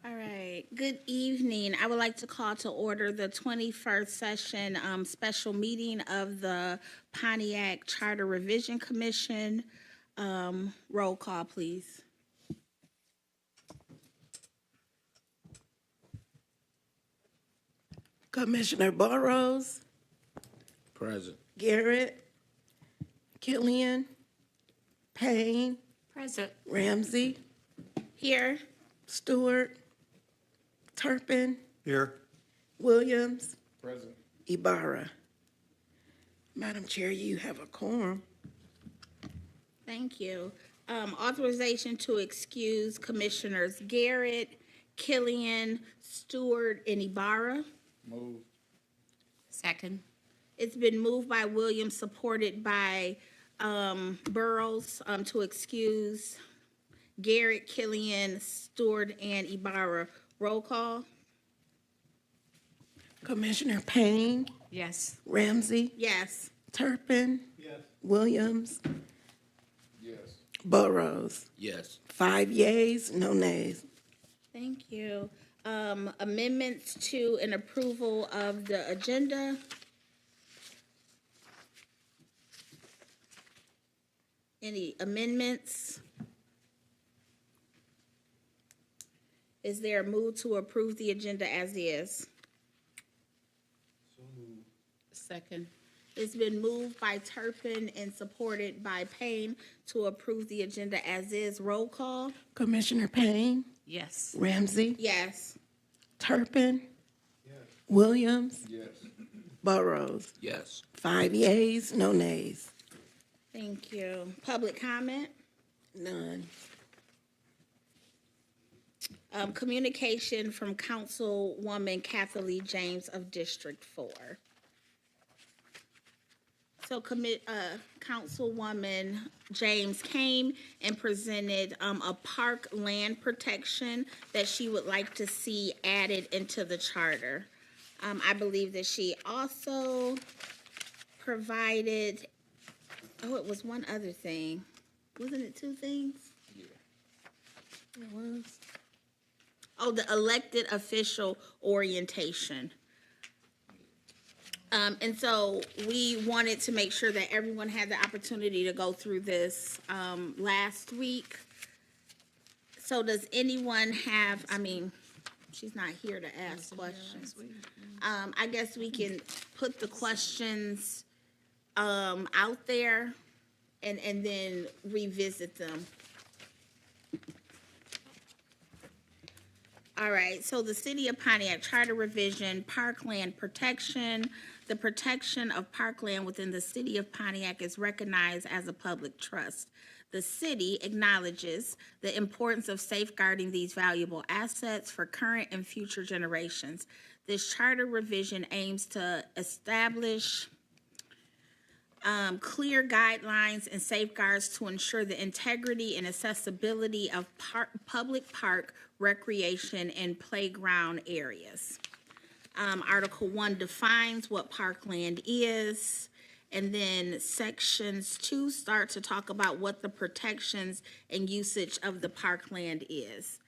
All right. Good evening. I would like to call to order the 21st session special meeting of the Pontiac Charter Revision Commission. Roll call, please. Commissioner Burrows, Present. Garrett, Killian, Payne, Present. Ramsey, Here. Stewart, Turpin, Here. Williams, Present. Ibarra. Madam Chair, you have a quorum. Thank you. Authorization to excuse Commissioners Garrett, Killian, Stewart, and Ibarra. Move. Second. It's been moved by Williams, supported by Burrows, to excuse Garrett, Killian, Stewart, and Ibarra. Roll call. Commissioner Payne, Yes. Ramsey, Yes. Turpin, Yes. Williams, Yes. Burrows. Yes. 5 yeas, no nays. Thank you. Amendments to and approval of the agenda. Any amendments? Is there a move to approve the agenda as is? Second. It's been moved by Turpin and supported by Payne to approve the agenda as is. Roll call. Commissioner Payne, Yes. Ramsey, Yes. Turpin, Williams, Yes. Burrows. Yes. 5 yeas, no nays. Thank you. Public comment? None. Communication from Councilwoman Kathleen James of District 4. So Councilwoman James came and presented a park land protection that she would like to see added into the charter. I believe that she also provided, it was one other thing. Wasn't it two things? Yeah. It was. Oh, the elected official orientation. And so we wanted to make sure that everyone had the opportunity to go through this last week. So does anyone have, she's not here to ask questions. I guess we can put the questions out there and then revisit them. All right, so the City of Pontiac Charter Revision, Parkland Protection. The protection of parkland within the City of Pontiac is recognized as a public trust. The city acknowledges the importance of safeguarding these valuable assets for current and future generations. This charter revision aims to establish clear guidelines and safeguards to ensure the integrity and accessibility of public park, recreation, and playground areas. Article 1 defines what parkland is, and then sections 2 start to talk about what the protections and usage of the parkland is.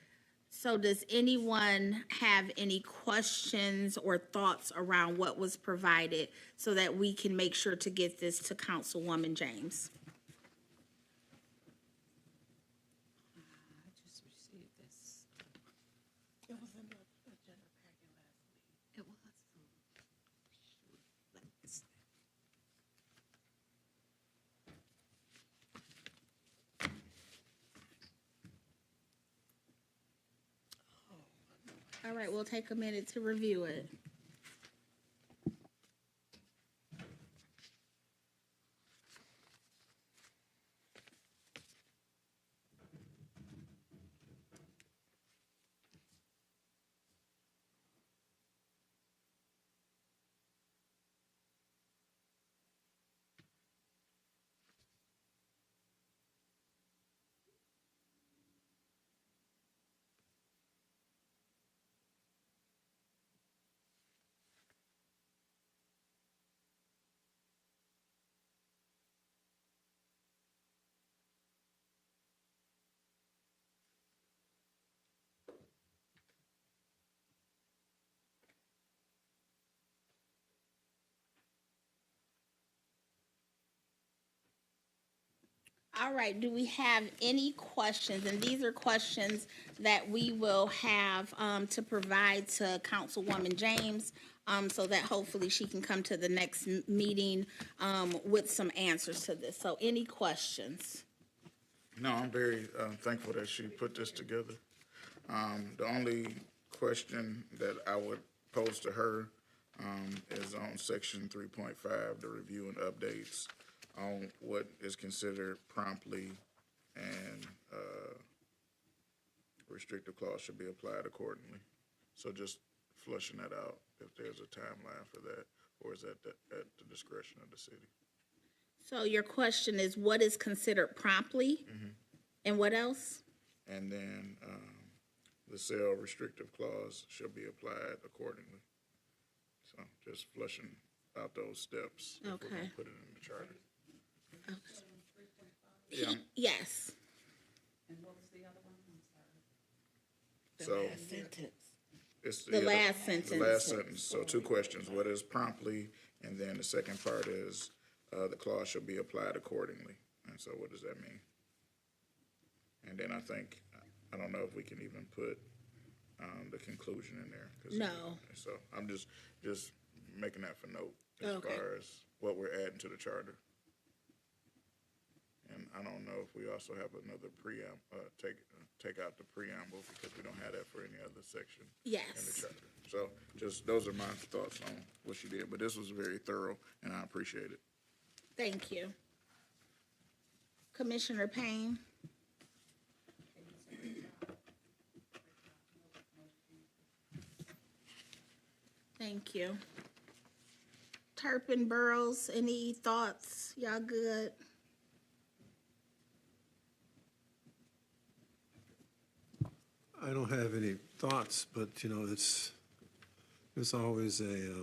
So does anyone have any questions or thoughts around what was provided so that we can make sure to get this to Councilwoman James? I just received this. It was in the agenda packet last week. It was. All right, we'll take a minute to review it. All right, do we have any questions? And these are questions that we will have to provide to Councilwoman James, so that hopefully she can come to the next meeting with some answers to this. So any questions? No, I'm very thankful that she put this together. The only question that I would pose to her is on section 3.5, the review and updates on what is considered promptly and restrictive clause should be applied accordingly. So just flushing that out, if there's a timeline for that, or is that at the discretion of the city? So your question is, what is considered promptly? And what else? And then the sale restrictive clause shall be applied accordingly. So just flushing out those steps. If we're Okay. gonna put it in the charter. Yes. So Sentence. it's The last The last sentence. sentence. So two questions. What is promptly? And then the second part is the clause shall be applied accordingly. And so what does that mean? And then I think, I don't know if we can even put the conclusion in there. 'Cause- No. So I'm just making that for note as Okay. far as what we're adding to the charter. And I don't know if we also have another preamble, take out the preamble because we don't have that for any other section in the Yes. charter. So just, those are my thoughts on what she did, but this was very thorough and I appreciate it. Thank you. Commissioner Payne? Thank you. Turpin, Burrows, any thoughts? Y'all good? I don't have any thoughts, but, it's always a,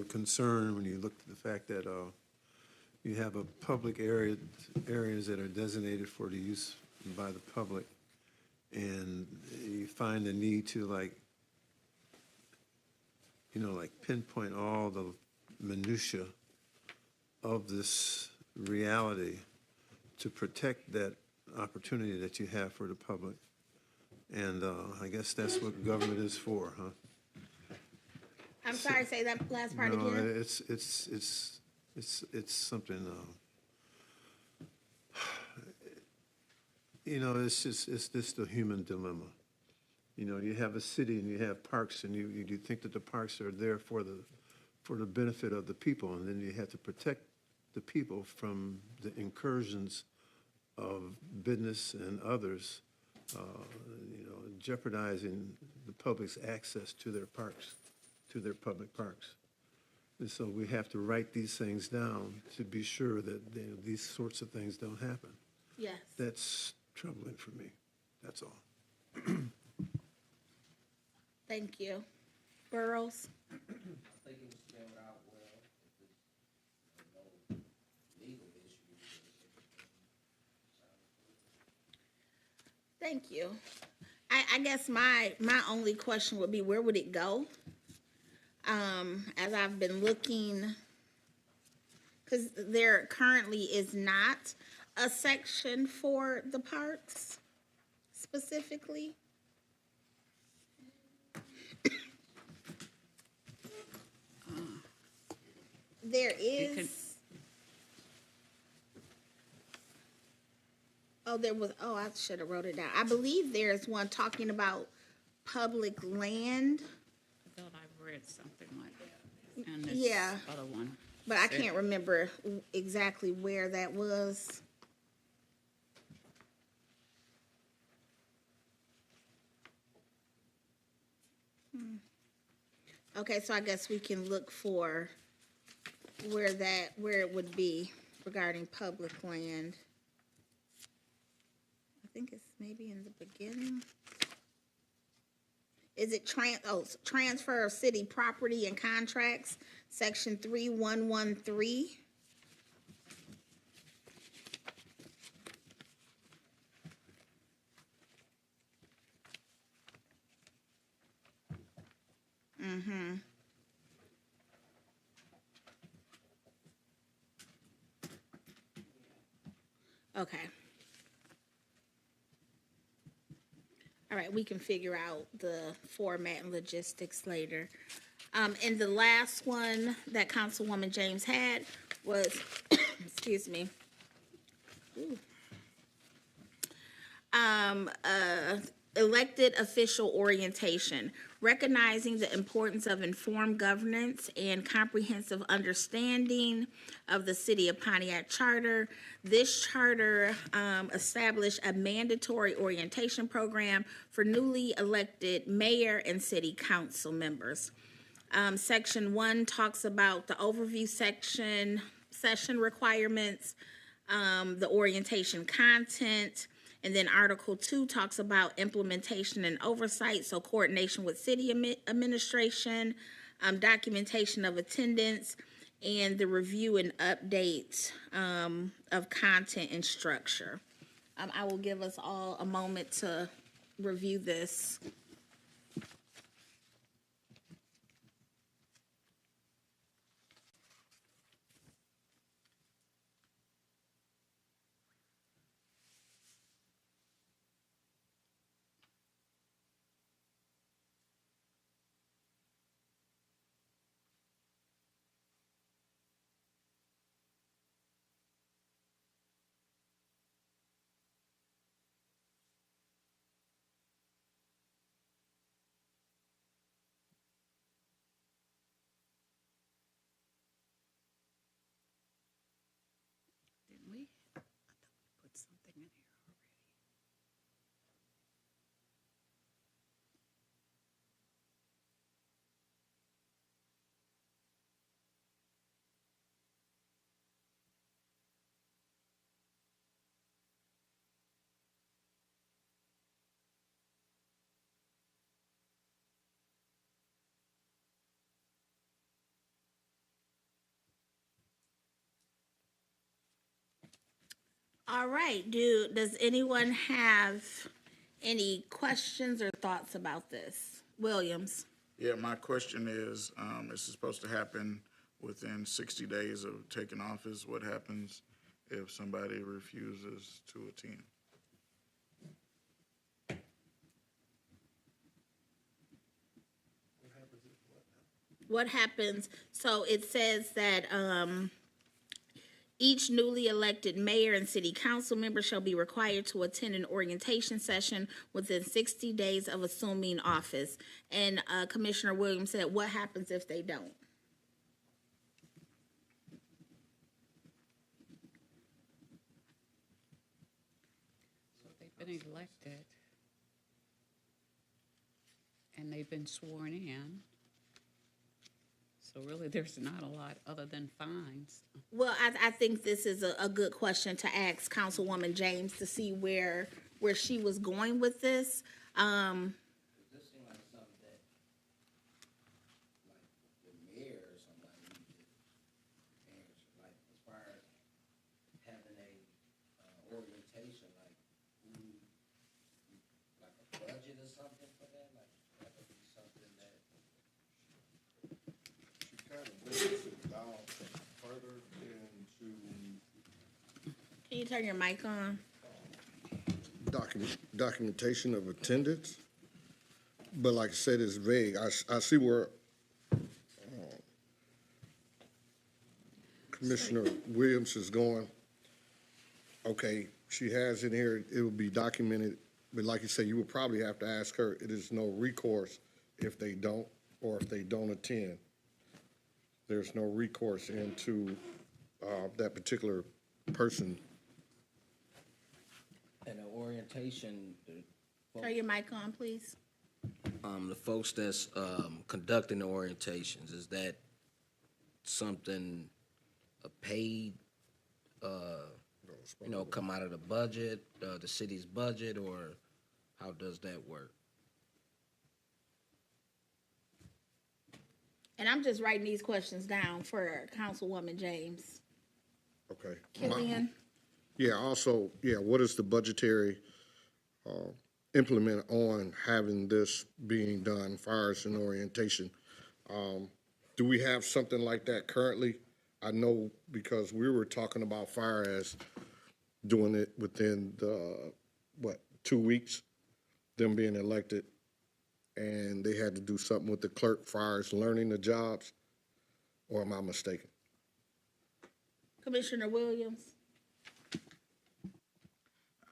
concern when you look at the fact that you have a public areas that are designated for the use by the public, and you find the need to like pinpoint all the minutia of this reality to protect that opportunity that you have for the public. And I guess that's what government is for, huh? I'm sorry, say that last part No, again. it's something, it's just a human dilemma. You have a city and you have parks, and you think that the parks are there for the benefit of the people, and then you have to protect the people from the incursions of business and others, jeopardizing the public's access to their parks, to their public parks. And so we have to write these things down to be sure that these sorts of things don't happen. Yes. That's troubling for me. That's all. Thank you. Burrows? I think it was spelled out well. If there's no legal issues. Thank you. I guess my only question would be, where would it go? As I've been looking, because there currently is not a section for the parks specifically. There is. Oh, there was, I should have wrote it down. I believe there's one talking about public land, I thought I read something like that. And this Yeah. other one. but I can't remember exactly where that was. Okay, so I guess we can look for where it would be regarding public land. I think it's maybe in the beginning. Is it transfer of city property and contracts, section 3113? Okay. All right, we can figure out the format and logistics later. And the last one that Councilwoman James had was, excuse me. Ooh. Elected official orientation, recognizing the importance of informed governance and comprehensive understanding of the City of Pontiac Charter. This charter established a mandatory orientation program for newly elected mayor and city council members. Section 1 talks about the overview section, session requirements, the orientation content, and then Article 2 talks about implementation and oversight, so coordination with city administration, documentation of attendance, and the review and update of content and structure. I will give us all a moment to review this. Didn't we? I thought we put something in here already. All right, does anyone have any questions or thoughts about this? Williams? Yeah, my question is, this is supposed to happen within 60 days of taking office. What happens if somebody refuses to attend? What happens, so it says that, each newly elected mayor and city council member shall be required to attend an orientation session within 60 days of assuming office. And Commissioner Williams said, what happens if they don't? So they've been elected. And they've been sworn in. So really, there's not a lot other than fines. Well, I think this is a good question to ask Councilwoman James to see where she was going with this. This seems like something that, like, the mayor or somebody needs to answer, like, as far as having a, orientation, like, who, like a budget or something for that, like, that would be something that. She kind of breaks it down further into Can you turn your mic on? documentation of attendance. But like I said, it's vague. I see where Commissioner Williams is going. Okay, she has in here, it will be documented, but like you say, you would probably have to ask her, it is no recourse if they don't, or if they don't attend. There's no recourse into that particular person. And the orientation, Turn your mic on, please. the folks that's, conducting the orientations, is that something, a paid, come out of the budget, the city's budget, or how does that work? And I'm just writing these questions down for Councilwoman James. Okay. Killian? Yeah, also, what is the budgetary implement on having this being done, far as an orientation? Do we have something like that currently? I know because we were talking about fire as doing it within 2 weeks, them being elected, and they had to do something with the clerk as far as learning the jobs, or am I mistaken? Commissioner Williams?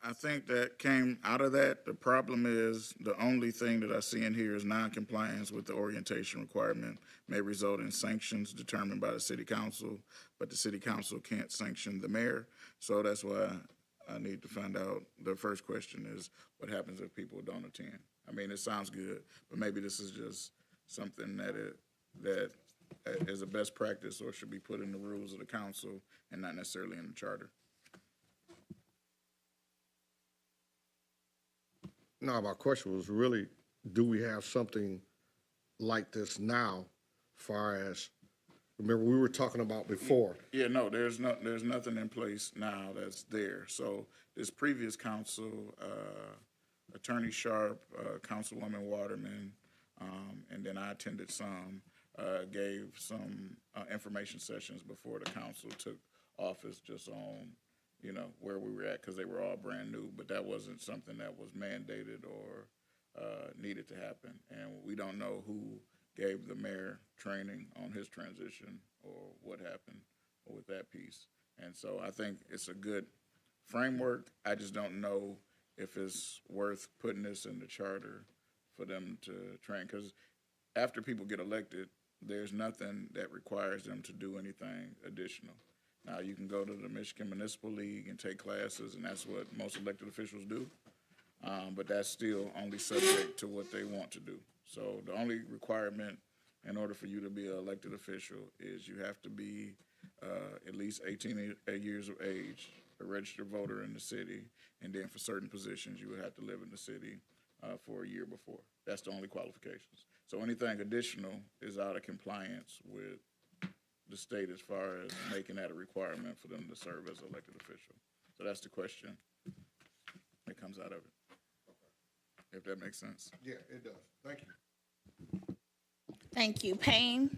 I think that came out of that. The problem is, the only thing that I see in here is non-compliance with the orientation requirement may result in sanctions determined by the city council, but the city council can't sanction the mayor. So that's why I need to find out. The first question is, what happens if people don't attend? I mean, it sounds good, but maybe this is just something that is a best practice or should be put in the rules of the council and not necessarily in the charter. No, my question was really, do we have something like this now, far as, remember we were talking about before? Yeah, no, there's nothing in place now that's there. So this previous council, Attorney Sharp, Councilwoman Waterman, and then I attended some, gave some information sessions before the council took office, just on, you know, where we were at, because they were all brand new, but that wasn't something that was mandated or needed to happen. And we don't know who gave the mayor training on his transition or what happened with that piece. And so I think it's a good framework. I just don't know if it's worth putting this in the charter for them to train, because after people get elected, there's nothing that requires them to do anything additional. Now, you can go to the Michigan Municipal League and take classes, and that's what most elected officials do. But that's still only subject to what they want to do. So the only requirement in order for you to be an elected official is you have to be at least 18 years of age, a registered voter in the city, and then for certain positions, you would have to live in the city for a year before. That's the only qualifications. So anything additional is out of compliance with the state as far as making that a requirement for them to serve as an elected official. So that's the question that comes out of it, if that makes sense. Yeah, it does. Thank you. Thank you. Payne?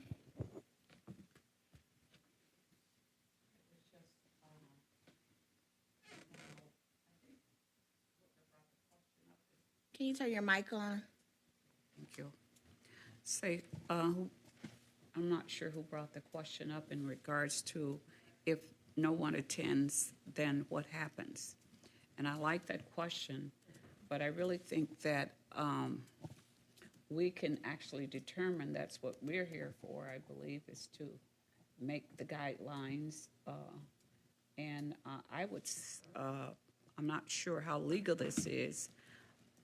Can you turn your mic on? Thank you. Say, I'm not sure who brought the question up in regards to if no one attends, then what happens? And I like that question, but I really think that we can actually determine, that's what we're here for, I believe, is to make the guidelines. And I would, I'm not sure how legal this is.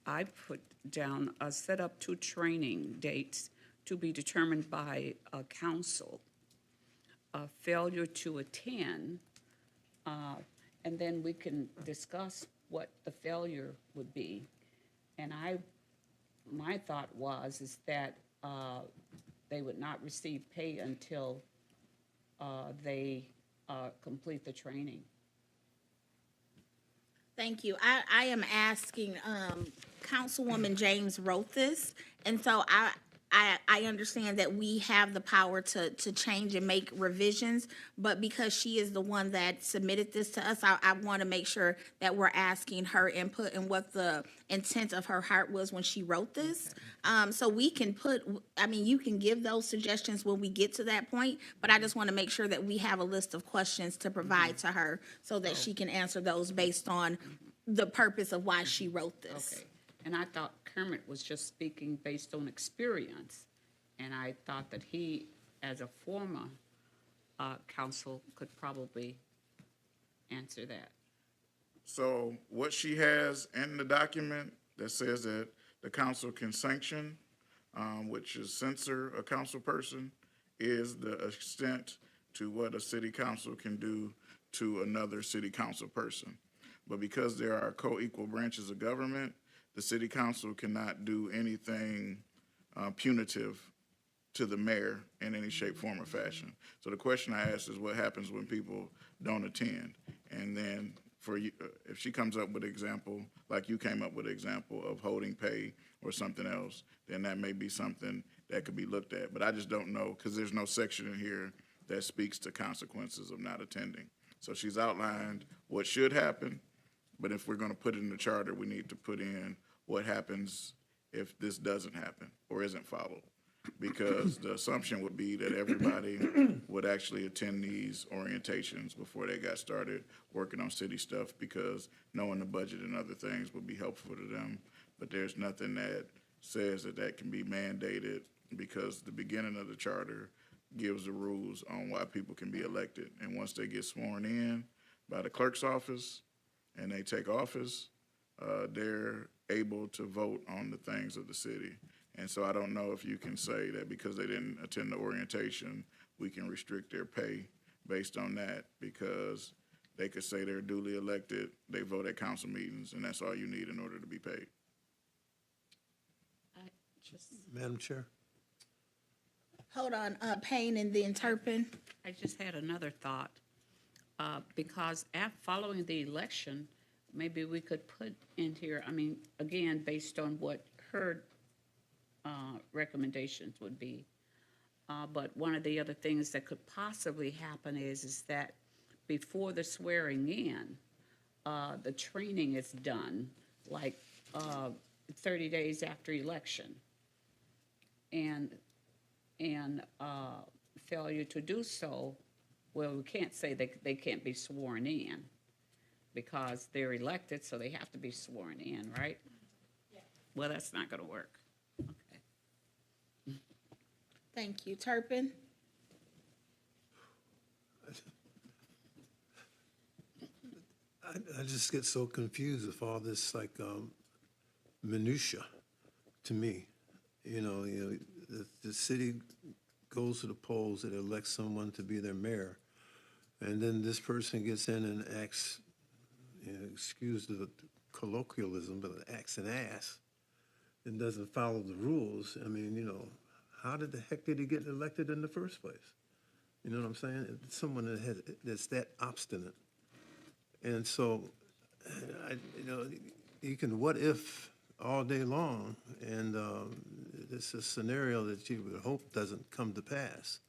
I put down, set up 2 training dates to be determined by a council. Failure to attend, and then we can discuss what the failure would be. And my thought is that they would not receive pay until they complete the training. Thank you. I am asking, Councilwoman James wrote this, and so I understand that we have the power to change and make revisions, but because she is the one that submitted this to us, I want to make sure that we're asking her input and what the intent of her heart was when she wrote this. So we can you can give those suggestions when we get to that point, but I just want to make sure that we have a list of questions to provide to her so that she can answer those based on the purpose of why she wrote this. Okay. And I thought Kermit was just speaking based on experience. And I thought that he, as a former counsel, could probably answer that. So what she has in the document that says that the council can sanction, which is censor a council person, is the extent to what a city council can do to another city council person. But because there are co-equal branches of government, the city council cannot do anything punitive to the mayor in any shape, form, or fashion. So the question I asked is what happens when people don't attend? And then for you, if she comes up with an example, like you came up with an example of holding pay or something else, then that may be something that could be looked at. But I just don't know, because there's no section in here that speaks to consequences of not attending. So she's outlined what should happen, but if we're gonna put it in the charter, we need to put in what happens if this doesn't happen or isn't followed. Because the assumption would be that everybody would actually attend these orientations before they got started working on city stuff, because knowing the budget and other things would be helpful to them. But there's nothing that says that that can be mandated, because the beginning of the charter gives the rules on why people can be elected. And once they get sworn in by the clerk's office and they take office, they're able to vote on the things of the city. And so I don't know if you can say that because they didn't attend the orientation, we can restrict their pay based on that, because they could say they're duly elected, they vote at council meetings, and that's all you need in order to be paid. Madam Chair? Hold on, Payne and then Turpin. I just had another thought, because following the election, maybe we could put in here, I mean, again, based on what her recommendations would be. But one of the other things that could possibly happen is that before the swearing in, the training is done, like 30 days after election. And failure to do so, well, we can't say they can't be sworn in, because they're elected, so they have to be sworn in, right? Yeah. Well, that's not going to work. Okay. Thank you. Turpin? I just get so confused with all this, like, minutia to me. The city goes to the polls, it elects someone to be their mayor, and then this person gets in and acts, excuse the colloquialism, but acts an ass and doesn't follow the rules. I mean, how the heck did he get elected in the first place? You know what I'm saying? It's someone that's that obstinate. And so, you can what if all day long, and it's a scenario that you would hope doesn't come to pass.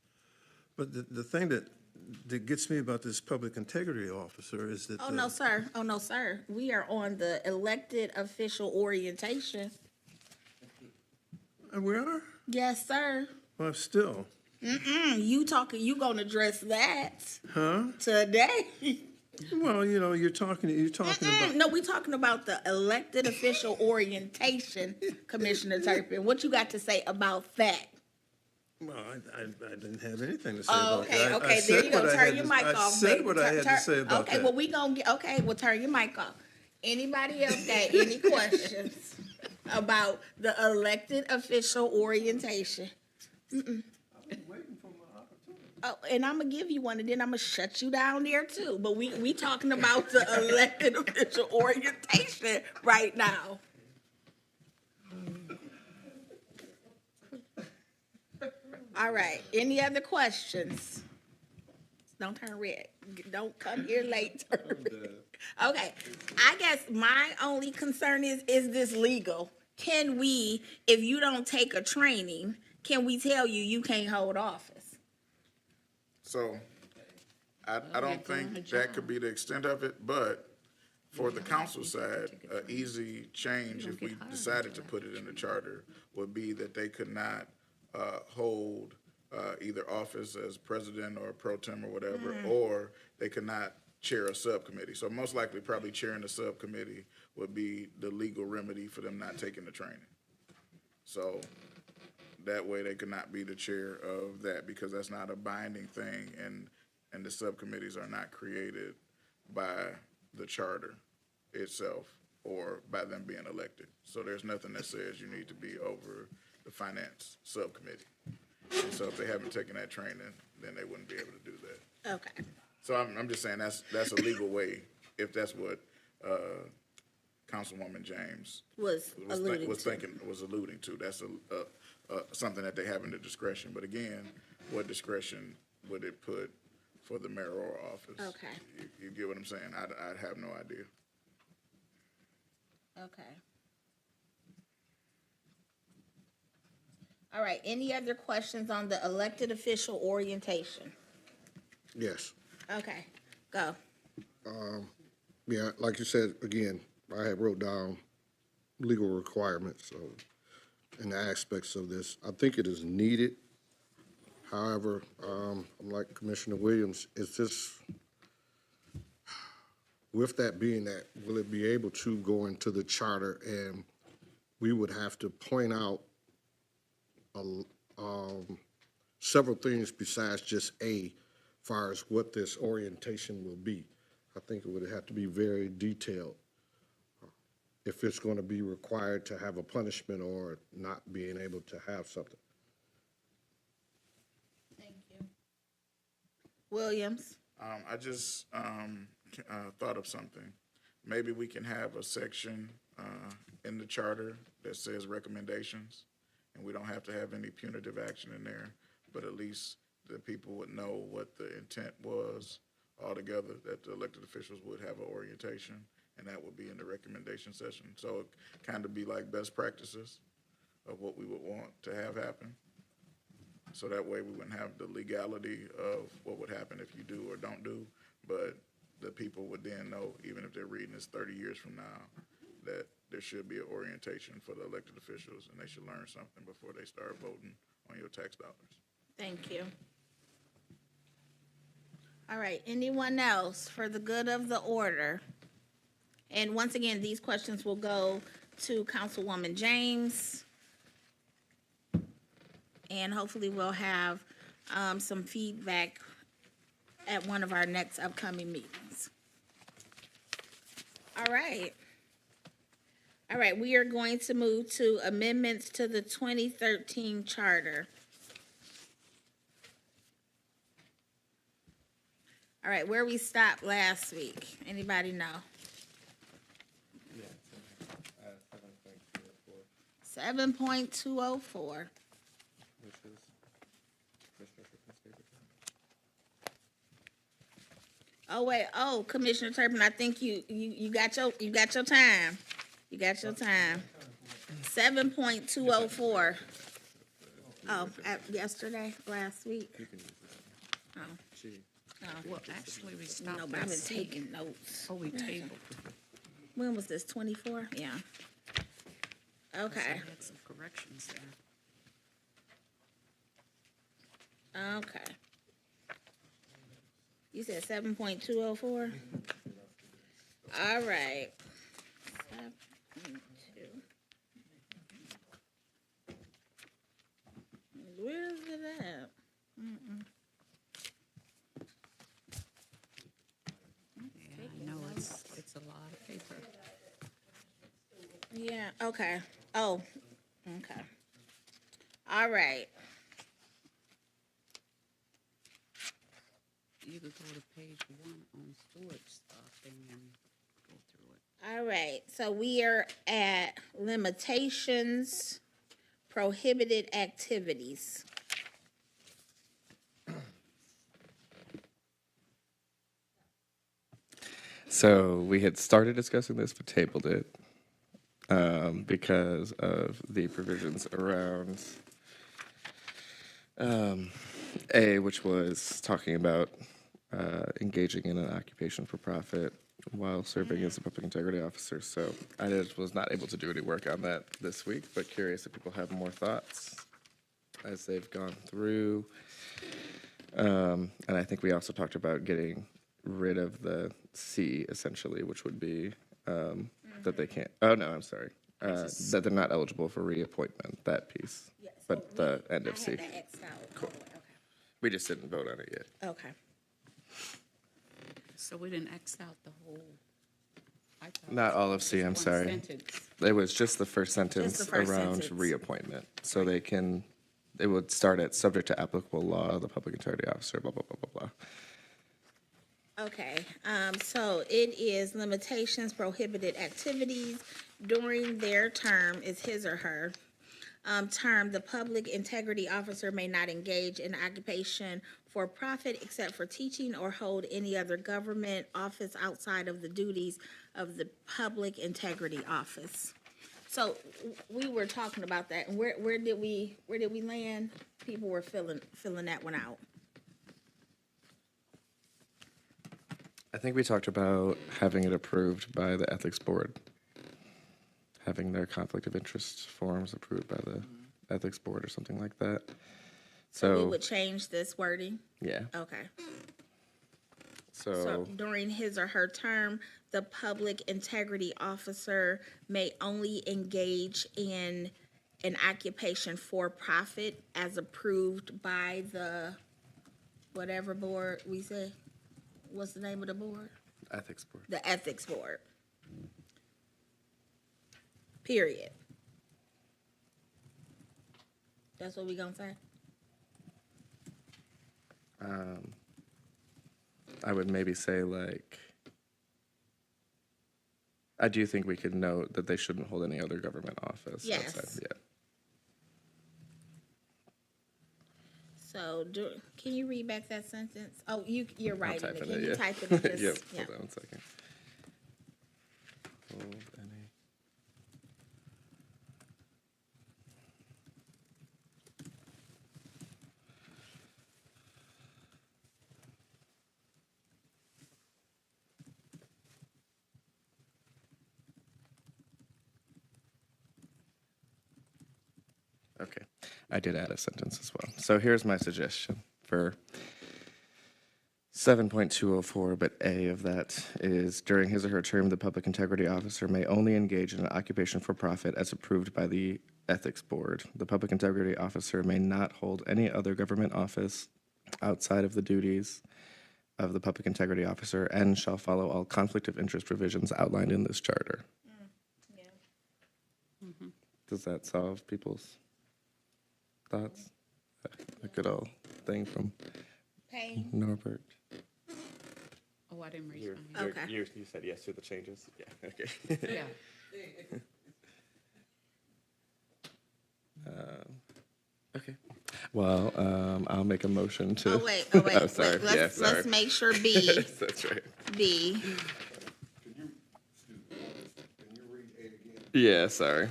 But the thing that gets me about this public integrity officer is that. Oh, no, sir. Oh, no, sir. We are on the elected official orientation. And we are? Yes, sir. Well, still. You gonna address that Huh? today. Well, you're talking about. No, we talking about the elected official orientation, Commissioner Turpin. What you got to say about that? Well, I didn't have anything to say about Okay, that. okay, there you go. Turn your mic off. I said what I had to say about that. Okay, well, well, turn your mic off. Anybody else got any questions about the elected official orientation? Oh, and I'm gonna give you one, and then I'm gonna shut you down there too. But we talking about the elected official orientation right now. All right. Any other questions? Don't turn red. Don't come here late. Okay. I guess my only concern is this legal? Can we, if you don't take a training, can we tell you can't hold office? So I don't think that could be the extent of it, but for the council side, an easy change, if we decided to put it in the charter, would be that they could not hold either office as president or pro tem or whatever, or they could not chair a subcommittee. So most likely, probably chairing the subcommittee would be the legal remedy for them not taking the training. So that way they could not be the chair of that, because that's not a binding thing, and the subcommittees are not created by the charter itself or by them being elected. So there's nothing that says you need to be over the finance subcommittee. And so if they haven't taken that training, then they wouldn't be able to do that. Okay. So I'm just saying that's a legal way, if that's what Councilwoman James Was alluding to. That's something that they have in the discretion. But again, what discretion would it put for the mayoral office? Okay. You get what I'm saying? I'd have no idea. Okay. All right. Any other questions on the elected official orientation? Yes. Okay. Go. Yeah, like you said, again, I had wrote down legal requirements, so, and the aspects of this. I think it is needed. However, I'm like Commissioner Williams, is this, with that being that, will it be able to go into the charter and we would have to point out several things besides just far as what this orientation will be. I think it would have to be very detailed if it's going to be required to have a punishment or not being able to have something. Thank you. Williams? I just thought of something. Maybe we can have a section in the charter that says recommendations, and we don't have to have any punitive action in there, but at least the people would know what the intent was altogether, that the elected officials would have an orientation, and that would be in the recommendation session. So it kind of be like best practices of what we would want to have happen. So that way we wouldn't have the legality of what would happen if you do or don't do, but the people would then know, even if they're reading this 30 years from now, that there should be an orientation for the elected officials, and they should learn something before they start voting on your tax dollars. Thank you. All right, anyone else for the good of the order? And once again, these questions will go to Councilwoman James. And hopefully we'll have some feedback at one of our next upcoming meetings. All right. All right, we are going to move to amendments to the 2013 charter. All right, where we stopped last week, anybody know? 7.204. Oh wait, Commissioner Turpin, I think you got your time. You got your time. 7.204. Oh, yesterday, last week. Oh. Well, actually, we stopped No, but at I've been C. taking notes. Oh, we tabled. When was this, 24? Yeah. So Okay, we had some corrections there. okay. You said 7.204? All right. 7.2. Where is it at? Yeah, I know, it's a lot of paper. Yeah, okay. Oh, okay. All right. You could go to page 1 on storage stuff and go through it. All right, so we are at limitations, prohibited activities. So we had started discussing this, but tabled it because of the provisions around A, which was talking about engaging in an occupation for profit while serving as a public integrity officer. So I just was not able to do any work on that this week, but curious if people have more thoughts as they've gone through. And I think we also talked about getting rid of the C, essentially, which would be that they can't, oh, no, I'm sorry, that they're not eligible for reappointment, that piece. Yes. But the end of C. I had that X'd out. Cool. We just didn't vote on it yet. Okay. So we didn't X out the whole. I thought Not it all of was C, just I'm one sorry. sentence. It was just the first sentence first around sentence. reappointment. So they can, it would start at subject to applicable law, the public integrity officer, blah, blah, blah, blah, blah. Okay, so it is limitations, prohibited activities during their term, is his or her term. The public integrity officer may not engage in occupation for profit except for teaching or hold any other government office outside of the duties of the public integrity office. So we were talking about that, and where did we land? People were filling that one out. I think we talked about having it approved by the ethics board. Having their conflict of interest forms approved by the ethics board or something like that. We So, would change this wording? yeah, Okay. so, So during his or her term, the public integrity officer may only engage in an occupation for profit as approved by the whatever board we say. What's the name of the board? ethics board. The ethics board. Period. That's what we gonna say? I would maybe say like, I do think we could note that they shouldn't hold any other government office. Yes. outside- Yeah. So can you read back that sentence? Oh, you're I'll writing type it. in Can it, you yeah. type it? And just, Yep, yeah. hold on 1 second. Hold any. Okay, I did add a sentence as well. So here's my suggestion for 7.204, but A of that is during his or her term, the public integrity officer may only engage in an occupation for profit as approved by the ethics board. The public integrity officer may not hold any other government office outside of the duties of the public integrity officer and shall follow all conflict of interest provisions outlined in this charter. Does that solve people's thoughts? A good old thing from Payne? Norbert. Oh, I didn't raise my hand. Okay. You said yes to the changes? Yeah, okay. Yeah. Okay. Well, I'll make a motion to. Oh, wait, oh, wait. Oh, sorry. Wait, Yeah, sorry. let's make sure B, That's right. B. Yeah, sorry.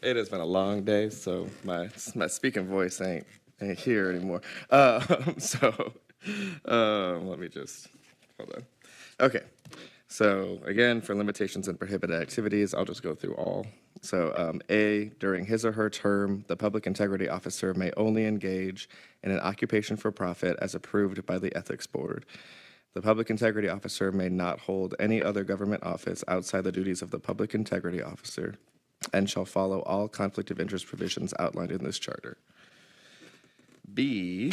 It has been a long day, so my speaking voice ain't here anymore. Let me just hold on. Okay. So again, for limitations and prohibited activities, I'll just go through all. So A, during his or her term, the public integrity officer may only engage in an occupation for profit as approved by the ethics board. The public integrity officer may not hold any other government office outside the duties of the public integrity officer and shall follow all conflict of interest provisions outlined in this charter. B,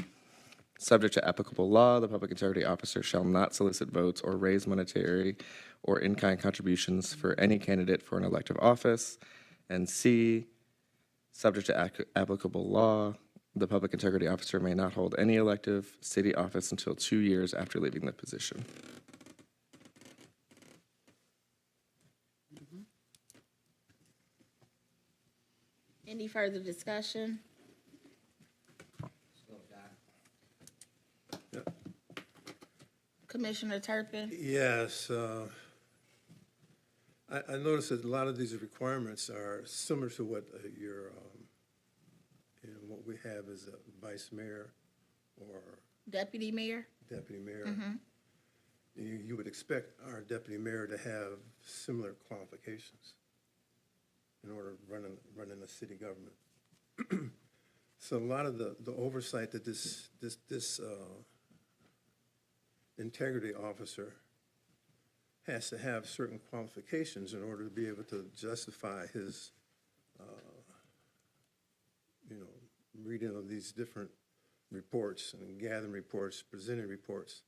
subject to applicable law, the public integrity officer shall not solicit votes or raise monetary or in-kind contributions for any candidate for an elective office. And C, subject to applicable law, the public integrity officer may not hold any elective city office until 2 years after leaving the position. Any further discussion? Let's go, Doc. Commissioner Turpin? Yes, I noticed that a lot of these requirements are similar to what what we have as a vice mayor or Deputy Mayor? deputy mayor. You would expect our deputy mayor to have similar qualifications in order of running a city government. So a lot of the oversight that this integrity officer has to have certain qualifications in order to be able to justify his, reading of these different reports and gathering reports, presenting reports.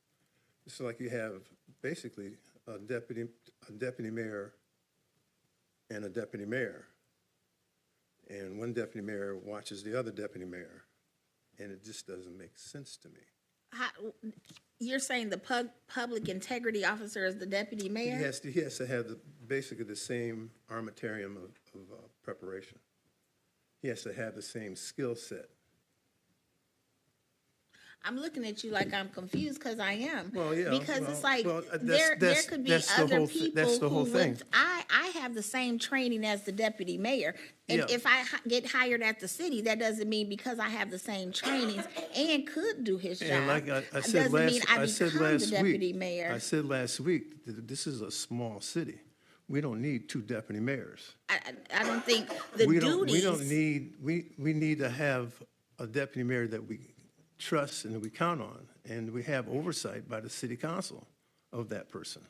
It's like you have basically a deputy mayor and a deputy mayor. And one deputy mayor watches the other deputy mayor, and it just doesn't make sense to me. You're saying the public integrity officer is the deputy mayor? He has to have basically the same armamentarium of preparation. He has to have the same skill set. I'm looking at you like I'm confused because I am. Well, yeah, Because it's well, like, well, there could be that's the other whole thi- people that's the whole who thing. would, I have the same training as the deputy mayor. And Yeah. if I get hired at the city, that doesn't mean because I have the same trainings and could do his job. And like I said doesn't mean last, I I said become the last deputy week, mayor. I said last week, that this is a small city. We don't need 2 deputy mayors. I don't think the We duties. don't need, we need to have a deputy mayor that we trust and that we count on, and we have oversight by the city council of that person.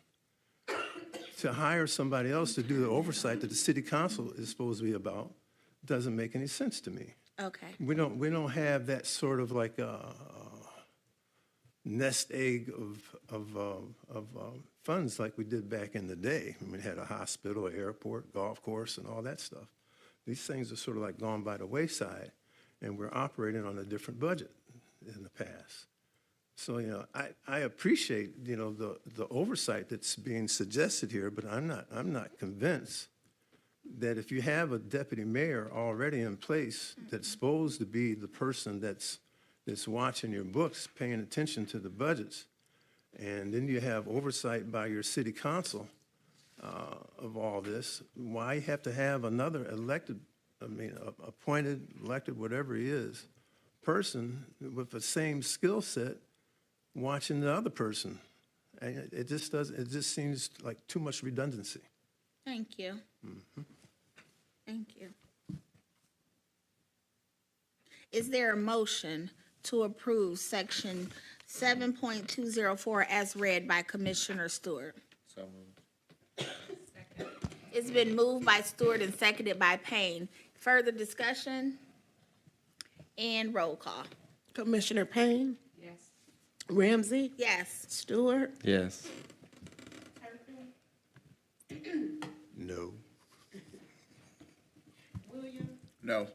To hire somebody else to do the oversight that the city council is supposed to be about doesn't make any sense to me. Okay. We don't have that sort of like nest egg of funds like we did back in the day. I mean, we had a hospital, airport, golf course, and all that stuff. These things are sort of like gone by the wayside, and we're operating on a different budget in the past. So, I appreciate, the oversight that's being suggested here, but I'm not convinced that if you have a deputy mayor already in place that's supposed to be the person that's watching your books, paying attention to the budgets, and then you have oversight by your city council of all this, why you have to have another appointed, elected, whatever he is, person with the same skill set watching the other person? And it just seems like too much redundancy. Thank you. Thank you. Is there a motion to approve section 7.204 as read by Commissioner Stewart? So moved. It's been moved by Stewart and seconded by Payne. Further discussion? And roll call. Commissioner Payne, Yes. Ramsey, Yes. Stewart, Yes. No. No.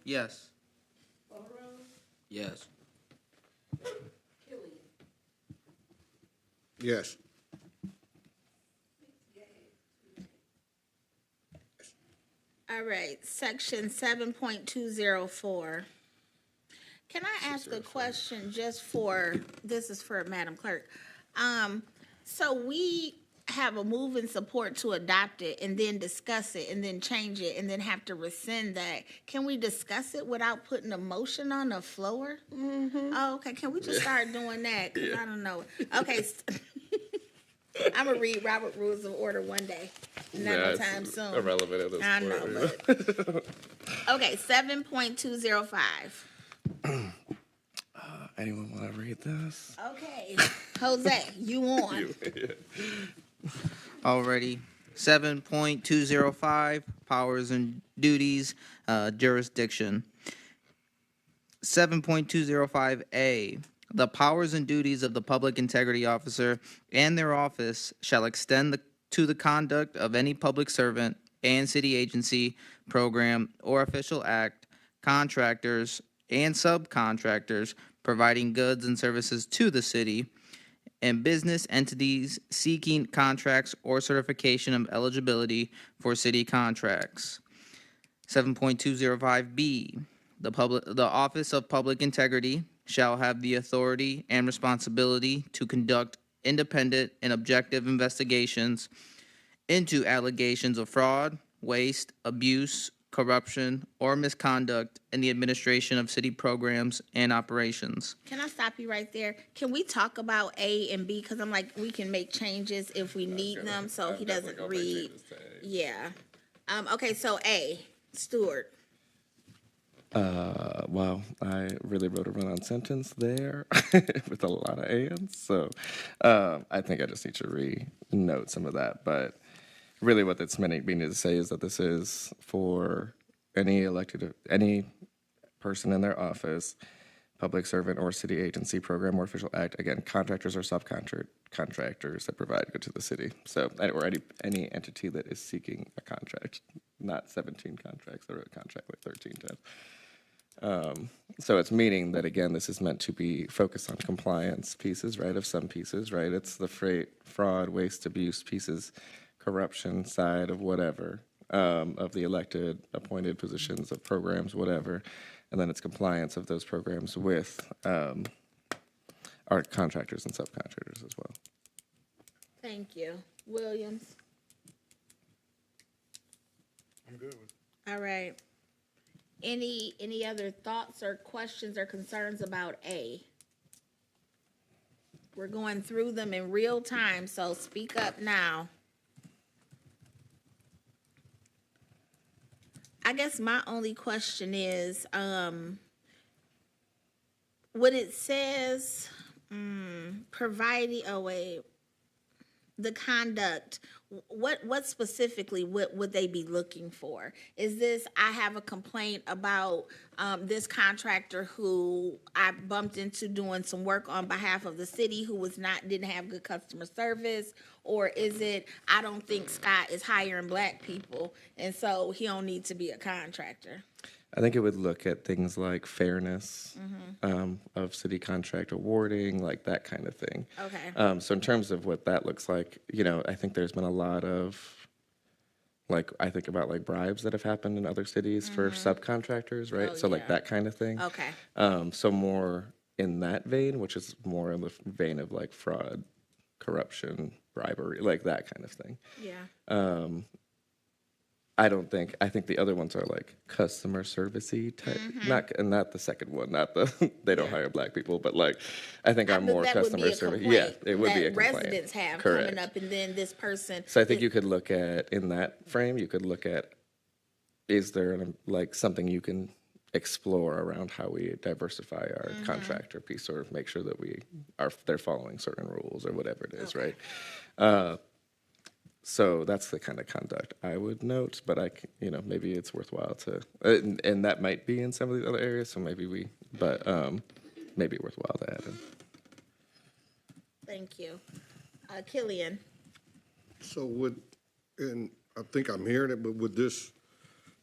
Yes. Yes. Yes. All right, section 7.204. Can I ask a question just this is for Madam Clerk. So we have a move and support to adopt it and then discuss it and then change it and then have to rescind that. Can we discuss it without putting a motion on the floor? Oh, okay, can we just start doing that? 'Cause I don't know. Okay. I'm gonna read Robert Rules of Order one day, not no time soon. Irrelevant at this I point. know, but. Okay, 7.205. Anyone want to read this? Okay, Jose, you on. Alrighty. 7.205, powers and duties, jurisdiction. 7.205A, the powers and duties of the public integrity officer and their office shall extend to the conduct of any public servant and city agency, program, or official act, contractors and subcontractors providing goods and services to the city, and business entities seeking contracts or certification of eligibility for city contracts. 7.205B, the Office of Public Integrity shall have the authority and responsibility to conduct independent and objective investigations into allegations of fraud, waste, abuse, corruption, or misconduct in the administration of city programs and operations. Can I stop you right there? Can we talk about A and B? Because I'm like, we can make changes if we need them, so he doesn't read. Yeah. Okay, so A, Stewart. Wow, I really wrote a run-on sentence there with a lot of ands. So I think I just need to re-note some of that. But really what that's meaning to say is that this is for any person in their office, public servant or city agency, program or official act, again, contractors or subcontractors that provide good to the city. So, or any entity that is seeking a contract, not 17 contracts, or a contract like 1310. So it's meaning that, again, this is meant to be focused on compliance pieces, right, of some pieces, right? It's the fraud, waste, abuse pieces, corruption side of whatever, of the elected, appointed positions of programs, whatever. and then it's compliance of those programs with our contractors and subcontractors as well. Thank you. Williams? I'm good with it. All right. Any other thoughts or questions or concerns about A? We're going through them in real time, so speak up now. I guess my only question is, when it says, providing, the conduct, what specifically would they be looking for? Is this, I have a complaint about this contractor who I bumped into doing some work on behalf of the city who didn't have good customer service? Or is it, I don't think Scott is hiring black people and so he don't need to be a contractor? I think it would look at things like fairness of city contract awarding, like that kind of thing. Okay. So in terms of what that looks like, you know, I think there's been a lot of, like, I think about like bribes that have happened in other cities for subcontractors, right? Oh, So like yeah. that kind of thing. Okay. So more in that vein, which is more in the vein of like fraud, corruption, bribery, like that kind of thing. Yeah. I think the other ones are like customer servicey type, not the second one, not the, they don't hire black people, but like, I think I'm But more that would be customer a service. complaint Yeah, it would be a that complaint. residents have Correct. coming up, and then this person. So I think you could look at, in that frame, you could look at, is there like something you can explore around how we diversify our contractor piece, or make sure that they're following certain rules or whatever it is, right? So that's the kind of conduct I would note, but maybe it's worthwhile to, and that might be in some of the other areas, so maybe maybe worthwhile to add in. Thank you. Killian? So and I think I'm hearing it, but would this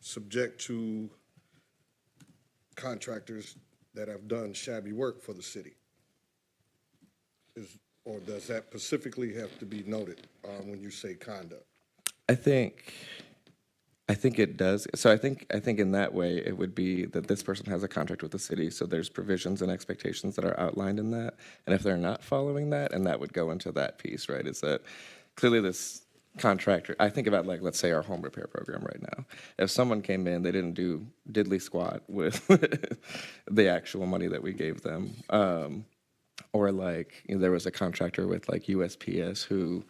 subject to contractors that have done shabby work for the city? Or does that specifically have to be noted when you say conduct? I think it does. So I think in that way it would be that this person has a contract with the city, so there's provisions and expectations that are outlined in that, and if they're not following that, and that would go into that piece, right? Is that clearly this contractor? I think about, like, let's say our home repair program right now. If someone came in, they didn't do diddly squat with the actual money that we gave them. Or like, there was a contractor with like USPS who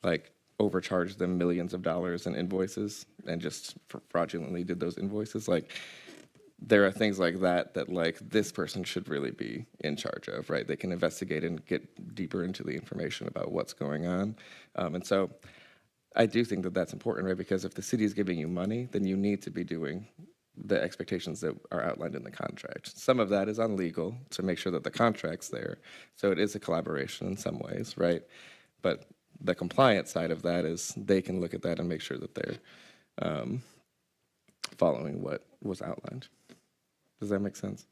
like overcharged them millions of dollars in invoices and just fraudulently did those invoices. Like, there are things like that like this person should really be in charge of, right? They can investigate and get deeper into the information about what's going on. And so I do think that that's important, right? Because if the city is giving you money, then you need to be doing the expectations that are outlined in the contract. Some of that is on legal to make sure that the contract's there. So it is a collaboration in some ways, right? But the compliance side of that is they can look at that and make sure that they're following what was outlined. Does that make sense?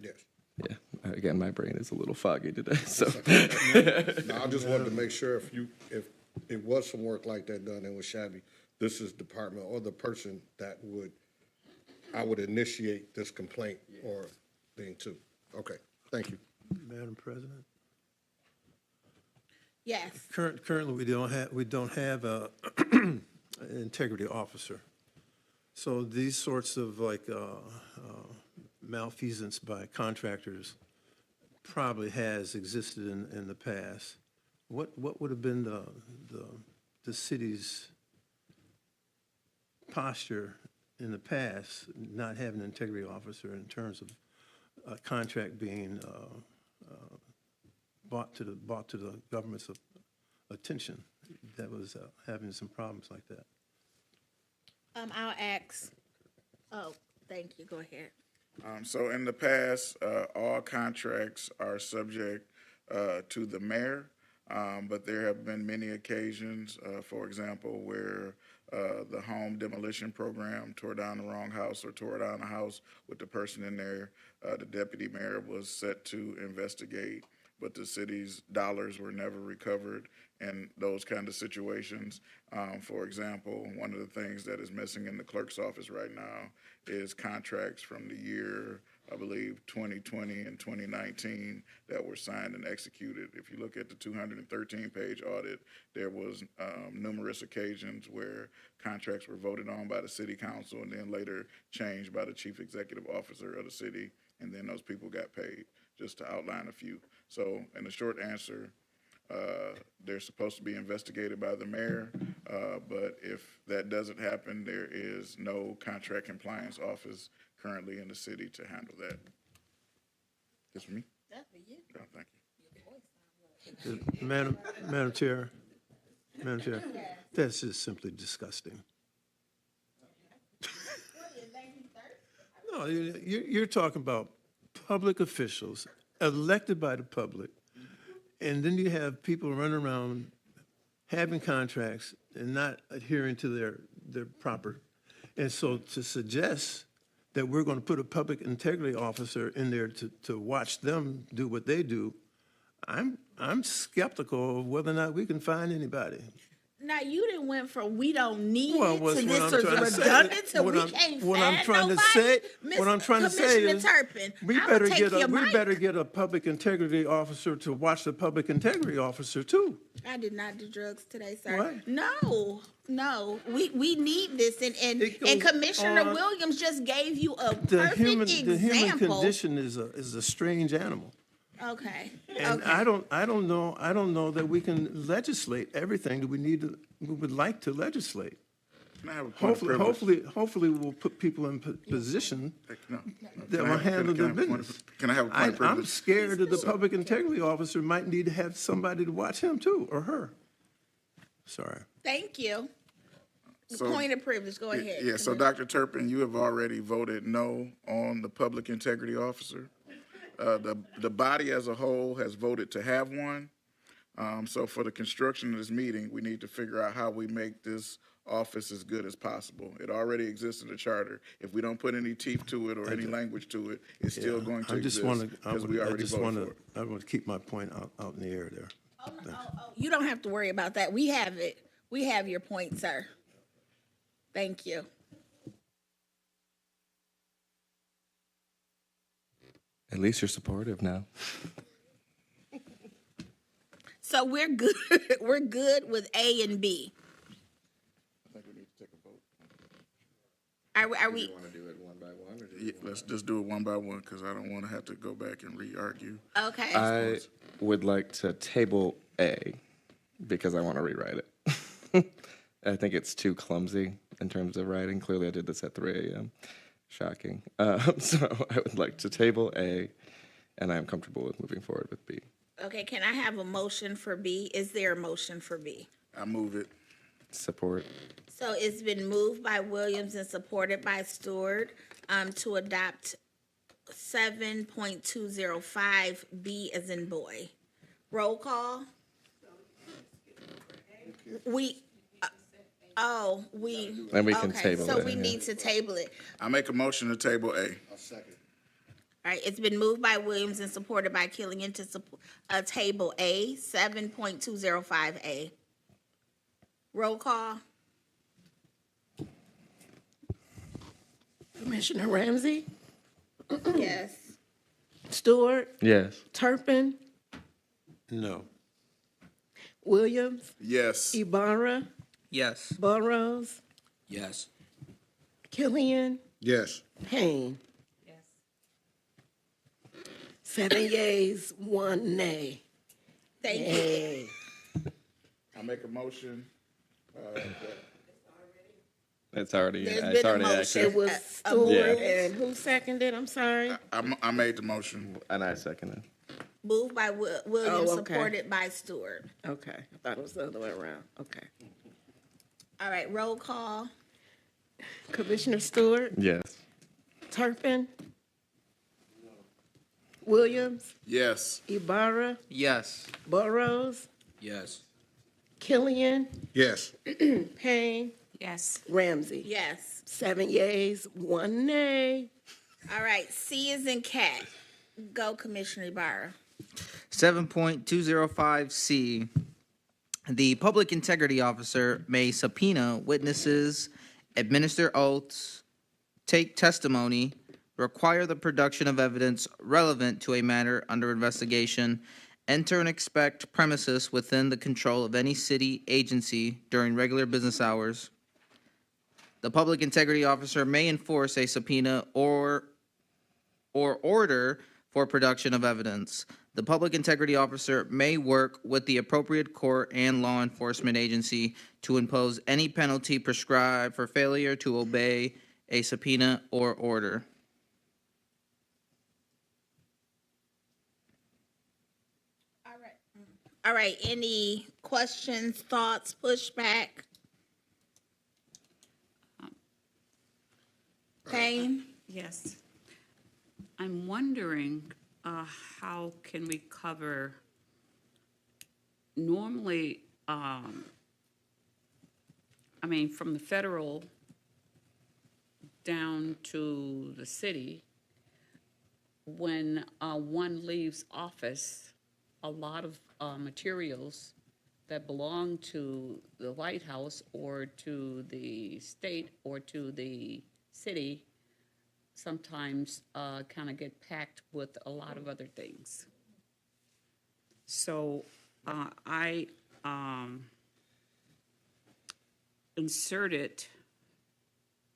Yes. Yeah. Again, my brain is a little foggy today, so. No, I just wanted to make sure if it was some work like that done and was shabby, this is department or the person that I would initiate this complaint or thing too. Okay, thank you. Madam President? Yes. Currently, we don't have a an integrity officer. So these sorts of like malfeasance by contractors probably has existed in the past. What would have been the city's posture in the past, not having an integrity officer, in terms of a contract being brought to the government's attention that was having some problems like that? I'll ask. Oh, thank you. Go ahead. So in the past, all contracts are subject to the mayor, but there have been many occasions, for example, where the home demolition program tore down the wrong house or tore down a house with the person in there. The deputy mayor was set to investigate, but the city's dollars were never recovered in those kind of situations. For example, one of the things that is missing in the clerk's office right now is contracts from the year, I believe, 2020 and 2019 that were signed and executed. If you look at the 213-page audit, there was numerous occasions where contracts were voted on by the city council and then later changed by the chief executive officer of the city, and then those people got paid, just to outline a few. So in the short answer, they're supposed to be investigated by the mayor, but if that doesn't happen, there is no contract compliance office currently in the city to handle that. That's for me? That's for you. Oh, thank you. Madam Chair, that's just simply disgusting. No, you're talking about public officials elected by the public, and then you have people running around having contracts and not adhering to their proper. And so to suggest that we're going to put a public integrity officer in there to watch them do what they do, I'm skeptical of whether or not we can find anybody. Now, you didn't went from we don't need Well, it what's to what this I'm is trying to say. redundant to What we I'm- can't what I'm find trying to nobody. say- Miss what I'm trying to say Commissioner is Turpin, We I'ma better take get your we mic. better get a public integrity officer to watch the public integrity officer too. I did not do drugs today, sir. What? No. We need this, and It goes Commissioner on. Williams just gave you a The perfect human example. condition is a strange animal. Okay. And okay. I don't know that we can legislate everything that we would like to legislate. Can I have a point of privilege? Hopefully we'll put people in position No. that Can I will have- handle can I their have a point business. of- Can I have a point of I'm privilege? scared that the public integrity officer might need to have somebody to watch him too, or her. Sorry. Thank you. So- Point of privilege. Go ahead. Yeah, so Dr. Turpin, you have already voted no on the public integrity officer. The body as a whole has voted to have one. So for the construction of this meeting, we need to figure out how we make this office as good as possible. It already exists in the charter. If we don't put any teeth to it or any language to it, it's still going to exist because we already voted for it. I want to keep my point out in the air there. You don't have to worry about that. We have it. We have your point, sir. Thank you. At least you're supportive now. So we're good. We're good with A and B. I think we need to take a vote. Are we? Want to do it one by one, or Yeah, let's just do it one by one because I don't want to have to go back and re-argue. Okay. I would like to table A because I want to rewrite it. I think it's too clumsy in terms of writing. Clearly, I did this at 3 a.m. Shocking. So I would like to table A, and I am comfortable with moving forward with B. Okay, can I have a motion for B? Is there a motion for B? I move it. Support. So it's been moved by Williams and supported by Stewart to adopt 7.205 B as in boy. Roll call. And we can okay, table so it, we yeah. need to table it. I make a motion to table A. All right, it's been moved by Williams and supported by Killian to table A, 7.205A. Roll call. Commissioner Ramsey, Yes. Stewart, Yes. Turpin, No. Williams, Yes. Ibarra, Yes. Burrows, Yes. Killian, Yes. Payne. Yes. 7 yeas, 1 nay. Thank you. Hey. I make a motion. It's already, There's it's been a already motion. active. It was a Stewart, move. and who seconded? I'm sorry. I made the motion. And I seconded. Moved by Williams, Oh, okay. supported by Stewart. Okay, I thought it was the other way around. Okay. All right, roll call. Commissioner Stewart, Yes. Turpin, Williams, Yes. Ibarra, Yes. Burrows, Yes. Killian, Yes. Payne, Yes. Ramsey. Yes. 7 yeas, 1 nay. All right, C is in cat. Go, Commissioner Ibarra. 7.205C, the public integrity officer may subpoena witnesses, administer oaths, take testimony, require the production of evidence relevant to a matter under investigation, enter and inspect premises within the control of any city agency during regular business hours. The public integrity officer may enforce a subpoena or order for production of evidence. The public integrity officer may work with the appropriate court and law enforcement agency to impose any penalty prescribed for failure to obey a subpoena or order. All right, any questions, thoughts, pushback? Payne? Yes. I'm wondering, how can we cover, normally, I mean, from the federal down to the city, when one leaves office, a lot of materials that belong to the White House or to the state or to the city sometimes kind of get packed with a lot of other things. So I inserted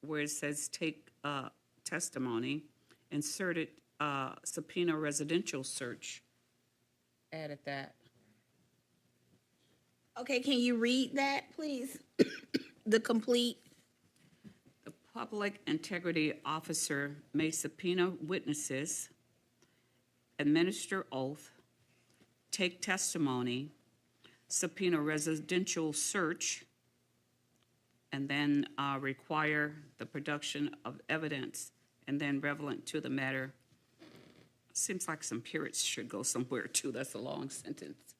where it says take testimony, inserted subpoena residential search, added that. Okay, can you read that, please? The complete. The public integrity officer may subpoena witnesses, administer oath, take testimony, subpoena residential search, and then require the production of evidence, and then relevant to the matter. Seems like some periods should go somewhere too. That's a long sentence.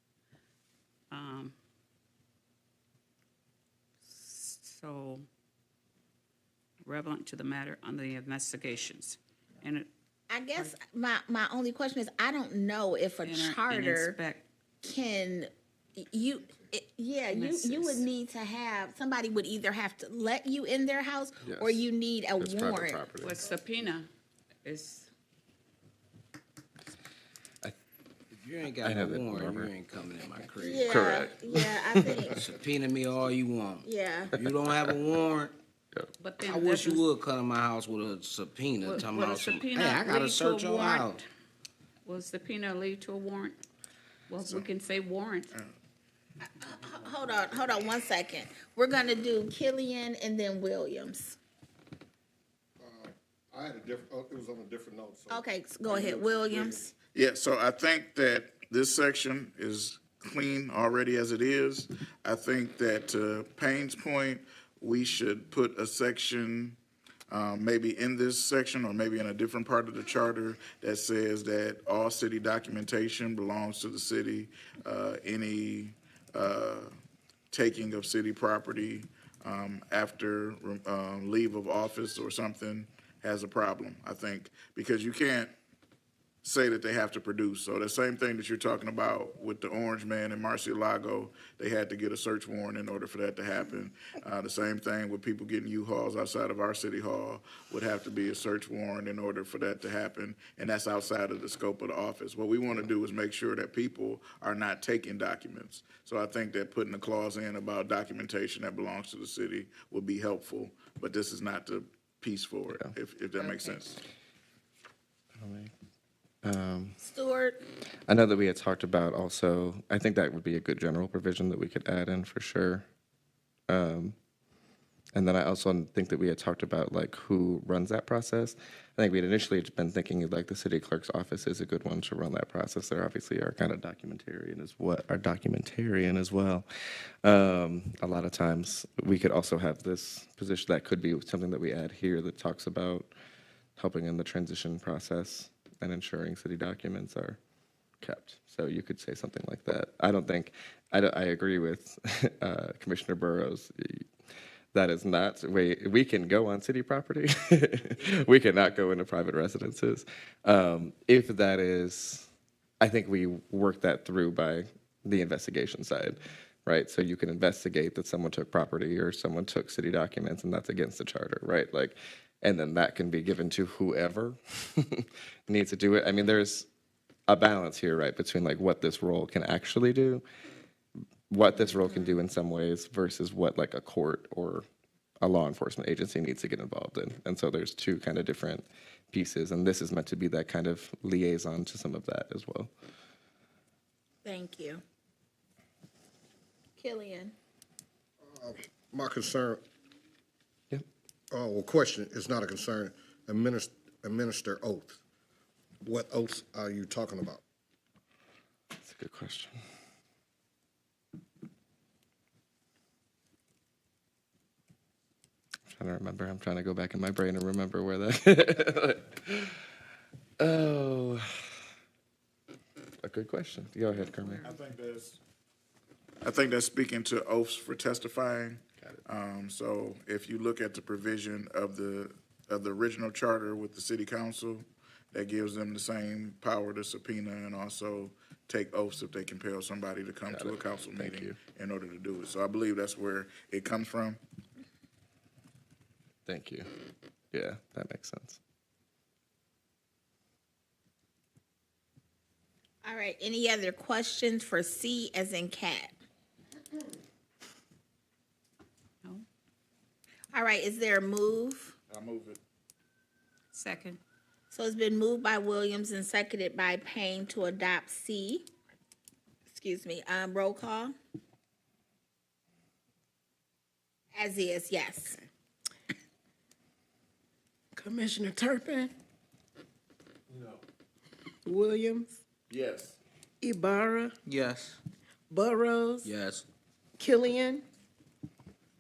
So, relevant to the matter on the investigations. And I guess my only question is, I don't know if a enter and charter inspect. can, you would need to have, somebody would either have to let you in their house or Yes. you need a It's private warrant. property. What subpoena is, If you ain't got I no know that, warrant, Barbara. you ain't coming in my crib. Yeah, Correct. yeah, I think, Subpoena me all you want. yeah. If you don't have a warrant, but then I wish you doesn't- would come to my house with a subpoena, Would- talking would a about some, subpoena hey, I gotta lead to search a your warrant? house. Will subpoena lead to a warrant? Well, we can say warrant. Hold on 1 second. We're gonna do Killian and then Williams. I had a different, it was on a different note, so. Okay, go ahead, Williams. Yeah, so I think that this section is clean already as it is. I think that to Payne's point, we should put a section, maybe in this section or maybe in a different part of the charter that says that all city documentation belongs to the city. Any taking of city property after leave of office or something has a problem, I think, because you can't say that they have to produce. So the same thing that you're talking about with the Orange Man and Marcialago, they had to get a search warrant in order for that to happen. The same thing with people getting U-Hauls outside of our city hall would have to be a search warrant in order for that to happen, and that's outside of the scope of the office. What we want to do is make sure that people are not taking documents. So I think that putting a clause in about documentation that belongs to the city would be helpful, but this is not the piece for it, if that makes sense. Stewart, I know that we had talked about also, I think that would be a good general provision that we could add in for sure. And then I also think that we had talked about like who runs that process. I think we had initially been thinking like the city clerk's office is a good one to run that process. They're obviously our kind of documentarian as well. A lot of times we could also have this position that could be something that we add here that talks about helping in the transition process and ensuring city documents are kept. So you could say something like that. I agree with Commissioner Burrows. That is not, we can go on city property. We cannot go into private residences. If that is I think we work that through by the investigation side, right? So you can investigate that someone took property or someone took city documents and that's against the charter, right? Like, and then that can be given to whoever needs to do it. I mean, there's a balance here, right, between like what this role can actually do, what this role can do in some ways versus what like a court or a law enforcement agency needs to get involved in. And so there's two kind of different pieces, and this is meant to be that kind of liaison to some of that as well. Thank you. Killian? My concern, Yeah. well, question, it's not a concern, administer oath. What oaths are you talking about? That's a good question. I'm trying to remember. I'm trying to go back in my brain and remember where that. Oh, a good question. Go ahead, Kermit. I think that's speaking to oaths for testifying. So if you look at the provision of the original charter with the city council, that gives them the same power to subpoena and also take oaths if they compel somebody to come to a council meeting in order to do it. So I believe that's where it comes from. Thank you. Yeah, that makes sense. All right, any other questions for C as in cat? No? All right, is there a move? I move it. Second. So it's been moved by Williams and seconded by Payne to adopt C. Excuse me, roll call. As is, yes. Commissioner Turpin? No. Williams? Yes. Ibarra? Yes. Burrows? Yes. Killian?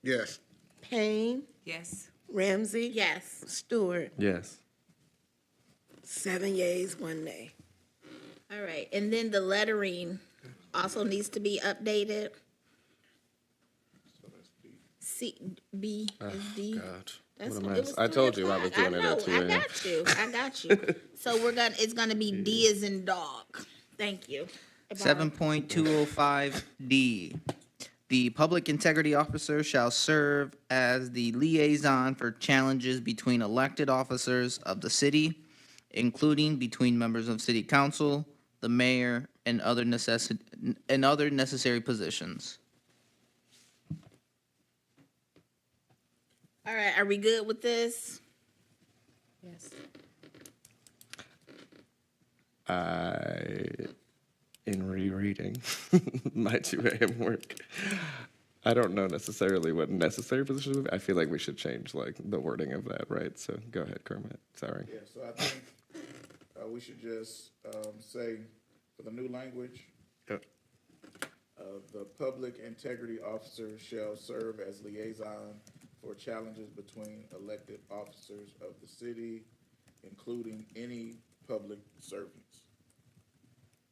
Yes. Payne? Yes. Ramsey? Yes. Stewart? Yes. 7 yeas, 1 nay. All right, and then the lettering also needs to be updated. C, B is D. God. That's What a it mess. was I 3 told you I was o'clock. doing it at 2 I a.m. got you. I got you. So it's gonna be D as in dog. Thank you. 7.205D. The public integrity officer shall serve as the liaison for challenges between elected officers of the city, including between members of city council, the mayor, and other necessary positions. All right, are we good with this? Yes. In rereading my 2 a.m. work, I don't know necessarily what necessary positions would be. I feel like we should change like the wording of that, right? So go ahead, Kermit. Sorry. Yeah, so I think we should just say for the new language, Yep. the public integrity officer shall serve as liaison for challenges between elected officers of the city, including any public servants.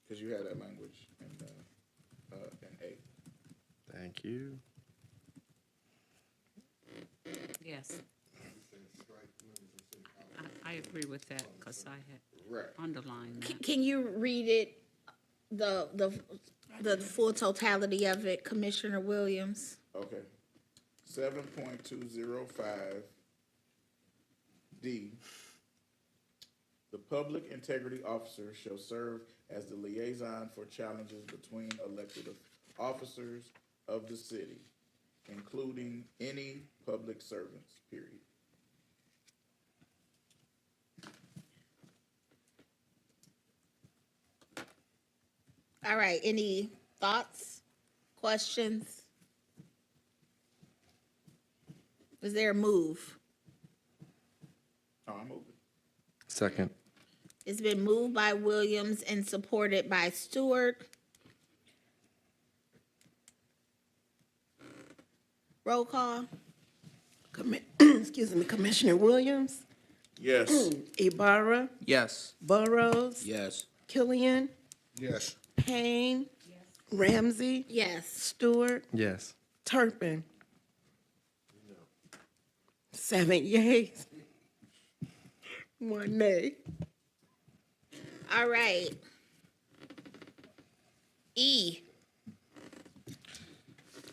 Because you had that language in A. Thank you. Yes. I agree with that because I had underlined that. Can you read it, the full totality of it, Commissioner Williams? Okay. 7.205D. The public integrity officer shall serve as the liaison for challenges between elected officers of the city, including any public servants, period. All right, any thoughts, questions? Is there a move? Oh, I move it. Second. It's been moved by Williams and supported by Stewart. Roll call. Excuse me, Commissioner Williams? Yes. Ibarra? Yes. Burrows? Yes. Killian? Yes. Payne? Ramsey? Yes. Stewart? Yes. Turpin? 7 yeas, 1 nay. All right. E.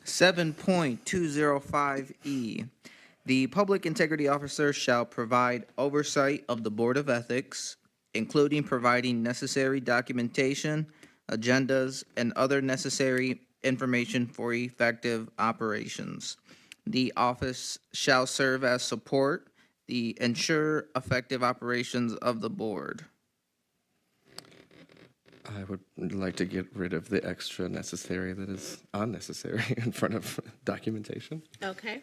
7.205E. The Public Integrity Officer shall provide oversight of the Board of Ethics, including providing necessary documentation, agendas, and other necessary information for effective operations. The office shall serve as support, the ensure effective operations of the board. I would like to get rid of the extra necessary that is unnecessary in front of documentation. Okay.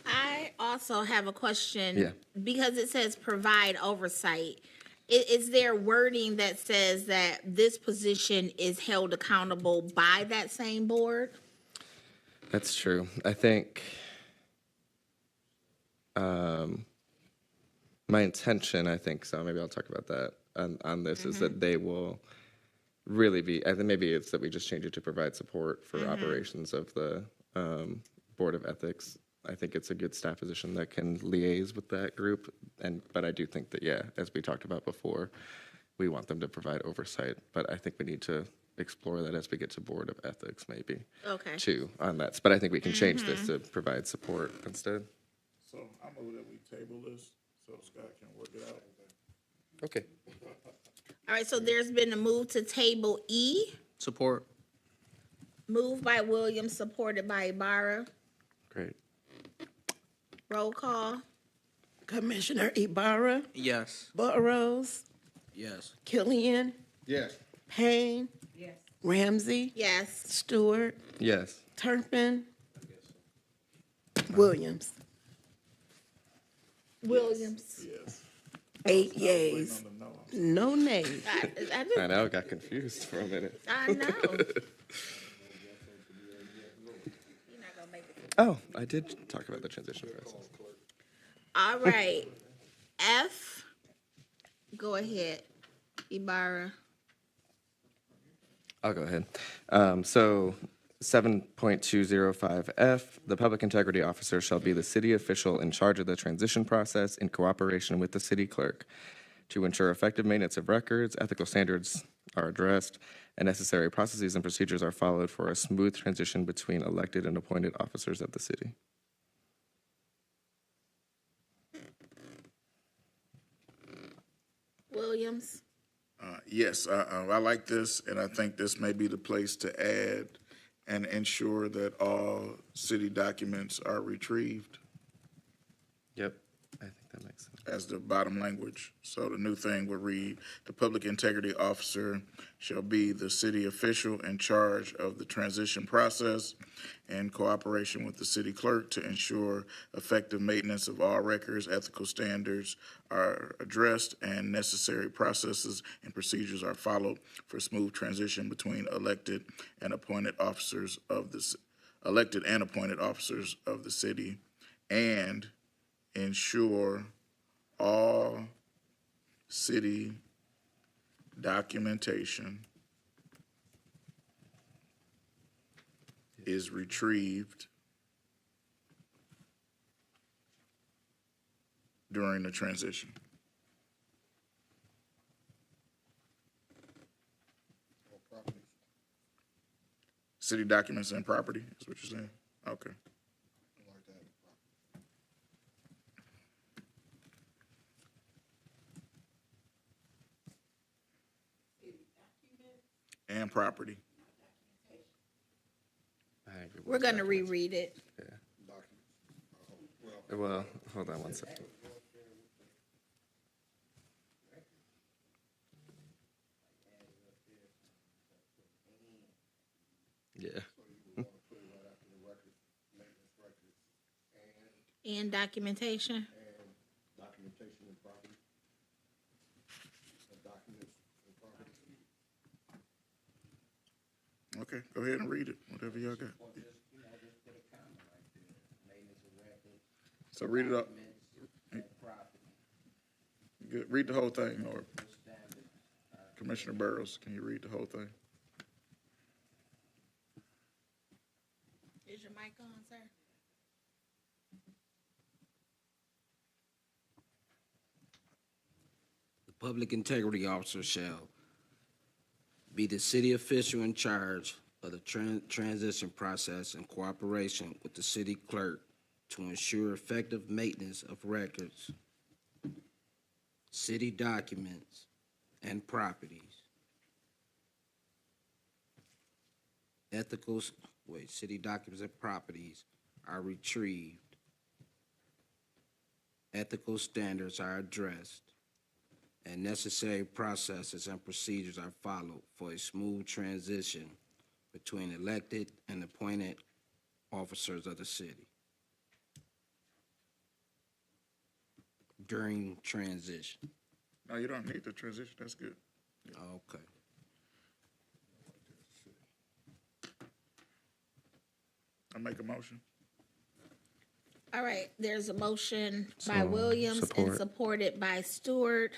I also have a question. Yeah. Because it says provide oversight. Is there wording that says that this position is held accountable by that same board? That's true. I think my intention, I think so, maybe I'll talk about that on this, is that they will really be, I think maybe it's that we just change it to provide support for operations of the Board of Ethics. I think it's a good staff position that can liaise with that group, but I do think that, yeah, as we talked about before, we want them to provide oversight, but I think we need to explore that as we get to Board of Ethics, maybe. Okay. Too, on that, but I think we can change this to provide support instead. So I move that we table this so Scott can work it out. Okay. All right, so there's been a move to table E, Support. moved by Williams, supported by Ibarra. Great. Roll call. Commissioner Ibarra, Yes. Burrows, Yes. Killian, Yes. Payne. Yes. Ramsey, Yes. Stewart, Yes. Turpin, Williams. Williams. Yes. 8 Waiting yeas, on the no. no nays. I know, got confused for a minute. I know. You're not gonna make it. Oh, I did talk about the transition process. All right. F. Go ahead, Ibarra. I'll go ahead. So 7.205F, the Public Integrity Officer shall be the city official in charge of the transition process in cooperation with the city clerk to ensure effective maintenance of records, ethical standards are addressed, and necessary processes and procedures are followed for a smooth transition between elected and appointed officers of the city. Williams. Yes, I like this, and I think this may be the place to add and ensure that all city documents are retrieved Yep, I think that makes sense. as the bottom language. So the new thing would read, the Public Integrity Officer shall be the city official in charge of the transition process in cooperation with the city clerk to ensure effective maintenance of all records, ethical standards are addressed, and necessary processes and procedures are followed for smooth transition between elected and appointed officers of the city, and ensure all city documentation is retrieved during the transition. City documents and property is what you're saying? Okay. And property. I agree with We're gonna that. reread it. Well, hold on one second. Yeah. And documentation. Documentation and property. Documents and property. Okay, go ahead and read it, whatever y'all got. So read it up. Good. Read the whole thing, or Commissioner Burrows, can you read the whole thing? Is your mic on, sir? The Public Integrity Officer shall be the city official in charge of the transition process in cooperation with the city clerk to ensure effective maintenance of records, city documents, and properties. City documents and properties are retrieved. Ethical standards are addressed, and necessary processes and procedures are followed for a smooth transition between elected and appointed officers of the city. During transition. No, you don't need the transition, that's good. Okay. I make a motion. All right, there's a motion by So, Williams and support. supported by Stewart.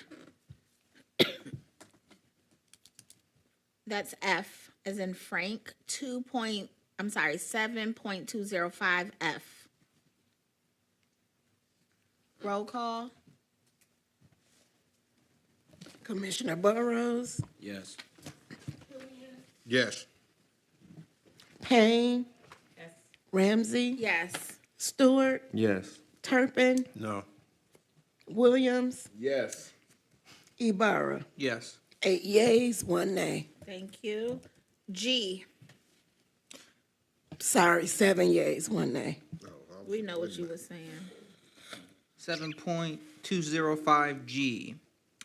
That's F as in Frank, 7.205 F. Roll call? Commissioner Burrows, Yes. Yes. Payne. Ramsey, Yes. Stewart, Yes. Turpin, No. Williams, Yes. Ibarra. Yes. 8 yeas, 1 nay. Thank you. G, Sorry, 7 yeas, 1 nay. we know what you were saying. 7.205G.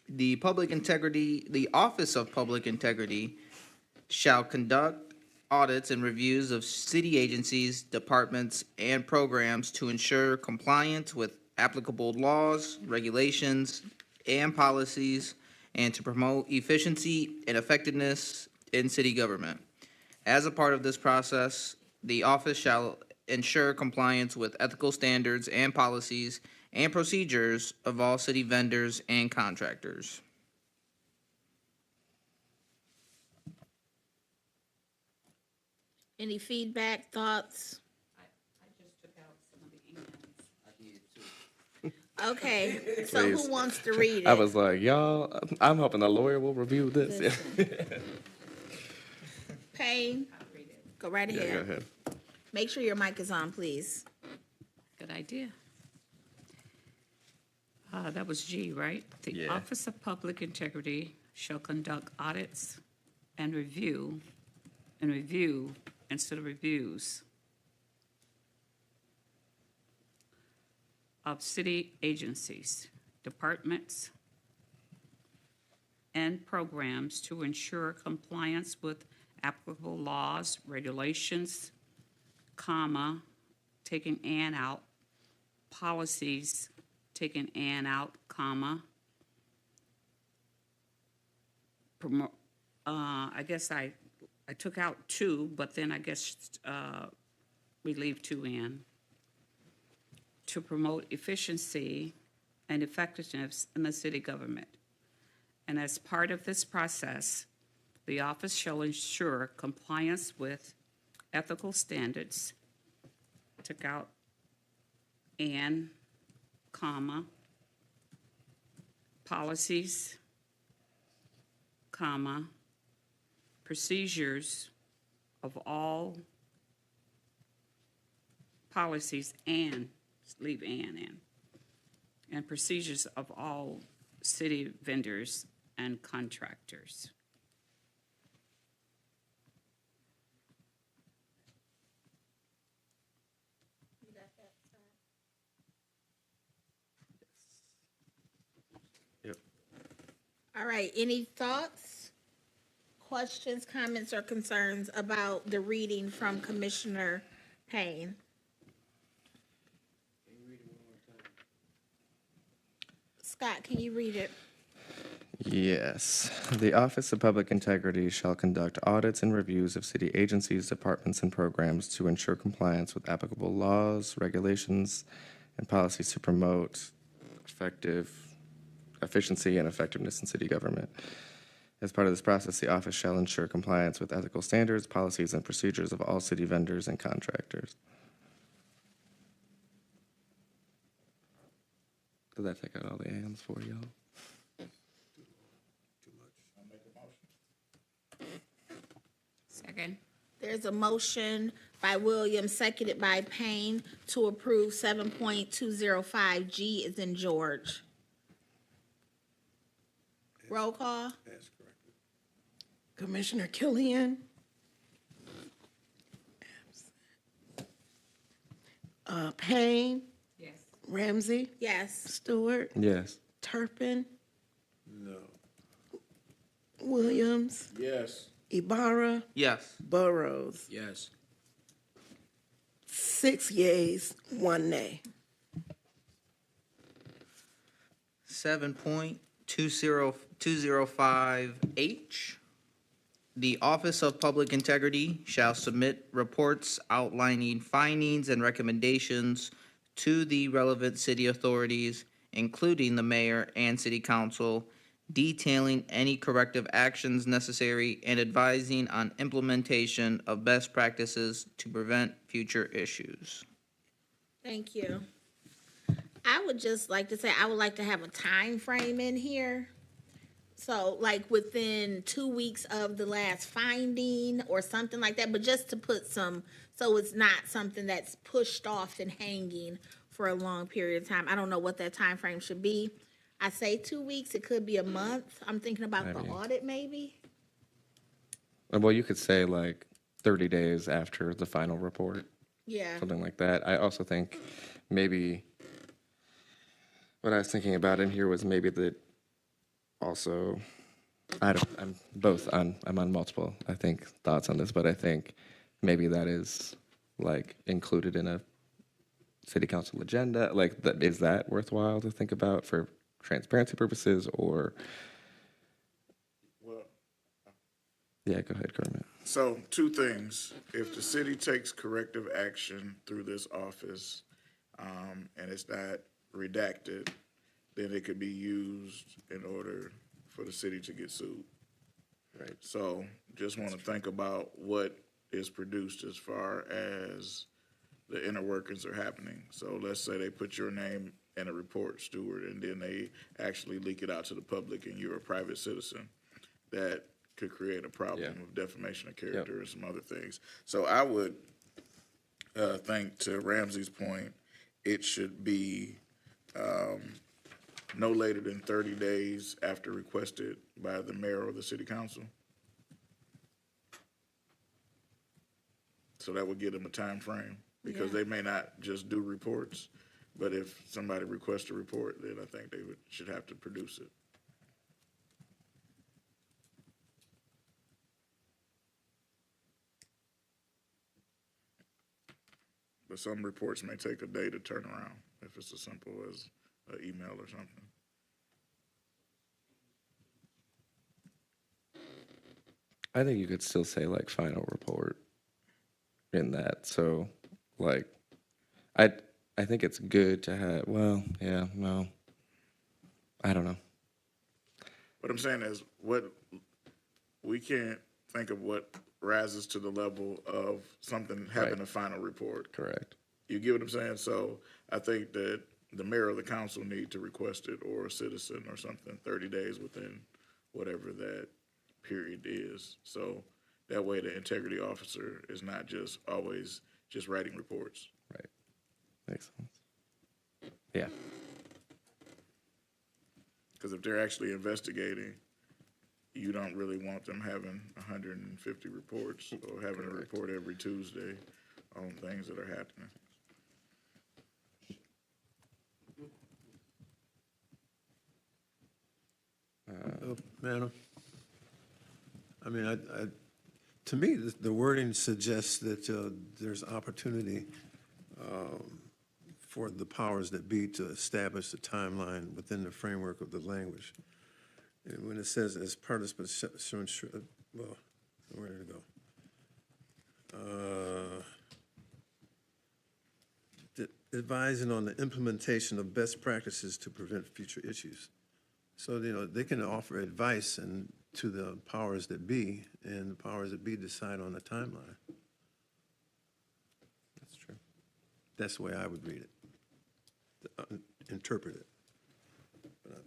The Office of Public Integrity shall conduct audits and reviews of city agencies, departments, and programs to ensure compliance with applicable laws, regulations, and policies, and to promote efficiency and effectiveness in city government. As a part of this process, the office shall ensure compliance with ethical standards and policies and procedures of all city vendors and contractors. Any feedback, thoughts? I just took out some of the emails. Okay, so Please. who wants to read it? I was like, y'all, I'm hoping the lawyer will review this. Payne, go right Yeah, go ahead. ahead. Make sure your mic is on, please. Good idea. That was G, right? The Yeah. Office of Public Integrity shall conduct audits and review instead of reviews of city agencies, departments, and programs to ensure compliance with applicable laws, regulations, comma, taking "and" out, policies, taking "and" out, comma, I guess I took out two, but then I guess we leave two in. To promote efficiency and effectiveness in the city government. And as part of this process, the office shall ensure compliance with ethical standards, took out "and," comma, policies, comma, procedures of all policies and, leave "and" in, and procedures of all city vendors and contractors. Yep. All right, any thoughts, questions, comments, or concerns about the reading from Commissioner Payne? Scott, can you read it? Yes. The Office of Public Integrity shall conduct audits and reviews of city agencies, departments, and programs to ensure compliance with applicable laws, regulations, and policies to promote efficiency and effectiveness in city government. As part of this process, the office shall ensure compliance with ethical standards, policies, and procedures of all city vendors and contractors. Did that take out all the ands for y'all? Second. There's a motion by Williams, seconded by Payne, to approve 7.205 G is in George. Roll call? Commissioner Killian. Payne, Yes. Ramsey, Yes. Stewart, Yes. Turpin, No. Williams, Yes. Ibarra, Yes. Burrows. Yes. 6 yeas, 1 nay. 7.205H. The Office of Public Integrity shall submit reports outlining findings and recommendations to the relevant city authorities, including the mayor and city council, detailing any corrective actions necessary and advising on implementation of best practices to prevent future issues. Thank you. I would just like to say, I would like to have a time frame in here. So like within 2 weeks of the last finding or something like that, but just to put some, so it's not something that's pushed off and hanging for a long period of time. I don't know what that time frame should be. I say 2 weeks, it could be a month. I'm thinking about the Maybe. audit maybe. Well, you could say like 30 days after the final report, Yeah, something like that. I also think maybe what I was thinking about in here was maybe that also, I'm on multiple, I think, thoughts on this, but I think maybe that is like included in a city council agenda. Like, is that worthwhile to think about for transparency purposes or? Well, Yeah, go ahead, Kermit. so 2 things. If the city takes corrective action through this office, and it's not redacted, then it could be used in order for the city to get sued. Right. So just want to think about what is produced as far as the inner workings are happening. So let's say they put your name in a report, Stewart, and then they actually leak it out to the public and you're a private citizen. That could create a problem Yeah. of defamation of character and some other things. So I would think, to Ramsey's point, it should be no later than 30 days after requested by the mayor or the city council. So that would give them a time frame, because Yeah. they may not just do reports, but if somebody requests a report, then I think they should have to produce it. But some reports may take a day to turn around, if it's as simple as an email or something. I think you could still say like final report in that. So like, I think it's good to have, well, yeah, no, I don't know. What I'm saying is, we can't think of what rises to the level of something having Right. a final report. Correct. You get what I'm saying? So I think that the mayor or the council need to request it, or a citizen or something, 30 days within whatever that period is. So that way the integrity officer is not just always just writing reports. Right. Makes sense. Yeah. Because if they're actually investigating, you don't really want them having 150 reports or having a report every Tuesday on things that are happening. Madam, I mean, to me, the wording suggests that there's opportunity for the powers that be to establish the timeline within the framework of the language. And when it says as part of, well, where did it go? Advising on the implementation of best practices to prevent future issues. So, they can offer advice to the powers that be, and the powers that be decide on the timeline. That's true. That's the way I would read it, interpret it. But I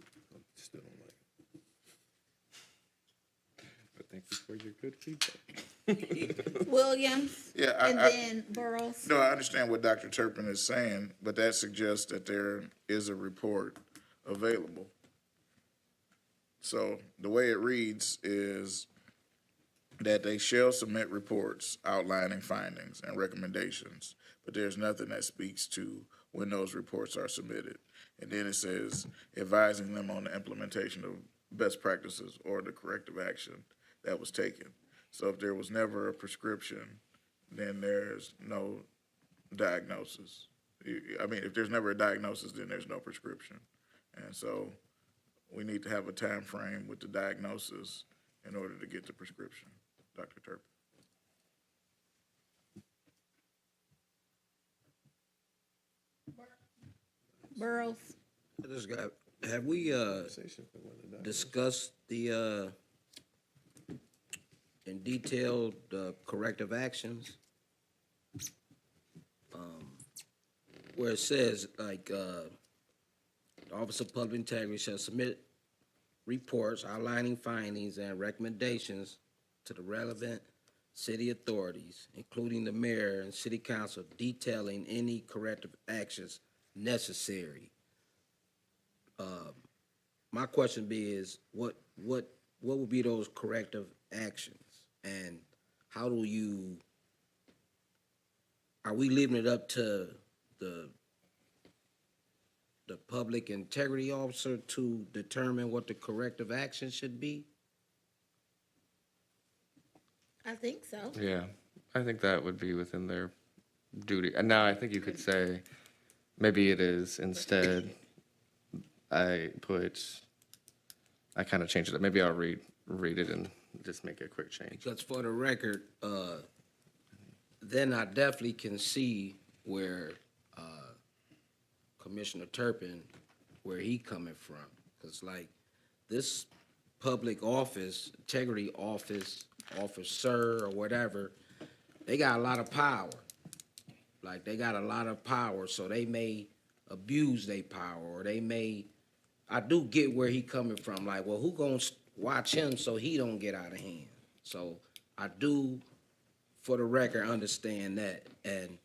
still don't like it. Thank you for your good feedback. Williams? Yeah, And then Burrows? No, I understand what Dr. Turpin is saying, but that suggests that there is a report available. So the way it reads is that they shall submit reports outlining findings and recommendations, but there's nothing that speaks to when those reports are submitted. And then it says advising them on the implementation of best practices or the corrective action that was taken. So if there was never a prescription, then there's no diagnosis. I mean, if there's never a diagnosis, then there's no prescription. And so we need to have a time frame with the diagnosis in order to get the prescription. Dr. Turpin. Burrows? I just got, have we, discussed the, in detail, the corrective actions? Where it says, like, the Office of Public Integrity shall submit reports outlining findings and recommendations to the relevant city authorities, including the mayor and city council, detailing any corrective actions necessary. My question is, what would be those corrective actions? And how do you, are we leaving it up to the public integrity officer to determine what the corrective action should be? I think so. Yeah, I think that would be within their duty. And now I think you could say, maybe it is instead, I kind of changed it. Maybe I'll read it and just make a quick change. Because for the record, then I definitely can see where Commissioner Turpin, where he coming from. Because like this public office, integrity office, officer or whatever, they got a lot of power. Like they got a lot of power, so they may abuse their power, or they may, I do get where he coming from. Like, well, who gonna watch him so he don't get out of hand? So I do, for the record, understand that. And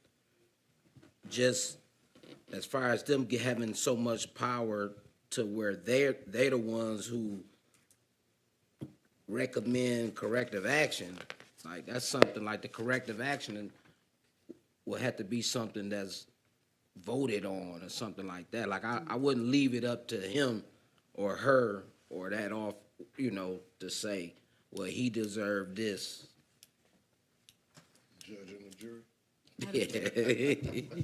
just as far as them having so much power to where they're the ones who recommend corrective action, like that's something like the corrective action will have to be something that's voted on or something like that. Like I wouldn't leave it up to him or her or that off, to say, well, he deserved this. Judge and the jury. Yeah.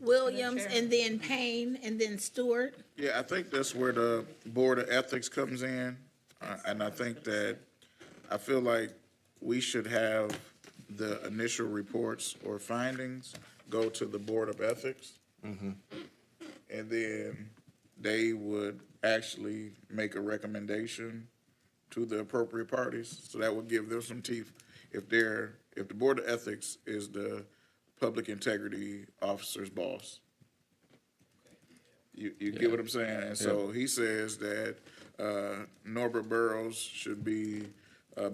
Williams, and then Payne, and then Stewart? Yeah, I think that's where the Board of Ethics comes in. And I think that, I feel like we should have the initial reports or findings go to the Board of Ethics. And then they would actually make a recommendation to the appropriate parties. So that would give them some teeth. If the Board of Ethics is the public integrity officer's boss. You get what I'm saying? And so he says that Norbert Burrows should be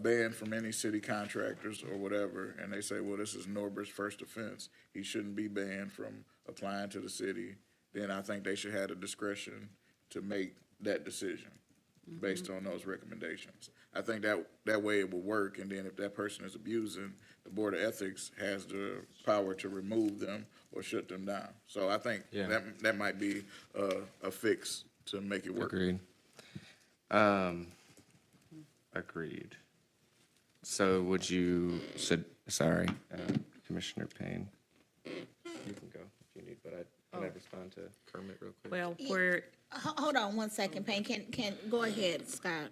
banned from any city contractors or whatever, and they say, well, this is Norbert's first offense. He shouldn't be banned from applying to the city. Then I think they should have the discretion to make that decision based on those recommendations. I think that way it will work, and then if that person is abusing, the Board of Ethics has the power to remove them or shut them down. So I think that might be a fix to make it work. Agreed. Agreed. So would you, sorry, Commissioner Payne, you can go if you need, but can I respond to Kermit real quick? Well, we're, Hold on one second, Payne. Can go ahead, Scott.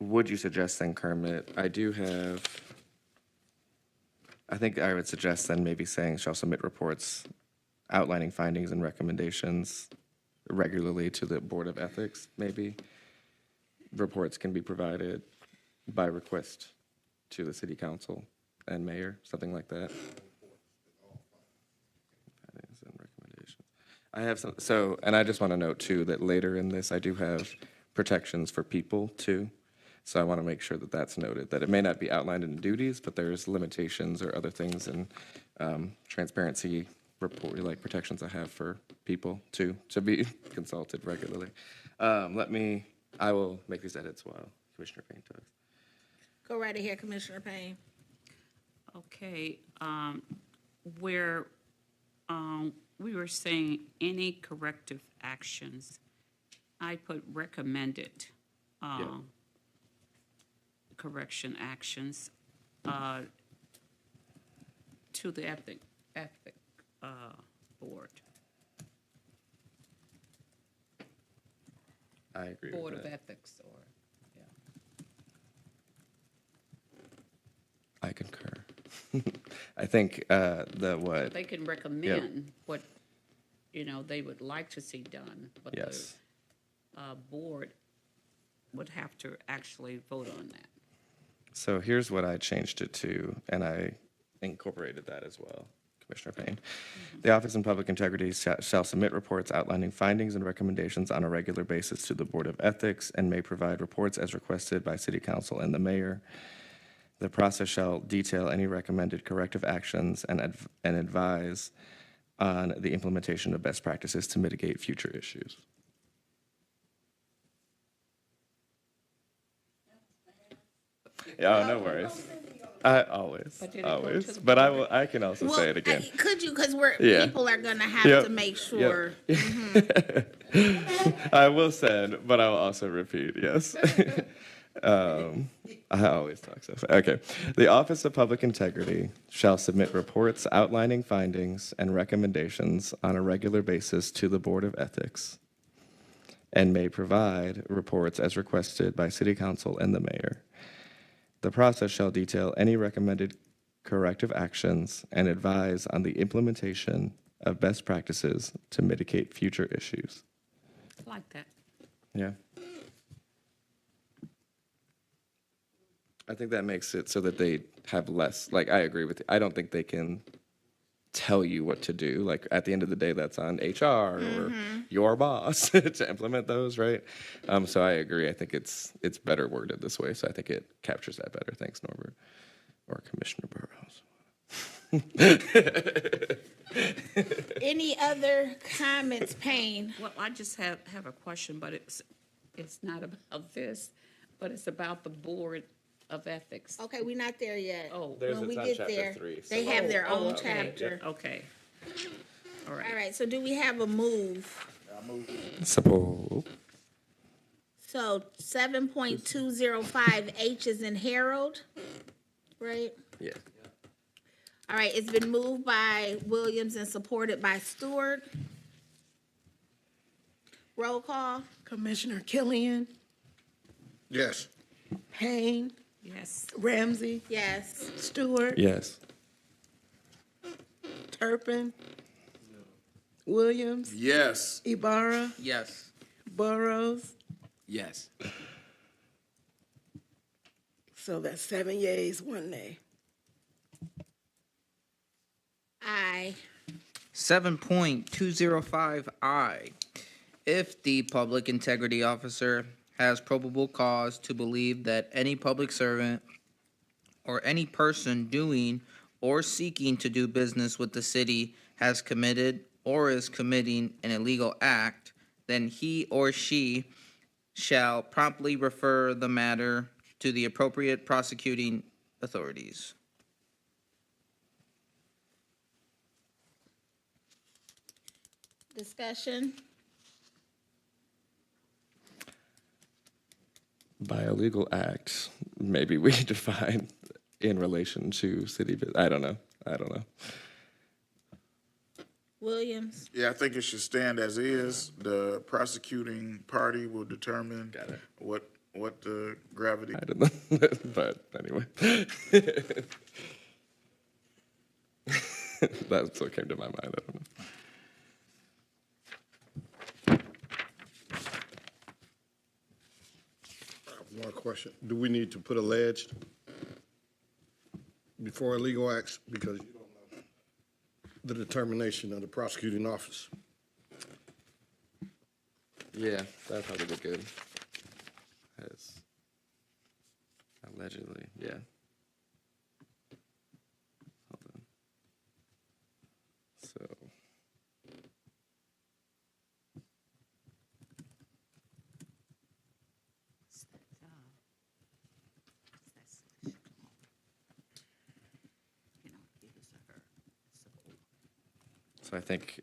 Would you suggest then, Kermit, I think I would suggest then maybe saying shall submit reports outlining findings and recommendations regularly to the Board of Ethics, maybe. Reports can be provided by request to the city council and mayor, something like that. Findings and recommendations. I have and I just want to note too that later in this, I do have protections for people too. So I want to make sure that that's noted, that it may not be outlined in duties, but there's limitations or other things in transparency report, like protections I have for people to be consulted regularly. I will make these edits while Commissioner Payne talks. Go right ahead, Commissioner Payne. Okay, where we were saying any corrective actions, I put recommended correction actions to the ethic board. I agree Board with of that. Ethics, or, yeah. I concur. I think what, They can recommend what, they would like to see done, but the yes. board would have to actually vote on that. So here's what I changed it to, and I incorporated that as well, Commissioner Payne. The Office of Public Integrity shall submit reports outlining findings and recommendations on a regular basis to the Board of Ethics and may provide reports as requested by City Council and the Mayor. The process shall detail any recommended corrective actions and advise on the implementation of best practices to mitigate future issues. Yeah, no worries. Always. But did it go to Always. the But I can also say it again. Could you, because Yeah. people are gonna have Yep. to make sure. I will send, but I will also repeat, yes. I always talk so fast. Okay. The Office of Public Integrity shall submit reports outlining findings and recommendations on a regular basis to the Board of Ethics and may provide reports as requested by City Council and the Mayor. The process shall detail any recommended corrective actions and advise on the implementation of best practices to mitigate future issues. I like that. Yeah. I think that makes it so that they have less, like, I agree with you. I don't think they can tell you what to do. Like, at the end of the day, that's on HR or your boss to implement those, right? So I agree. I think it's better worded this way, so I think it captures that better. Thanks, Norbert. Or Commissioner Burrows. Any other comments, Payne? Well, I just have a question, but it's not about this, but it's about the Board of Ethics. Okay, we're not there yet. Oh. When we get there, they have their own chapter. Okay. All All right. right, so do we have a move? Support. So 7.205H is in Herald, right? Yeah. All right, it's been moved by Williams and supported by Stewart. Roll call. Commissioner Killian, Yes. Payne, Yes. Ramsey, Yes. Stewart, Yes. Turpin, Williams, Yes. Ibarra, Yes. Burrows. Yes. So that's 7 yeas, 1 nay. Aye. 7.205I. If the public integrity officer has probable cause to believe that any public servant or any person doing or seeking to do business with the city has committed or is committing an illegal act, then he or she shall promptly refer the matter to the appropriate prosecuting authorities. Discussion. By a legal act, maybe we define in relation to city, I don't know. Williams. Yeah, I think it should stand as is. The prosecuting party will determine what the gravity. I don't know, but anyway. That's what came to my mind, I don't know. One question. Do we need to put alleged before illegal acts? Because you don't know the determination of the prosecuting office. Yeah, that'd probably be good. Allegedly, yeah. Hold on. So. So I think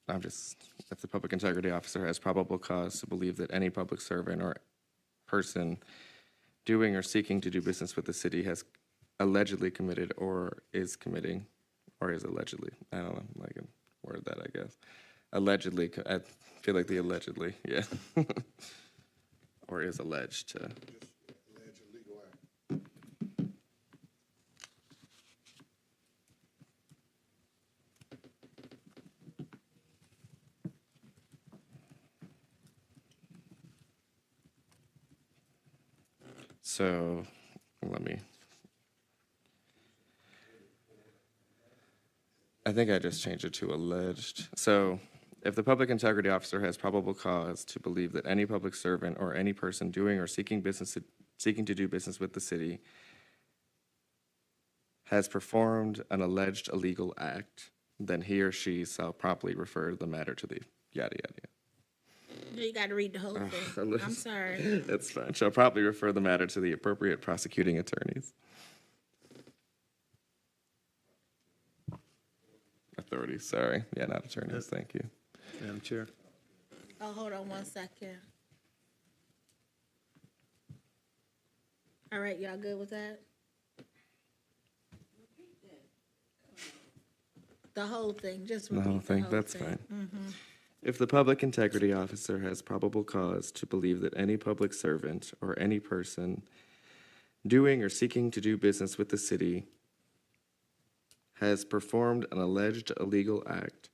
if the public integrity officer has probable cause to believe that any public servant or person doing or seeking to do business with the city has allegedly committed or is committing, or is allegedly, I don't know, I can word that, I guess. Allegedly, I feel like the allegedly, yeah. Or is alleged to. So, I think I just changed it to alleged. So, if the public integrity officer has probable cause to believe that any public servant or any person doing or seeking to do business with the city has performed an alleged illegal act, then he or she shall promptly refer the matter to the yada yada yada. You gotta read the whole thing. I'm sorry. That's fine. Shall promptly refer the matter to the appropriate prosecuting attorneys. Authorities, sorry. Yeah, not attorneys, thank you. Madam Chair? Oh, hold on 1 second. All right, y'all good with that? The whole thing, just The repeat whole thing, that's thing. fine. If the public integrity officer has probable cause to believe that any public servant or any person doing or seeking to do business with the city has performed an alleged illegal act,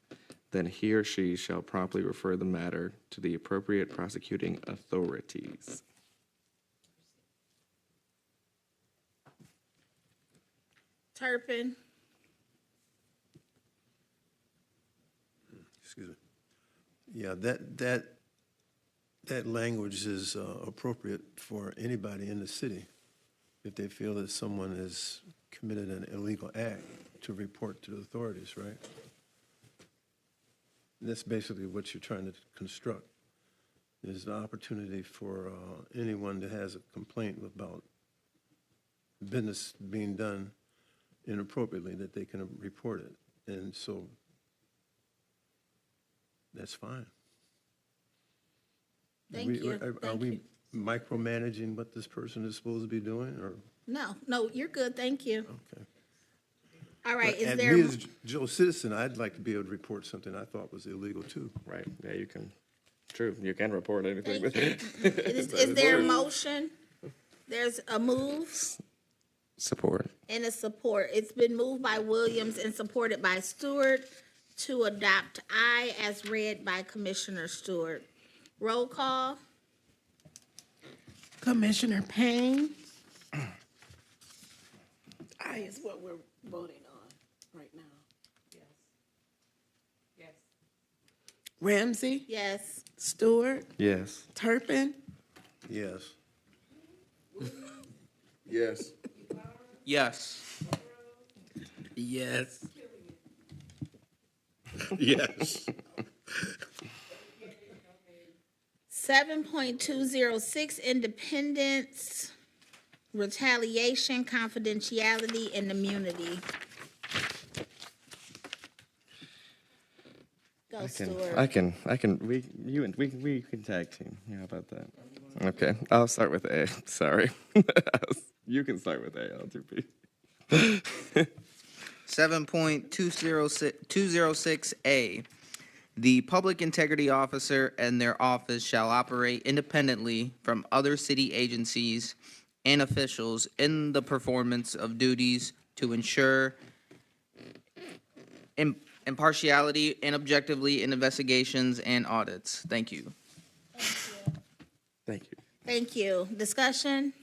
then he or she shall promptly refer the matter to the appropriate prosecuting authorities. Turpin, Excuse me. Yeah, that language is appropriate for anybody in the city if they feel that someone has committed an illegal act to report to the authorities, right? And that's basically what you're trying to construct. There's an opportunity for anyone that has a complaint about business being done inappropriately that they can report it. And so that's fine. thank you. Are Thank we you. micromanaging what this person is supposed to be doing, or? No, you're good, thank you. Okay. All right, is And there, me as Joe Citizen, I'd like to be able to report something I thought was illegal too. Right, yeah, you can, true, you can report anything. thank you. Is there a motion? There's a move Support. and a support. It's been moved by Williams and supported by Stewart to adopt I as read by Commissioner Stewart. Roll call. Commissioner Payne. I is what we're voting on right now. Yes. Ramsey, Yes. Stewart, Yes. Turpin, Yes. Yes. Yes. yes. Yes. 7.206, independence, retaliation, confidentiality, and immunity. Go, Stewart. We can tag team. Yeah, how about that? Okay, I'll start with A. Sorry. You can start with A, I'll do B. 7.206A. The public integrity officer and their office shall operate independently from other city agencies and officials in the performance of duties to ensure impartiality and objectively in investigations and audits. Thank you. Thank you. Thank you. Discussion?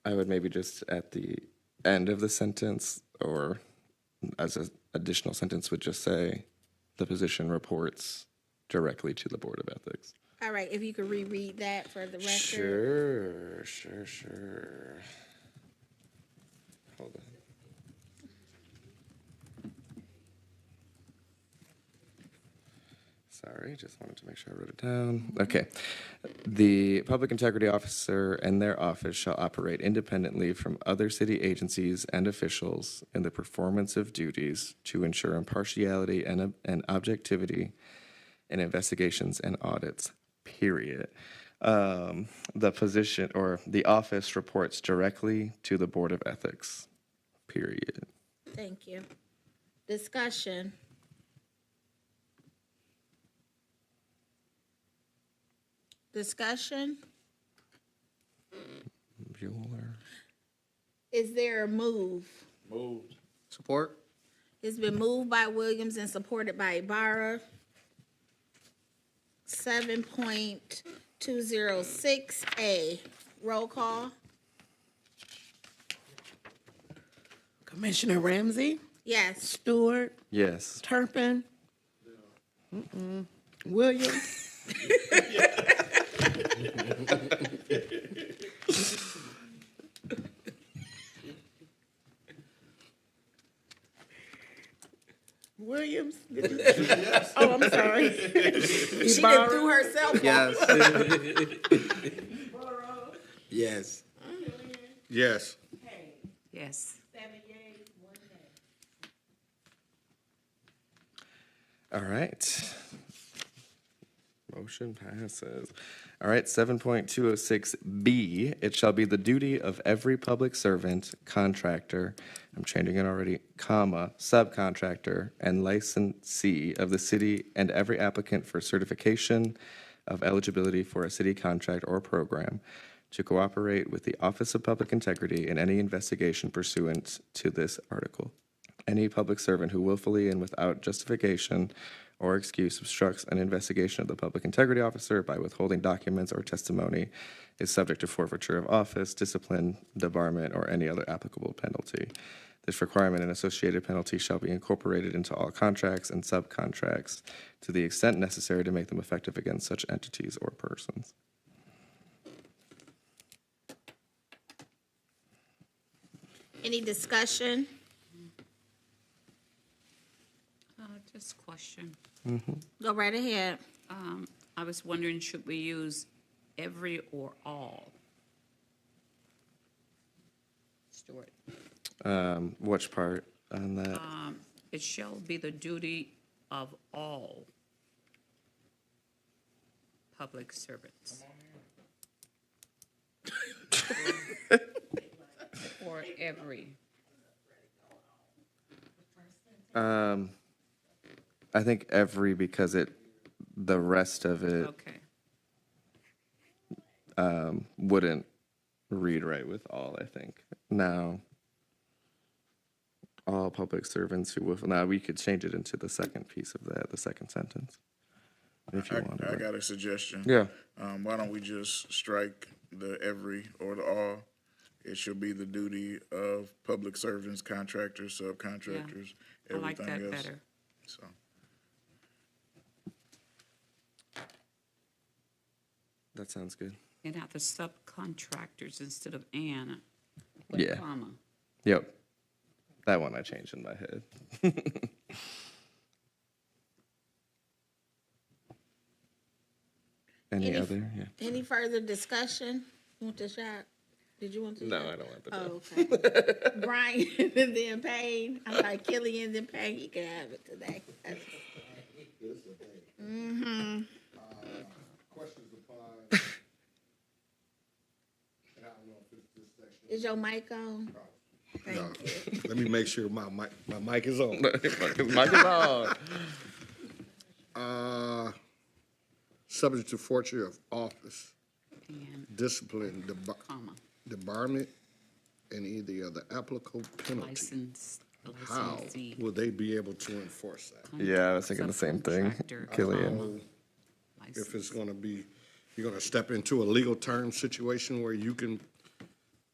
I would maybe just at the end of the sentence, or as an additional sentence, would just say the position reports directly to the Board of Ethics. All right, if you could reread that for the record. Sure. Hold on. Sorry, just wanted to make sure I wrote it down. Okay. The public integrity officer and their office shall operate independently from other city agencies and officials in the performance of duties to ensure impartiality and objectivity in investigations and audits, period. The position or the office reports directly to the Board of Ethics, period. Thank you. Discussion. Discussion. Bueller. Is there a move? Moved. Support? It's been moved by Williams and supported by Ibarra. 7.206A, roll call. Commissioner Ramsey, Yes. Stewart, Yes. Turpin. Williams. Williams. Did you? Oh, I'm sorry. She done threw herself off. Yes. Yes. Yes. Yes. All right. Motion passes. All right, 7.206B, it shall be the duty of every public servant, contractor, I'm changing it already, comma, subcontractor, and licensee of the city and every applicant for certification of eligibility for a city contract or program to cooperate with the Office of Public Integrity in any investigation pursuant to this article. Any public servant who willfully and without justification or excuse obstructs an investigation of the public integrity officer by withholding documents or testimony is subject to forfeiture of office, discipline, debarment, or any other applicable penalty. This requirement and associated penalty shall be incorporated into all contracts and subcontracts to the extent necessary to make them effective against such entities or persons. Any discussion? Just question. Go right ahead. I was wondering, should we use every or all? Stuart. Which part on that? It shall be the duty of all public servants. Or every. I think every, because the rest of it Okay. wouldn't read right with all, I think. Now, all public servants who will, now we could change it into the second piece of that, the second sentence. If you want. I got a suggestion. Yeah. Why don't we just strike the every or the all? It should be the duty of public servants, contractors, subcontractors, I like everything that else. better. So, That sounds good. And have the subcontractors instead of and, Yeah. comma. Yep. That one I changed in my head. Any Any- other? Yeah. Any further discussion? You want the shot? Did you want the No, shot? I don't want the Oh, okay. Brian and then Payne. I'm sorry, Killian then Payne. You can have it today. Questions upon, and I don't know if it's this section. Is your mic on? No. Let me make sure my mic is on. Mic is on. Subject to forfeiture of office, And, discipline, comma, debarment, and either of the applicable penalty. How licensee. will they be able to enforce that? Yeah, I was thinking the same thing. Subcontractor, Killian. comma, If it's gonna be, you're gonna step into a legal term situation where you can,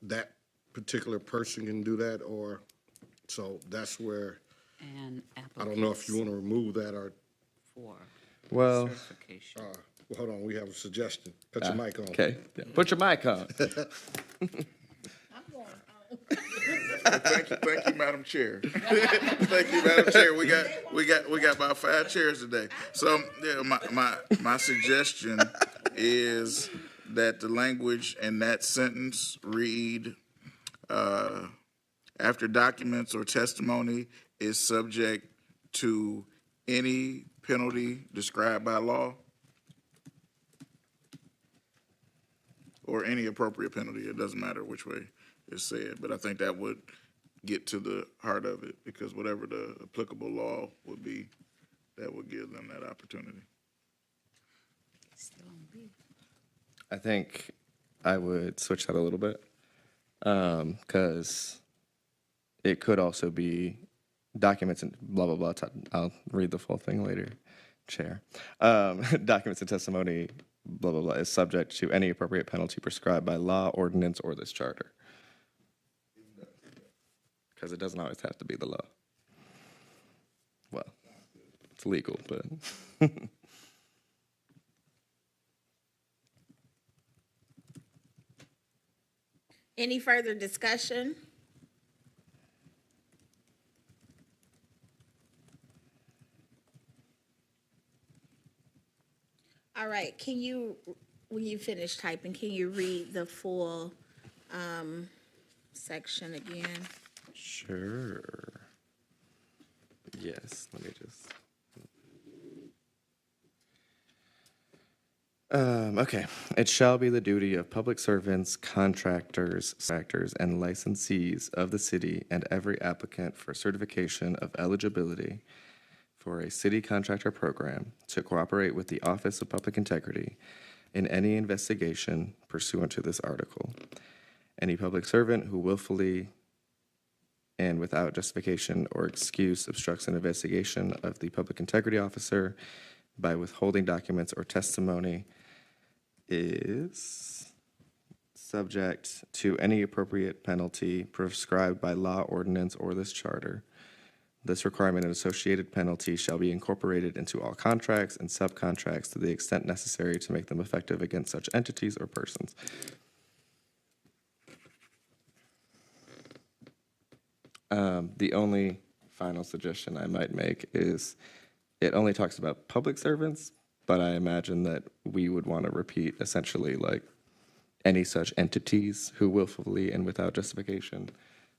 that particular person can do that, or, so that's where, and I don't know if you wanna remove that or, for Well, certification. Well, hold on, we have a suggestion. Put your mic on. Okay, yeah, put your mic on. Thank you, Madam Chair. Thank you, Madam Chair. We got about 5 chairs today. So, yeah, my suggestion is that the language in that sentence read, after documents or testimony is subject to any penalty described by law, or any appropriate penalty. It doesn't matter which way it's said, but I think that would get to the heart of it, because whatever the applicable law would be, that would give them that opportunity. I think I would switch that a little bit, because it could also be documents and blah, blah, blah. I'll read the full thing later, Chair. Documents and testimony, blah, blah, blah, is subject to any appropriate penalty prescribed by law, ordinance, or this charter. Because it doesn't always have to be the law. Well, it's legal, but. Any further discussion? All right, can you, when you finish typing, can you read the full section again? Sure. Yes, let me just. Okay. It shall be the duty of public servants, contractors, actors, and licensees of the city and every applicant for certification of eligibility for a city contractor program to cooperate with the Office of Public Integrity in any investigation pursuant to this article. Any public servant who willfully and without justification or excuse obstructs an investigation of the public integrity officer by withholding documents or testimony is subject to any appropriate penalty prescribed by law, ordinance, or this charter. This requirement and associated penalty shall be incorporated into all contracts and subcontracts to the extent necessary to make them effective against such entities or persons. The only final suggestion I might make is it only talks about public servants, but I imagine that we would want to repeat essentially like any such entities who willfully and without justification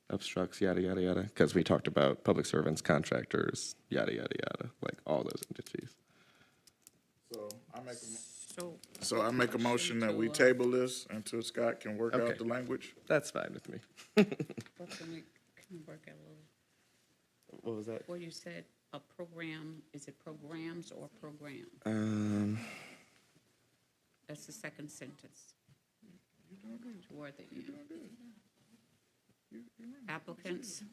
obstructs, yada, yada, yada, because we talked about public servants, contractors, yada, yada, yada, like all those entities. So I make a motion that we table this until Scott can work Okay. out the language. That's fine with me. What can we work out a little? What was that? Well, you said a program, is it programs or program? That's the second sentence. Toward the end. Applicants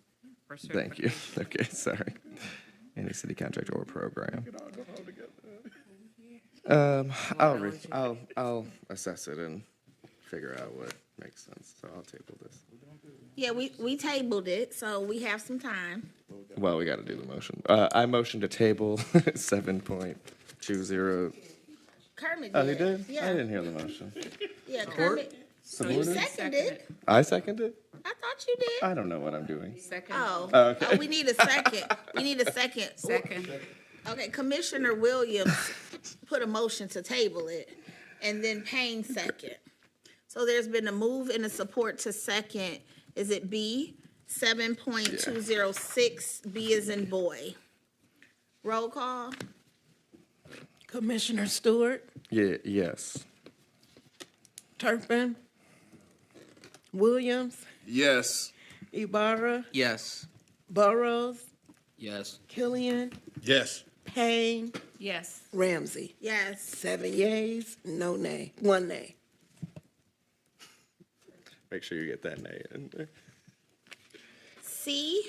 for Thank you. certification. Okay, sorry. Any city contract or program. I'll assess it and figure out what makes sense. So I'll table this. Yeah, we tabled it, so we have some time. Well, we got to do the motion. I motion to table 7.20. Kermit did. Oh, he did? Yeah. I didn't hear the motion. Yeah, Kermit. You seconded. I seconded? I thought you did. I don't know what I'm doing. Second. Oh, Okay. oh, we need a second. We need a second. Second. Okay, Commissioner Williams put a motion to table it, and then Payne second. So there's been a move and a support to second. Is it B? 7.206, B as in boy. Roll call. Commissioner Stewart, Yeah, yes. Turpin, Williams, Yes. Ibarra, Yes. Burrows, Yes. Killian, Yes. Payne, Yes. Ramsey. Yes. 7 yeas, no nay, 1 nay. Make sure you get that nay in there. C.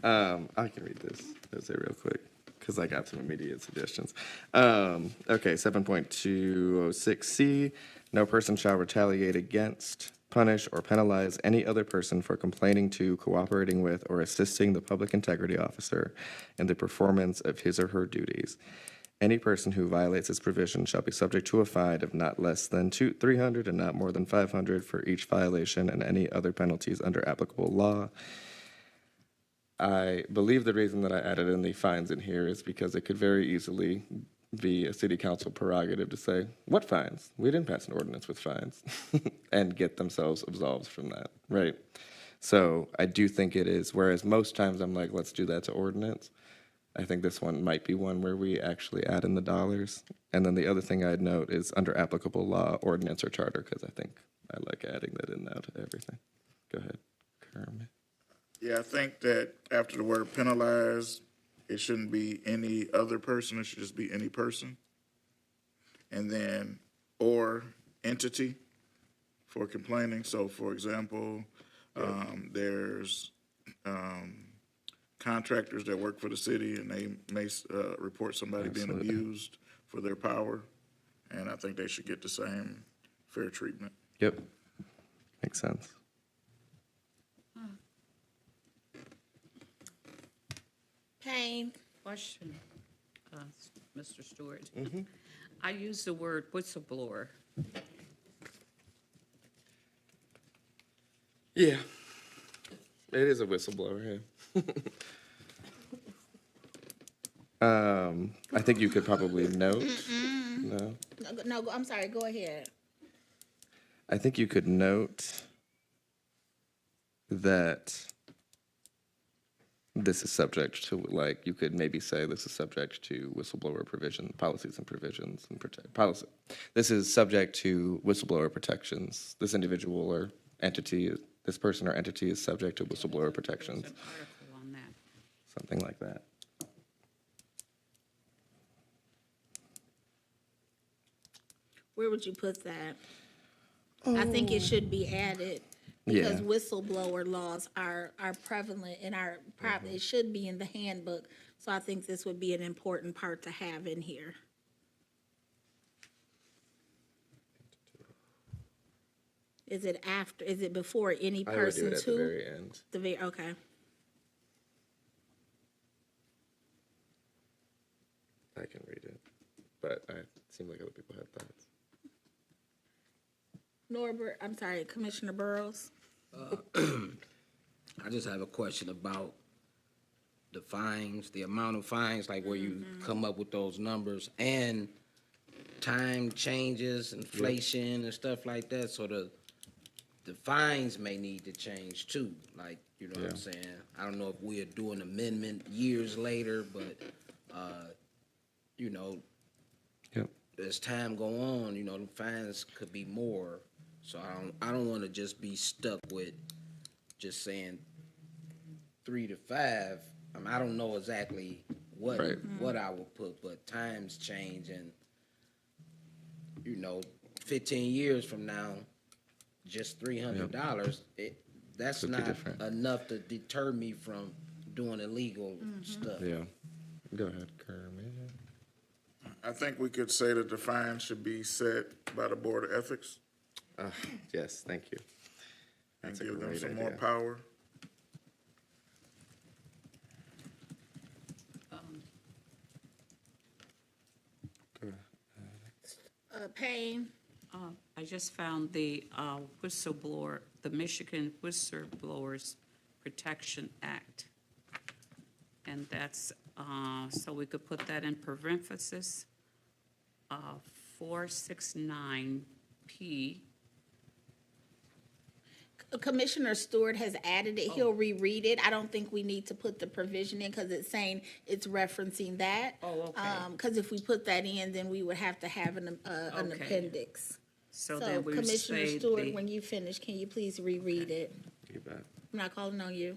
I can read this. Let's say real quick because I got some immediate suggestions. Okay, 7.206C. No person shall retaliate against, punish, or penalize any other person for complaining to, cooperating with, or assisting the public integrity officer in the performance of his or her duties. Any person who violates this provision shall be subject to a fine of not less than 300 and not more than 500 for each violation and any other penalties under applicable law. I believe the reason that I added in the fines in here is because it could very easily be a city council prerogative to say, what fines? We didn't pass an ordinance with fines, and get themselves absolved from that, right? So I do think it is, whereas most times I'm like, let's do that to ordinance. I think this one might be one where we actually add in the dollars. And then the other thing I'd note is under applicable law, ordinance, or charter, because I think I like adding that in now to everything. Go ahead, Kermit. Yeah, I think that after the word penalize, it shouldn't be any other person, it should just be any person. And then, or entity for complaining. So for example, there's contractors that work for the city and they may report somebody being abused for their power. And I think they should get the same fair treatment. Yep, makes sense. Payne, Question, Mr. Stewart. I use the word whistleblower. Yeah, it is a whistleblower, yeah. I think you could probably note, no? no, I'm sorry, go ahead. I think you could note that this is subject to, like, you could maybe say this is subject to whistleblower provision, policies and provisions and policy. This is subject to whistleblower protections. This individual or entity, this person or entity is subject to whistleblower protections. There's an article on that. Something like that. Where would you put that? I think it should be added because Yeah. whistleblower laws are prevalent in our, it should be in the handbook. So I think this would be an important part to have in here. Is it after, is it before any I would do person it at to? the very end. Okay. I can read it, but it seemed like other people had thoughts. Norbert, I'm sorry, Commissioner Burrows? I just have a question about the fines, the amount of fines, like where you come up with those numbers, and time changes, inflation and stuff like that, so the fines may need to change too, like, you know what I'm saying? I don't know if we'll do an amendment years later, but, you know, Yep. as time go on, you know, the fines could be more. So I don't want to just be stuck with just saying 3 to 5. I mean, I don't know exactly what Right. what I would put, but times change, and you know, 15 years from now, just $300. That's Could be not different. enough to deter me from doing illegal stuff. Yeah. Go ahead, Kermit. I think we could say that the fine should be set by the Board of Ethics Yes, thank you. and That's a give them great some more idea. power. Payne? I just found the whistleblower, the Michigan Whistleblowers Protection Act. And that's, so we could put that in parenthesis, 469P. Commissioner Stewart has added it. He'll reread it. I don't think we need to put the provision in because it's saying it's referencing that. Oh, okay. Because if we put that in, then we would have to have an Okay. appendix. So So then we would Commissioner say Stewart, the, when you finish, can you please reread it? You bet. I'm not calling on you.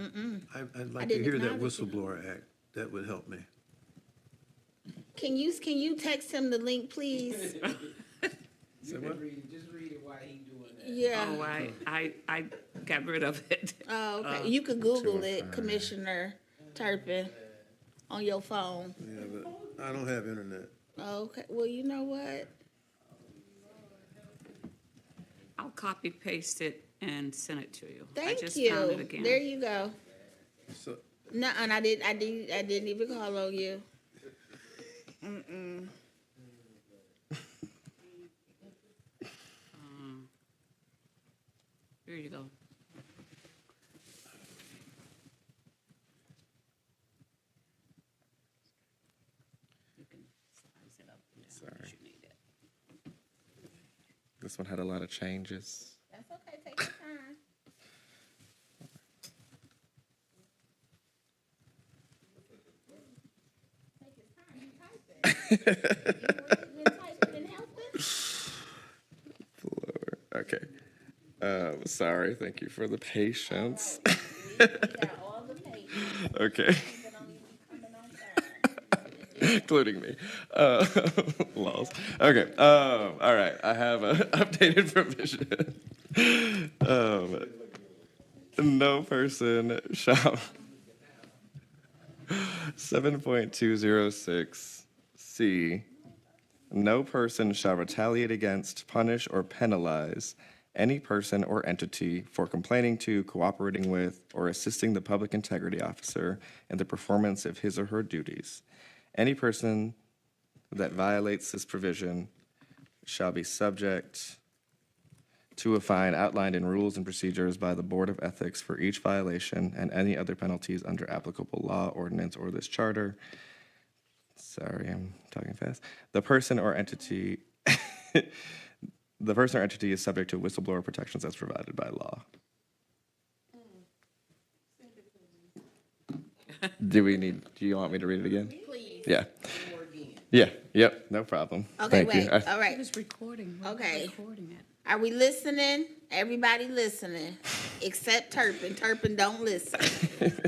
I'd like to didn't hear that acknowledge it. whistleblower act. That would help me. Can you text him the link, please? You can read it, just read it while he doing that. Yeah. oh, I got rid of it. Oh, okay. You could Google it, Commissioner Turpin, on your phone. Yeah, but I don't have internet. Oh, okay. Well, you know what? I'll copy paste it and send it to you. I Thank just found it you. again. There you go. So, No, and I didn't even call on you. Here you go. You can size it up and down as you need it. This one had a lot of changes. That's okay, take your time. Take your time, you typing. You typing and helping? Okay. Sorry, thank you for the patience. We got all the papers. Okay, People don't even be coming on time. including me. Lols. Okay, all right, I have an updated provision. No person shall, 7.206C, no person shall retaliate against, punish, or penalize any person or entity for complaining to, cooperating with, or assisting the public integrity officer in the performance of his or her duties. Any person that violates this provision shall be subject to a fine outlined in rules and procedures by the Board of Ethics for each violation and any other penalties under applicable law, ordinance, or this charter. Sorry, I'm talking fast. The person or entity is subject to whistleblower protections as provided by law. Do you want me to read it again? Please. Yeah. Yeah, yep, no problem. Okay, Thank you. wait, all It right. was recording. We were Okay. recording it. Are we listening? Everybody listening, except Turpin. Turpin don't listen.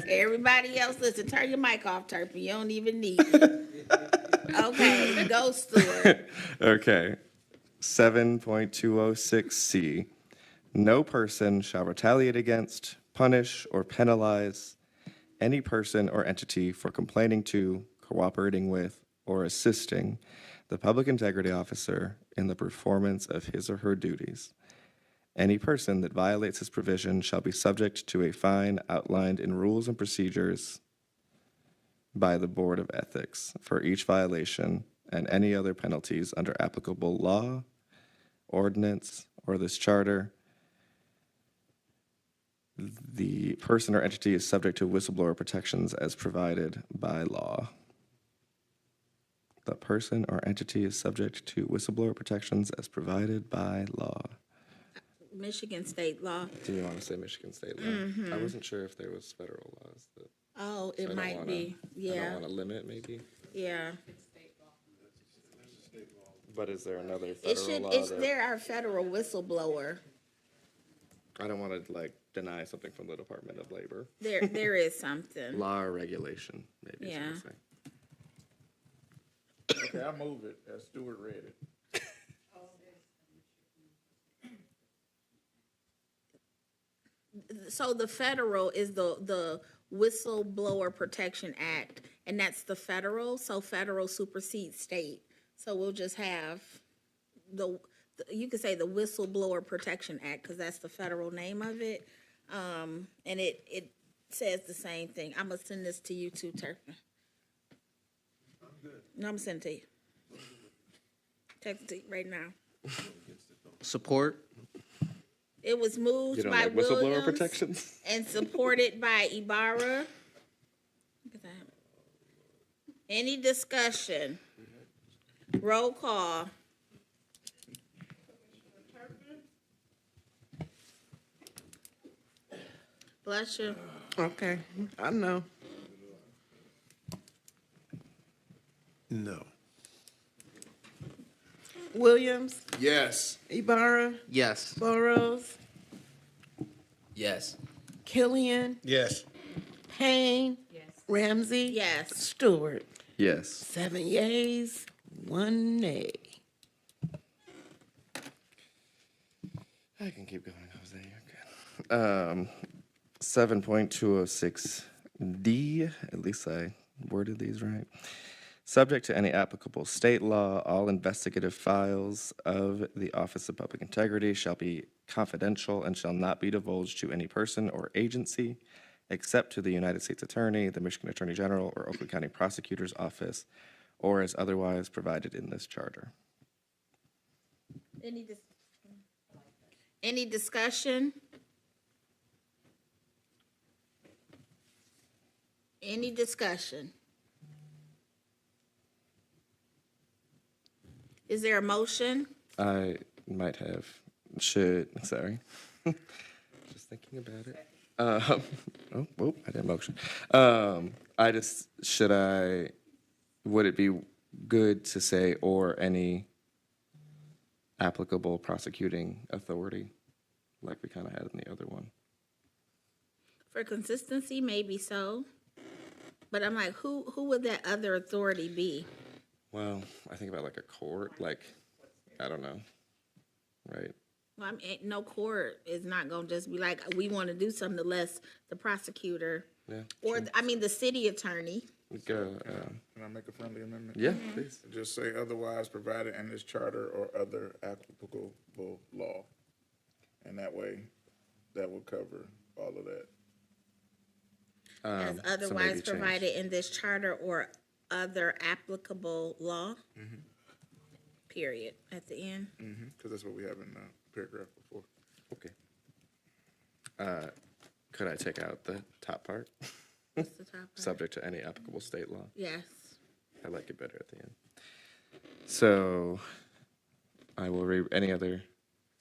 Everybody else listen. Turn your mic off, Turpin. You don't even need it. Okay, go Stewart. Okay. 7.206C. No person shall retaliate against, punish, or penalize any person or entity for complaining to, cooperating with, or assisting the public integrity officer in the performance of his or her duties. Any person that violates this provision shall be subject to a fine outlined in rules and procedures by the Board of Ethics for each violation and any other penalties under applicable law, ordinance, or this charter. The person or entity is subject to whistleblower protections as provided by law. The person or entity is subject to whistleblower protections as provided by law. Michigan state law. Do you want to say Michigan state law? I wasn't sure if there was federal laws that. Oh, I it don't might wanna- be. I don't Yeah, want to limit, maybe. yeah. But is there another It federal should, law it's, that? there are federal whistleblower. I don't want to like deny something from the Department of Labor. There is something. Law or regulation, maybe. is what I'm Yeah. saying. Okay, I move it as Stewart read it. So the federal is the Whistleblower Protection Act, and that's the federal, so federal supersedes state. So we'll just have you could say the Whistleblower Protection Act, because that's the federal name of it. And it says the same thing. I'm gonna send this to you too, Turpin. No, I'm gonna send it to you. Text it to you right now. Support. It was moved You don't by like whistleblower Williams protections? and supported by Ibarra. Look at that. Any discussion? Roll call. Bless you. Okay, I know. No. Williams, Yes. Ibarra, Yes. Burrows, Yes. Killian, Yes. Payne, Ramsey. Yes. Stewart. Yes. 7 yeas, 1 nay. I can keep going, Jose. You're good. 7.206D, at least I worded these right. Subject to any applicable state law, all investigative files of the Office of Public Integrity shall be confidential and shall not be divulged to any person or agency except to the United States Attorney, the Michigan Attorney General, or Oakland County Prosecutor's Office, or as otherwise provided in this charter. Any discussion? Any discussion? Is there a motion? I might have, sorry. Just thinking about it. I didn't motion. Would it be good to say, or any applicable prosecuting authority, like we kind of had in the other one? For consistency, maybe so. But I'm like, who would that other authority be? Well, I think about like a court, like, I don't know, right? Well, I mean, no court is not gonna just be like, we want to do something unless the prosecutor, Yeah. or, I mean, the city attorney. Can I make a friendly amendment? Yeah, please. Just say otherwise provided in this charter or other applicable law. And that way, that will cover all of that. As So otherwise maybe change. provided in this charter or other applicable law. Period, at the end. Because that's what we have in the paragraph before. Okay. Could I take out the top part? What's the top part? Subject to any applicable state law. Yes. I like it better at the end. So I will read. Any other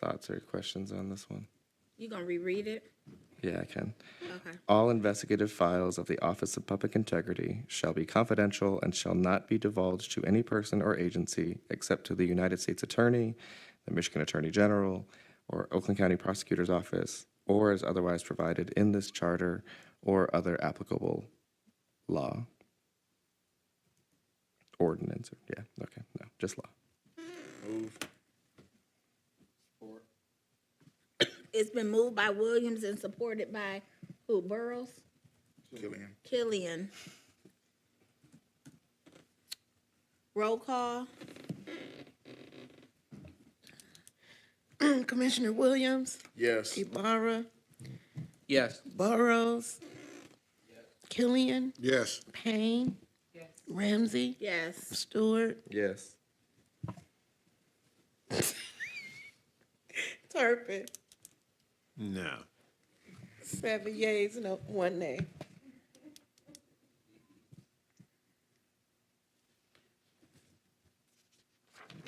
thoughts or questions on this one? You gonna reread it? Yeah, I can. Okay. All investigative files of the Office of Public Integrity shall be confidential and shall not be divulged to any person or agency except to the United States Attorney, the Michigan Attorney General, or Oakland County Prosecutor's Office, or as otherwise provided in this charter or other applicable law. Ordinance, yeah, okay, no, just law. Move. It's been moved by Williams and supported by who, Burrows? Killian. Killian. Roll call. Commissioner Williams, Yes. Ibarra, Yes. Burrows, Killian, Yes. Payne, Ramsey, Yes. Stewart, Yes. Turpin. No. 7 yeas, no, 1 nay.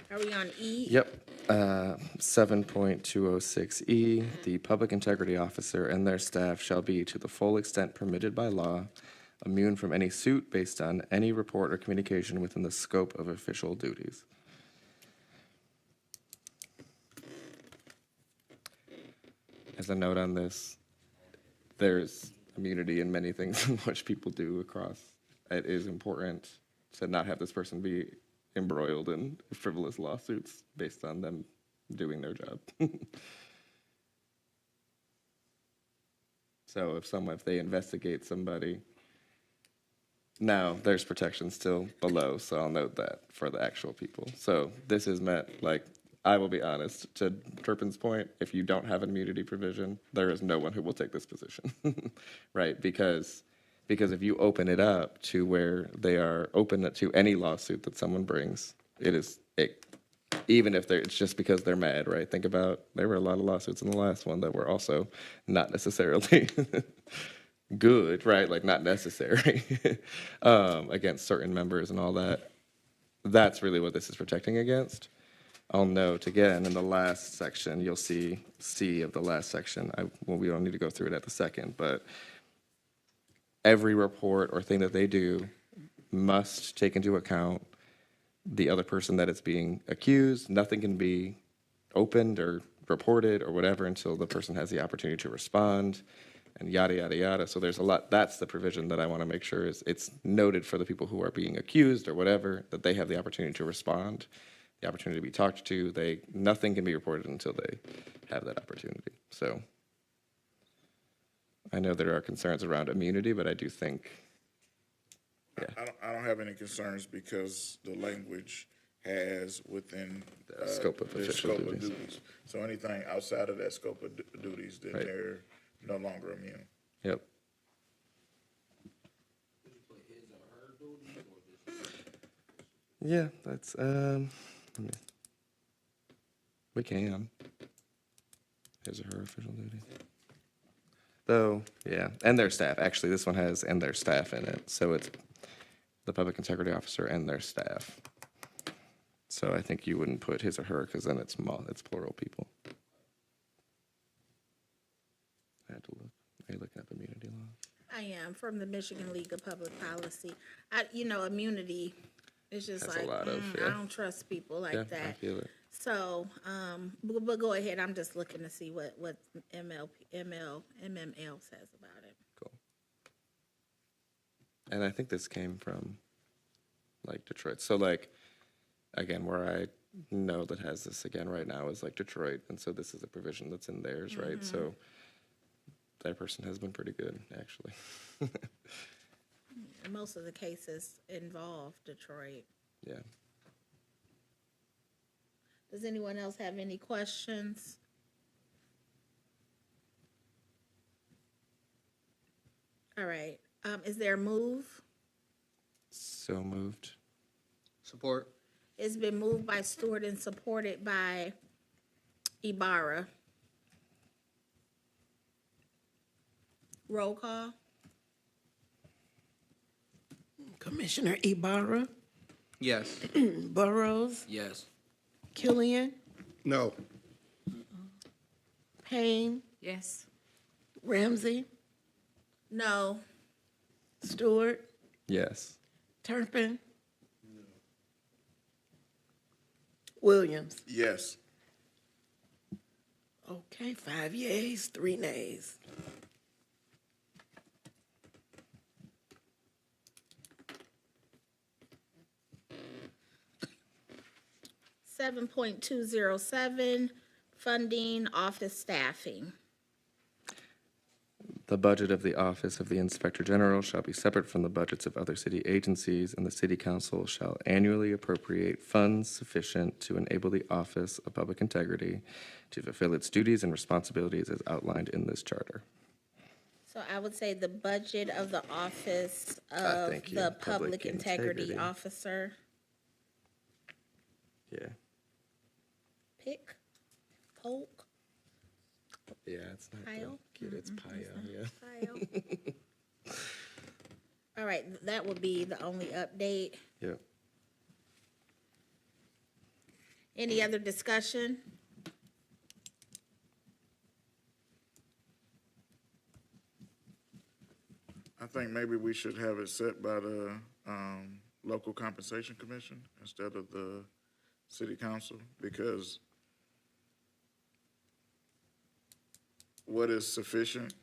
Are we on E? Yep. 7.206E, the public integrity officer and their staff shall be, to the full extent permitted by law, immune from any suit based on any report or communication within the scope of official duties. As a note on this, there's immunity in many things in which people do across. It is important to not have this person be embroiled in frivolous lawsuits based on them doing their job. So if they investigate somebody, now there's protection still below, so I'll note that for the actual people. So this is meant, like, I will be honest, to Turpin's point, if you don't have an immunity provision, there is no one who will take this position, right? Because if you open it up to where they are open to any lawsuit that someone brings, even if it's just because they're mad, right? Think about, there were a lot of lawsuits in the last one that were also not necessarily good, right? Like not necessary against certain members and all that. That's really what this is protecting against. I'll note again in the last section, you'll see C of the last section. We don't need to go through it at the second, but every report or thing that they do must take into account the other person that it's being accused. Nothing can be opened or reported or whatever until the person has the opportunity to respond, and yada, yada, yada. So there's a lot. That's the provision that I want to make sure is it's noted for the people who are being accused or whatever, that they have the opportunity to respond, the opportunity to be talked to. Nothing can be reported until they have that opportunity. So I know there are concerns around immunity, but I do think, yeah. I don't have any concerns because the language has within The scope of their official scope of duties. So anything outside of that scope of duties, then Right. they're no longer immune. Yep. Yeah, that's, we can. His or her official duty. Though, yeah, and their staff. Actually, this one has and their staff in it. So it's the public integrity officer and their staff. So I think you wouldn't put his or her because then it's plural people. I had to look. Are you looking up immunity law? I am, from the Michigan League of Public Policy. Immunity is just That's a like, lot of, I yeah. don't trust people like Yeah, I that. feel it. So, but go ahead, I'm just looking to see what MML says about it. Cool. And I think this came from like Detroit. So like, again, where I know that has this again right now is like Detroit. And so this is a provision that's in theirs, right? So that person has been pretty good, actually. And most of the cases involve Detroit. Yeah. Does anyone else have any questions? All right, is there a move? So moved. Support. It's been moved by Stewart and supported by Ibarra. Roll call. Commissioner Ibarra, Yes. Burrows, Yes. Killian, No. Payne, Yes. Ramsey, No. Stewart, Yes. Turpin, Williams. Yes. Okay, 5 yeas, 3 nays. Seven 7.207, funding office staffing. The budget of the Office of the Inspector General shall be separate from the budgets of other city agencies, and the City Council shall annually appropriate funds sufficient to enable the Office of Public Integrity to fulfill its duties and responsibilities as outlined in this charter. So I would say the budget of the office of thank you. the Public public integrity integrity. officer. Yeah. Pick, poke, Yeah, it's not Pile? cute, it's Pio, yeah. file. All right, that would be the only update. Yep. Any other discussion? I think maybe we should have it set by the local compensation commission instead of the city council, because what is sufficient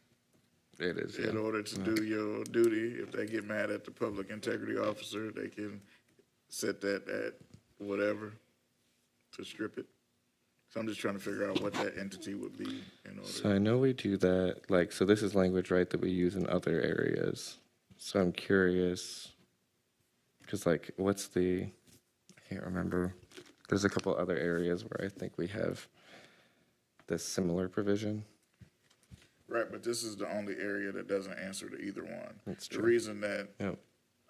It is, in yeah. order to do your duty? If they get mad at the public integrity officer, they can set that at whatever to strip it. So I'm just trying to figure out what that entity would be in order. So I know we do that, like, so this is language, right, that we use in other areas. So I'm curious, because like, what's the, I can't remember. There's a couple other areas where I think we have this similar provision. Right, but this is the only area that doesn't answer to either one. That's The true. reason that Yep.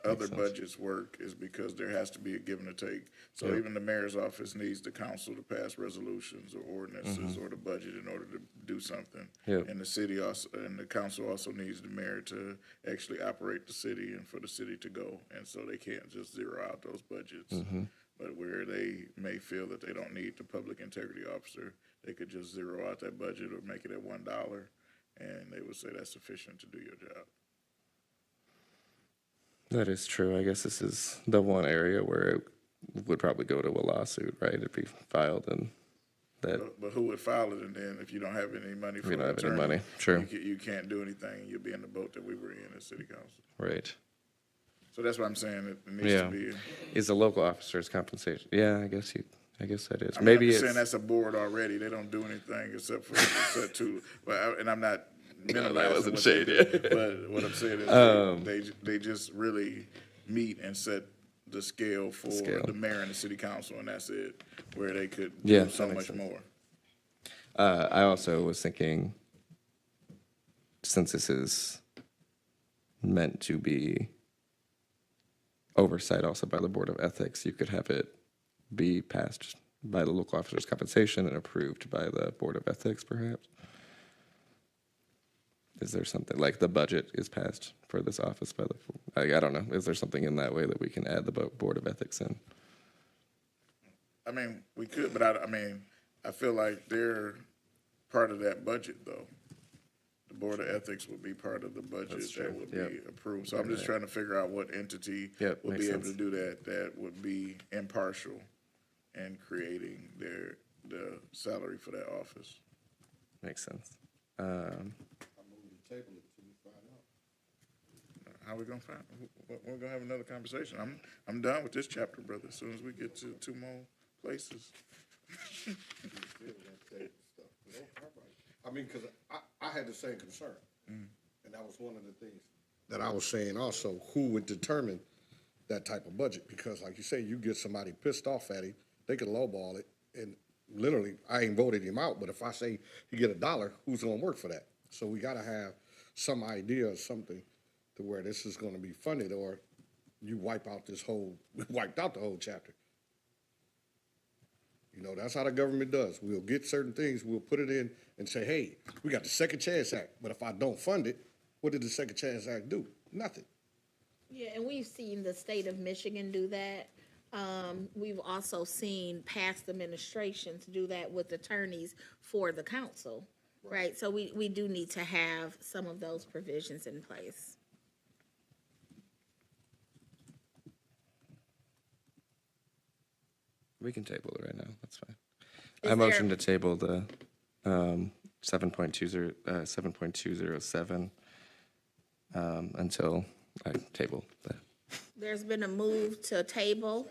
other sense. budgets work is because there has to be a give and a take. So Yep. even the mayor's office needs the council to pass resolutions or ordinances or the budget in order to do something. Yep. And the city also, and the council also needs the mayor to actually operate the city and for the city to go. And so they can't just zero out those budgets. But where they may feel that they don't need the public integrity officer, they could just zero out that budget or make it at $1, and they would say that's sufficient to do your job. That is true. I guess this is the one area where it would probably go to a lawsuit, right? It'd be filed and that, But who would file it, and then if you don't have any money for we don't an have any attorney, money. True. you can't do anything, you'll be in the boat that we were in as city council. Right. So that's why I'm saying it needs Yeah. to be. Is the local officer's compensation? Yeah, I guess that is. I mean, Maybe I'm just it's. saying that's a board already, they don't do anything except for set to, and I'm not minimizing that wasn't what they shade, do, but what I'm saying is they just really meet and set the scale for the mayor and the city council, and that's it, where they could Yeah, do so that makes much sense. more. I also was thinking, since this is meant to be oversight also by the Board of Ethics, you could have it be passed by the local officer's compensation and approved by the Board of Ethics, perhaps? Is there something, like the budget is passed for this office by the, I don't know, is there something in that way that we can add the Board of Ethics in? I mean, we could, but I mean, I feel like they're part of that budget, though. The Board of Ethics would be part of the budget that would be approved. So I'm just trying to figure out what entity Yep, would makes be able to sense. do that, that would be impartial in creating the salary for that office. Makes sense. How we gonna find, we're gonna have another conversation. I'm done with this chapter, brother, as soon as we get to 2 more places. I mean, because I had the same concern. And that was one of the things that I was saying also, who would determine that type of budget? Because like you say, you get somebody pissed off at him, they could lowball it. And literally, I ain't voted him out, but if I say you get $1, who's gonna work for that? So we gotta have some idea of something to where this is gonna be funded, or you wiped out the whole chapter. You know, that's how the government does. We'll get certain things, we'll put it in and say, hey, we got the Second Chance Act, but if I don't fund it, what did the Second Chance Act do? Nothing. Yeah, and we've seen the state of Michigan do that. We've also seen past administrations do that with attorneys for the council, right? So we do need to have some of those provisions in place. We can table it right now, that's fine. Is I motion there- to table the 7.207 until I table that. There's been a move to table.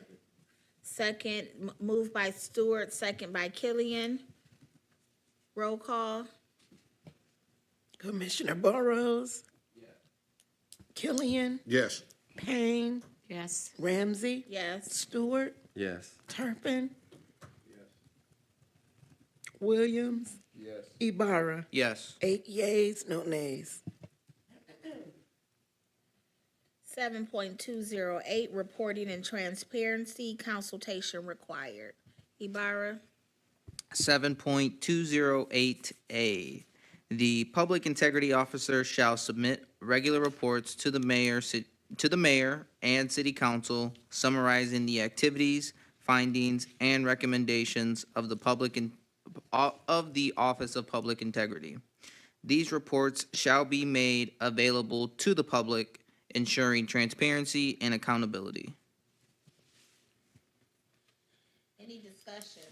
Second, moved by Stewart, second by Killian. Roll call. Commissioner Burrows. Killian, Yes. Payne, Yes. Ramsey, Yes. Stewart, Yes. Turpin. Williams. Yes. Ibarra. Yes. 8 yeas, no nays. 7.208, reporting and transparency, consultation required. Ibarra. 7.208A. The Public Integrity Officer shall submit regular reports to the mayor and city council summarizing the activities, findings, and recommendations of the Office of Public Integrity. These reports shall be made available to the public, ensuring transparency and accountability. Any discussion?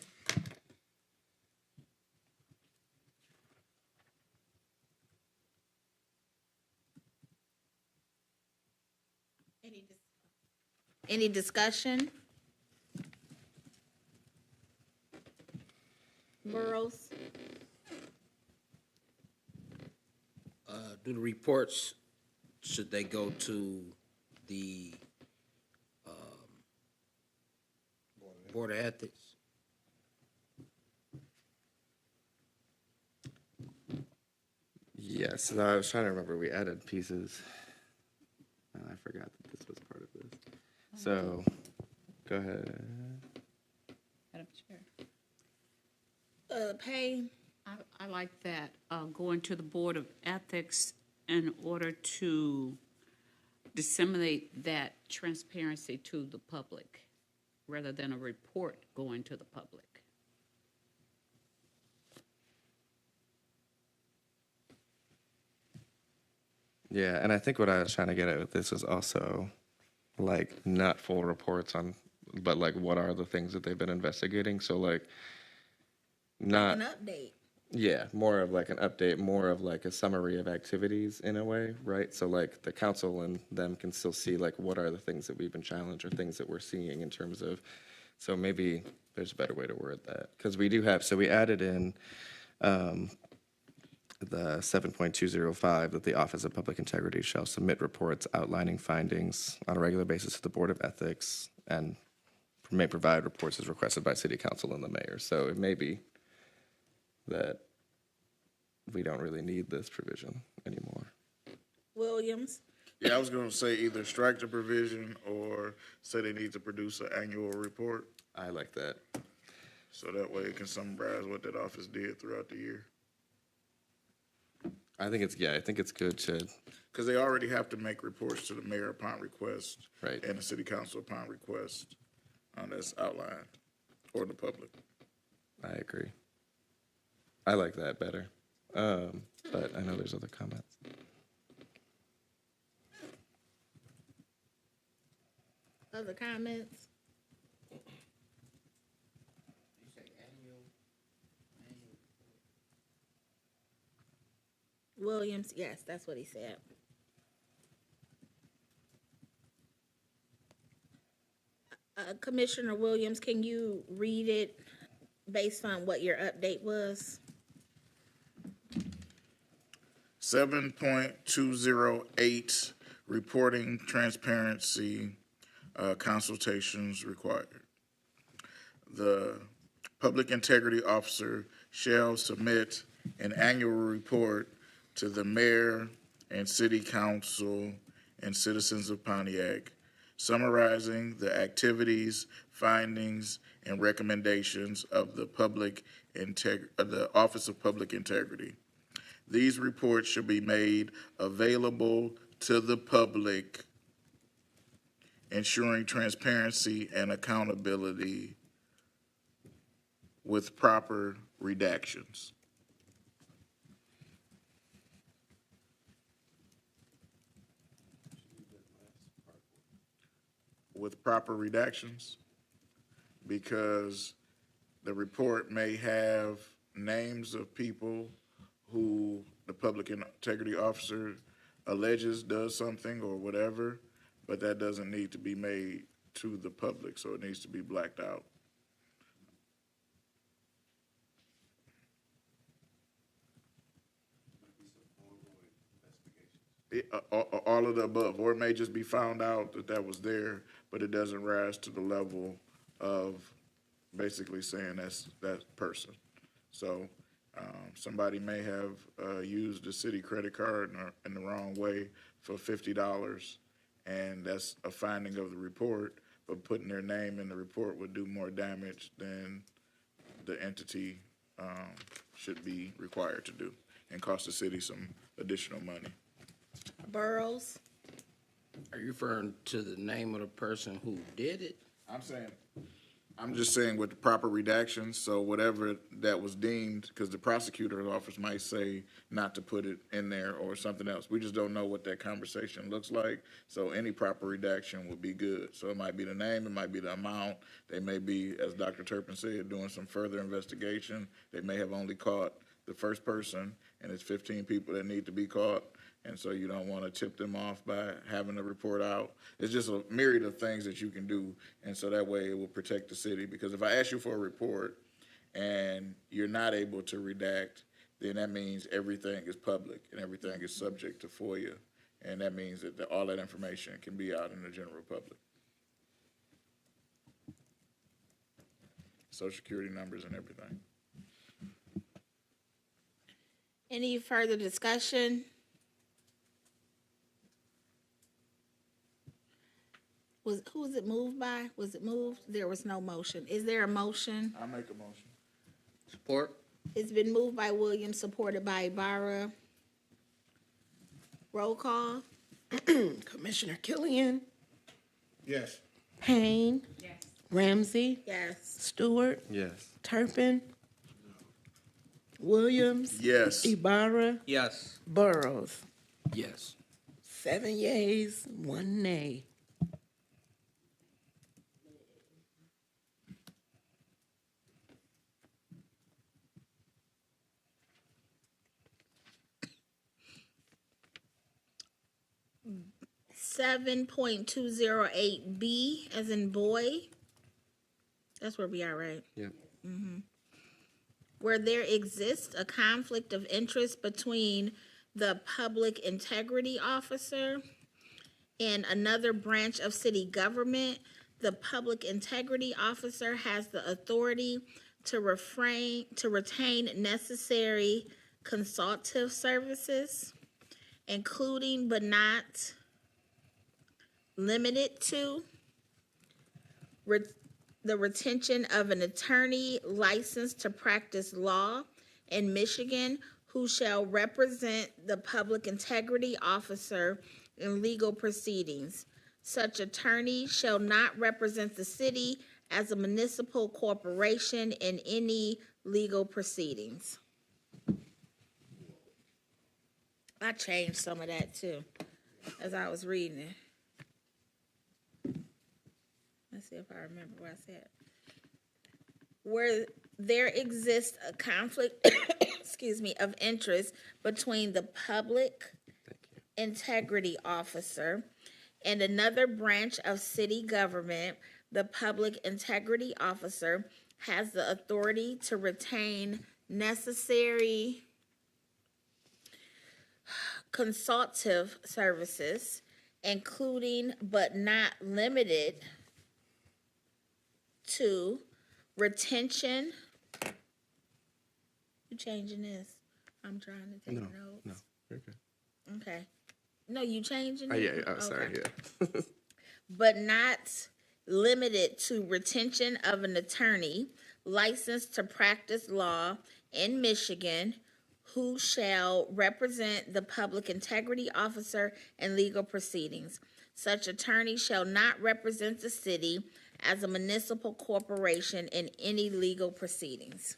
Any discussion? Burrows? Do the reports, should they go to the, Board of Ethics? Yes, I was trying to remember, we added pieces. I forgot that this was part of this. So, go ahead. Madam Chair. Payne? I like that, going to the Board of Ethics in order to disseminate that transparency to the public, rather than a report going to the public. Yeah, and I think what I was trying to get at with this was also, like, not full reports on, but like, what are the things that they've been investigating? So like, not. An update. Yeah, more of like an update, more of like a summary of activities in a way, right? So like the council and them can still see like what are the things that we've been challenged or things that we're seeing in terms of, so maybe there's a better way to word that. Because we do have, so we added in the 7.205 that the Office of Public Integrity shall submit reports outlining findings on a regular basis to the Board of Ethics and may provide reports as requested by City Council and the Mayor. So it may be that we don't really need this provision anymore. Williams? Yeah, I was gonna say either strike the provision or say they need to produce an annual report, I like that. so that way it can summarize what that office did throughout the year. I think it's good to, Because they already have to make reports to the mayor upon request. Right. And the city council upon request, that's outlined, or the public. I agree. I like that better. But I know there's other comments. Other comments? Williams, yes, that's what he said. Commissioner Williams, can you read it based on what your update was? 7.208, reporting transparency, consultations required. The public integrity officer shall submit an annual report to the mayor and city council and citizens of Pontiac, summarizing the activities, findings, and recommendations of the the Office of Public Integrity. These reports should be made available to the public, ensuring transparency and accountability with proper redactions. With proper redactions, because the report may have names of people who the public integrity officer alleges does something or whatever, but that doesn't need to be made to the public, so it needs to be blacked out. All of the above, or it may just be found out that that was there, but it doesn't rise to the level of basically saying that's that person. So somebody may have used a city credit card in the wrong way for $50, and that's a finding of the report, but putting their name in the report would do more damage than the entity should be required to do, and cost the city some additional money. Burrows? Are you referring to the name of the person who did it? I'm just saying with the proper redactions, so whatever that was deemed, because the prosecutor's office might say not to put it in there or something else. We just don't know what that conversation looks like, so any proper redaction would be good. So it might be the name, it might be the amount, they may be, as Dr. Turpin said, doing some further investigation. They may have only caught the first person, and it's 15 people that need to be caught. And so you don't want to tip them off by having the report out. It's just a myriad of things that you can do, and so that way it will protect the city. Because if I ask you for a report and you're not able to redact, then that means everything is public and everything is subject to FOIA, and that means that all that information can be out in the general public. Social Security numbers and everything. Any further discussion? Who was it moved by? Was it moved? There was no motion. Is there a motion? I'll make a motion. Support? It's been moved by Williams, supported by Ibarra. Roll call? Commissioner Killian, Yes. Payne. Yes. Ramsey, Yes. Stewart, Yes. Turpin. Williams. Yes. Ibarra, Yes. Burrows. Yes. 7 yeas, 1 nay. Seven 7.208B as in boy. That's where we are, right? Yep. Where there exists a conflict of interest between the public integrity officer and another branch of city government, the public integrity officer has the authority to retain necessary consultative services, including but not limited to the retention of an attorney licensed to practice law in Michigan who shall represent the public integrity officer in legal proceedings. Such attorney shall not represent the city as a municipal corporation in any legal proceedings. I changed some of that too, as I was reading it. Let's see if I remember what I said. Where there exists a conflict, excuse me, of interest between the public integrity officer and another branch of city government, the public integrity officer has the authority to retain necessary consultative services, including but not limited to retention. You changing this? I'm trying to take notes. No, you're good. Okay. No, you changing Oh, it? yeah, oh, sorry, Okay. yeah. But not limited to retention of an attorney licensed to practice law in Michigan who shall represent the public integrity officer in legal proceedings. Such attorney shall not represent the city as a municipal corporation in any legal proceedings.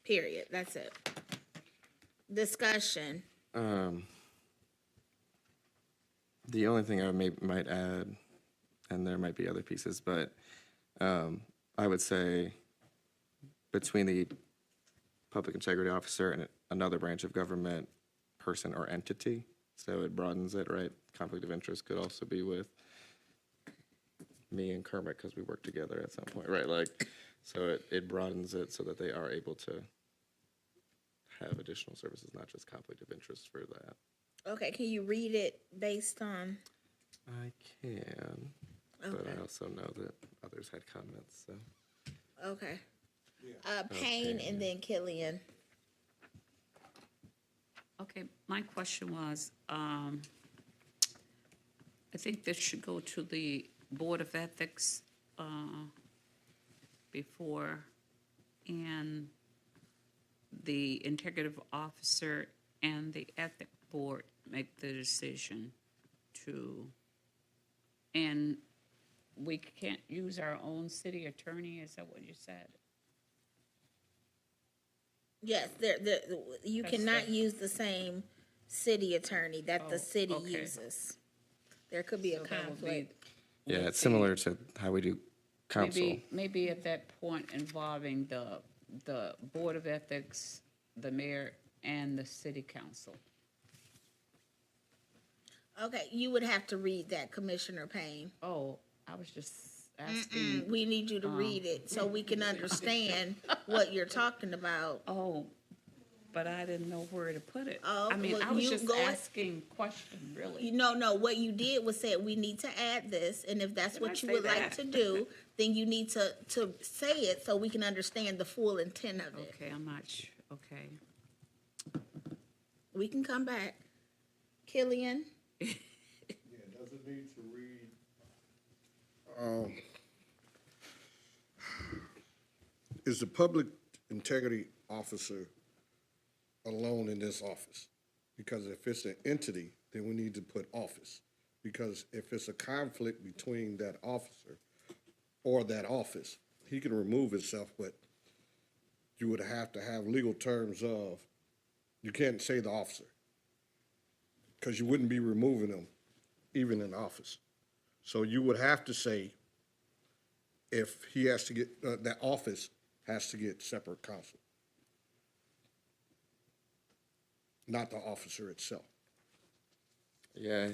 Period. That's it. Discussion. The only thing I might add, and there might be other pieces, but I would say between the public integrity officer and another branch of government person or entity, so it broadens it, right? Conflict of interest could also be with me and Kermit because we work together at some point, right? Like, so it broadens it so that they are able to have additional services, not just conflict of interest for that. Okay, can you read it based on? I can, but Okay. I also know that others had comments, so. Okay. Payne and then Killian. Okay, my question was, I think this should go to the Board of Ethics before, and the integrative officer and the ethic board make the decision to, and we can't use our own city attorney, is that what you said? Yes, you That's cannot the- use the same city attorney that the Oh, city okay. uses. There could be a So that would be conflict. Yeah, with it's the- similar to how we do council. Maybe at that point involving the Board of Ethics, the mayor, and the city council. Okay, you would have to read that, Commissioner Payne. Oh, I was just asking. We need you to read it so we can understand what you're talking about. Oh, but I didn't know where to put it. Oh, I mean, well, I was you just go ahead- asking question, really. No, what you did was say, we need to add this, and if that's Did what I you say would like that? to do, then you need to say it so we can understand the full intent of it. Okay, I'm not sure, okay. We can come back. Killian? Yeah, does it need to read? Is the public integrity officer alone in this office? Because if it's an entity, then we need to put office. Because if it's a conflict between that officer or that office, he can remove himself, but you would have to have legal terms of, you can't say the officer. Because you wouldn't be removing them even in office. So you would have to say if he has to get, that office has to get separate counsel. Not the officer itself. Yeah,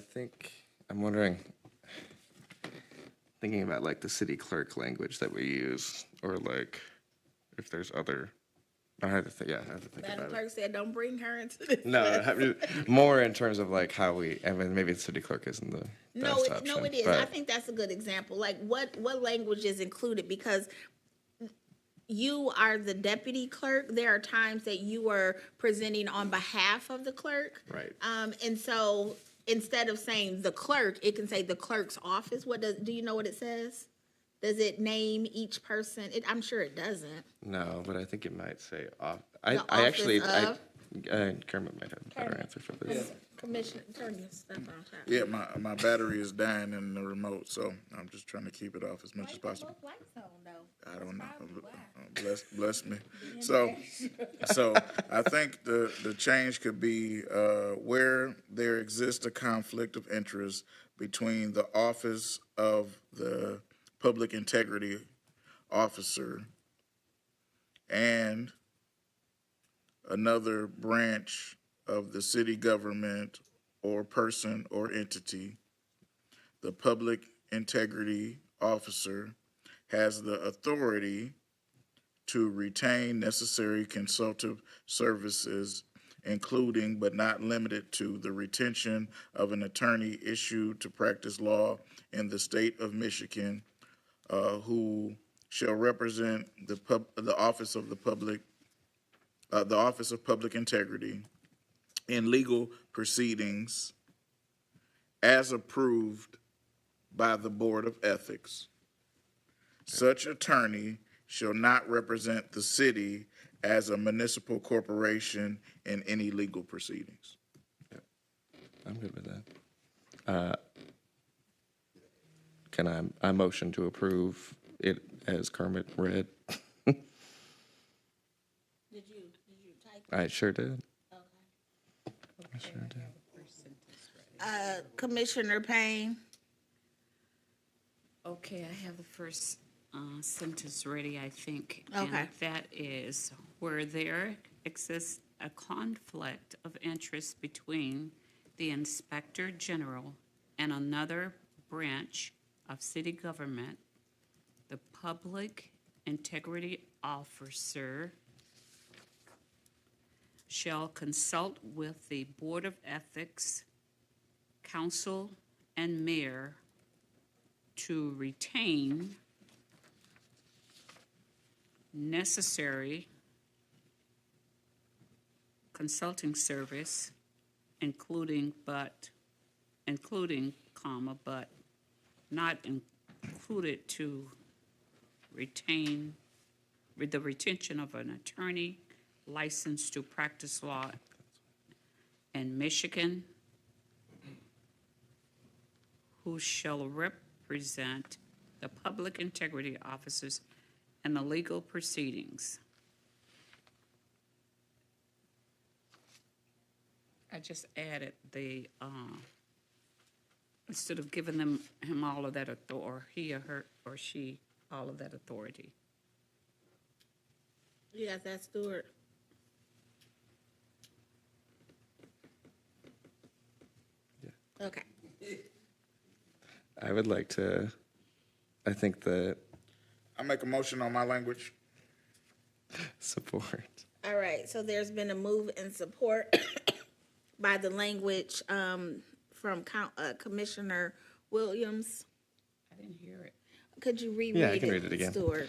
I'm wondering, thinking about like the city clerk language that we use, or like if there's other, I have to think Madam about it. Clerk said, don't bring her into this. No, I mean, more in terms of like how I mean, maybe the city clerk isn't the No, best it option, is. but- I think that's a good example. Like, what language is included? Because you are the deputy clerk. There are times that you are presenting on behalf of the clerk. Right. And so instead of saying the clerk, it can say the clerk's office. Do you know what it says? Does it name each person? I'm sure it doesn't. No, but I think it might say off. The I actually, office Kermit might have a better answer for this. Commissioner, turn your stuff on top. Yeah, my battery is dying in the remote, so I'm just trying to keep it off as much as possible. Both lights on, though. I don't know. Probably why. Bless me. So I think the change could be where there exists a conflict of interest between the office of the public integrity officer and another branch of the city government or person or entity, the public integrity officer has the authority to retain necessary consultative services, including but not limited to the retention of an attorney issued to practice law in the state of Michigan, who shall represent the office of public integrity in legal proceedings as approved by the Board of Ethics. Such attorney shall not represent the city as a municipal corporation in any legal proceedings. I'm good with that. Can I motion to approve it as Kermit read? Did you type? I sure did. Okay. I sure did. Commissioner Payne? Okay, I have the first sentence ready, I think. Okay. And that is, where there exists a conflict of interest between the Inspector General and another branch of city government, the Public Integrity Officer shall consult with the Board of Ethics, Council, and Mayor to retain necessary consulting service, including, comma, but not included to retain, the retention of an attorney licensed to practice law in Michigan, who shall represent the public integrity officers in the legal proceedings. I just added the, instead of giving him all of that authority, or he or her or she, all of that authority. Yes, that's Stewart. Yeah. Okay. I would like to, I think that I make a motion on my language. support. All right, so there's been a move and support by the language from Commissioner Williams. I didn't hear it. Could you reread Yeah, I can read it again. Stewart?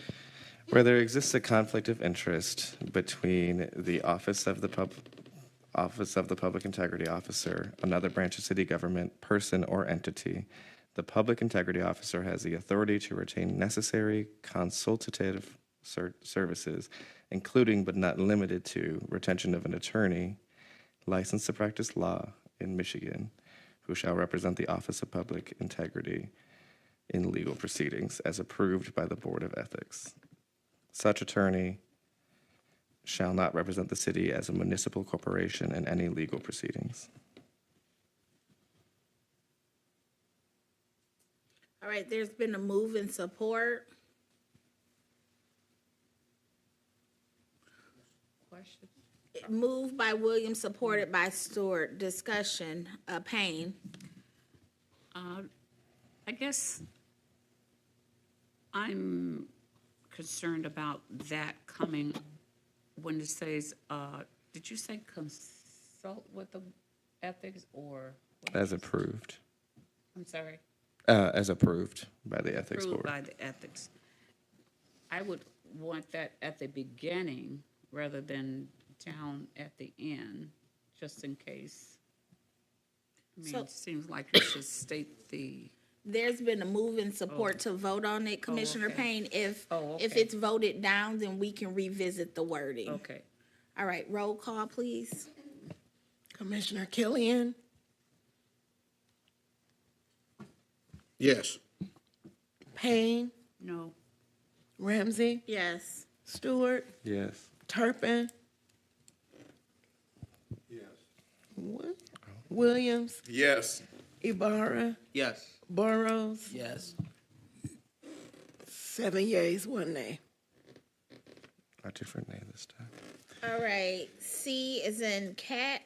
Where there exists a conflict of interest between the office of the public integrity officer, another branch of city government, person, or entity, the public integrity officer has the authority to retain necessary consultative services, including but not limited to retention of an attorney licensed to practice law in Michigan, who shall represent the office of public integrity in legal proceedings as approved by the Board of Ethics. Such attorney shall not represent the city as a municipal corporation in any legal proceedings. All right, there's been a move and support. Question? Moved by Williams, supported by Stewart. Discussion, Payne. I guess I'm concerned about that coming when it says, did you say consult with the ethics or? As approved. I'm sorry. As approved by the Ethics Approved Board. by the ethics. I would want that at the beginning rather than down at the end, just in case. I mean, So- it seems like you should state the, There's been a move in support to vote on it, Commissioner okay. Payne. If Oh, if okay. it's voted down, then we can revisit the wording. okay. All right, roll call, please. Commissioner Killian, Yes. Payne, No, Ramsey, Yes. Stewart, Yes. Turpin, Yes. what? Williams, Yes. Ibarra, Yes. Burrows, Yes. 7 yeas, 1 nay. A different name this time. All right, C is in cat.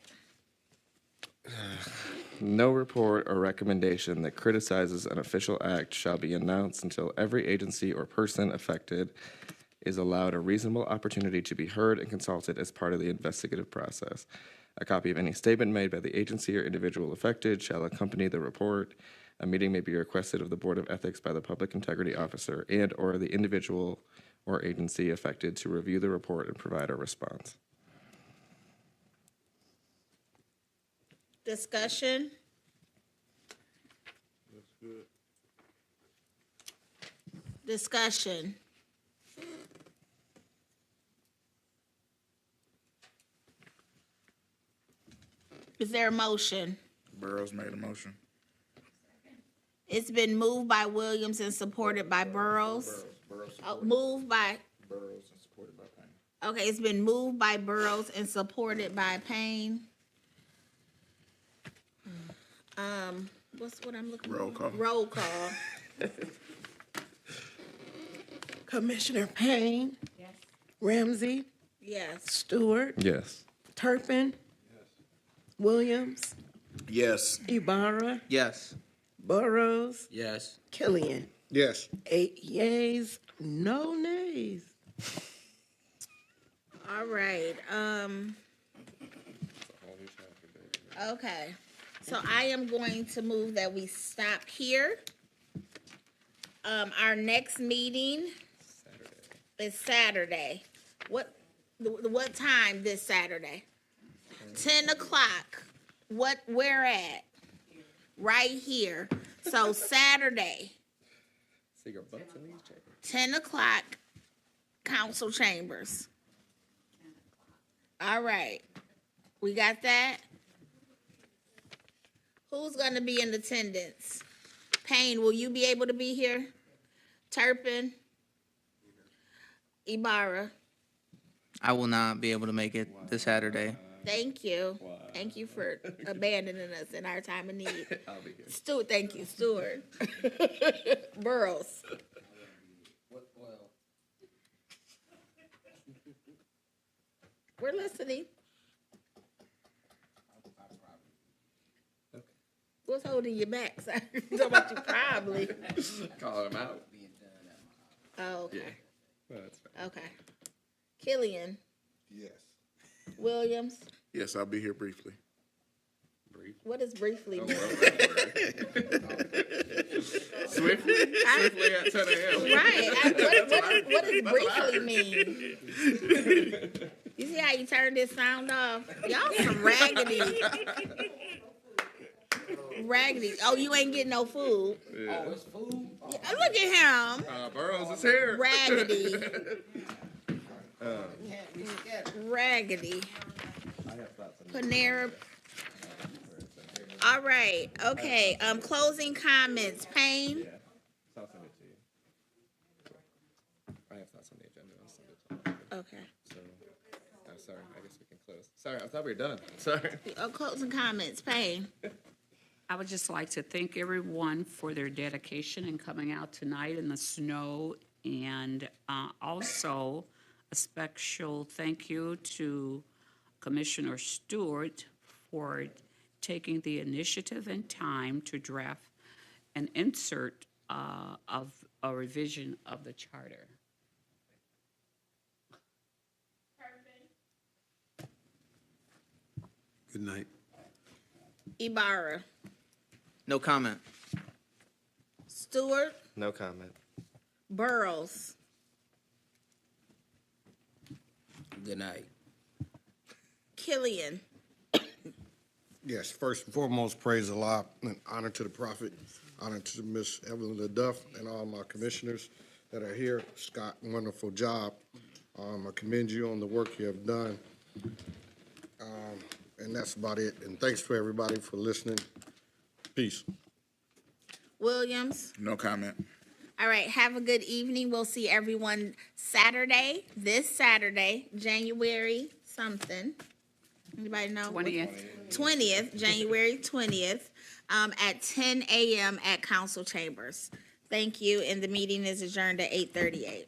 No report or recommendation that criticizes an official act shall be announced until every agency or person affected is allowed a reasonable opportunity to be heard and consulted as part of the investigative process. A copy of any statement made by the agency or individual affected shall accompany the report. A meeting may be requested of the Board of Ethics by the Public Integrity Officer and/or the individual or agency affected to review the report and provide a response. Discussion. Discussion. Is there a motion? Burrows made a motion. It's been moved by Williams and supported by Burrows. Moved by, Burrows and supported by Payne. okay, it's been moved by Burrows and supported by Payne. What's what I'm looking for? Roll call. Roll call. Commissioner Payne, Ramsey, Yes. Stewart, Yes. Turpin, Williams, Yes. Ibarra, Yes. Burrows, Yes. Killian. Yes. 8 yeas, no nays. All right, okay. So I am going to move that we stop here. Our next meeting is Saturday. What time this Saturday? 10 o'clock. Where at? Right here. So Saturday, See your butts in these chambers. 10 o'clock, council chambers. All right. We got that? Who's gonna be in attendance? Payne, will you be able to be here? Turpin? Ibarra? I will not be able to make it this Saturday. Thank you. Thank you for abandoning us in our time of need. I'll be here. Stuart, thank you, Stuart. Burrows. What, well, We're listening. What's holding you back, sir? Talking about you probably. Calling him out. being done at my Oh, okay. Well, that's fine. Okay. Killian. Yes. Williams. Yes, I'll be here briefly. What does briefly mean? Swiftly? Swiftly at 10 a.m. Right. What does briefly mean? You see how you turn this sound off? Y'all some raggedy. Raggedy. Oh, you ain't getting no food. Oh, it's food? Oh, Look at him. Burrows is here. Raggedy. can't be scattered. Raggedy. Panera. All right. Okay. Closing comments. Payne. I'll send it to you. I have thoughts on the agenda. I'll send it to you. Okay. So, sorry, I guess we can close. Sorry, I thought we were done. Sorry. Closing comments. Payne. I would just like to thank everyone for their dedication in coming out tonight in the snow, and also a special thank you to Commissioner Stewart for taking the initiative and time to draft an insert of a revision of the charter. Good night. Ibarra. No comment. Stewart. No comment. Burrows. Good night. Killian. Yes, first and foremost, praise Allah and honor to the Prophet, honor to Miss Evelyn LaDuff and all my commissioners that are here. Scott, wonderful job. I commend you on the work you have done. And that's about it. And thanks for everybody for listening. Peace. Williams? No comment. All right, have a good evening. We'll see everyone Saturday, this Saturday, January something. Anybody know? 20th, January 20th, at 10 a.m. at council chambers. Thank you, and the meeting is adjourned at 8:38.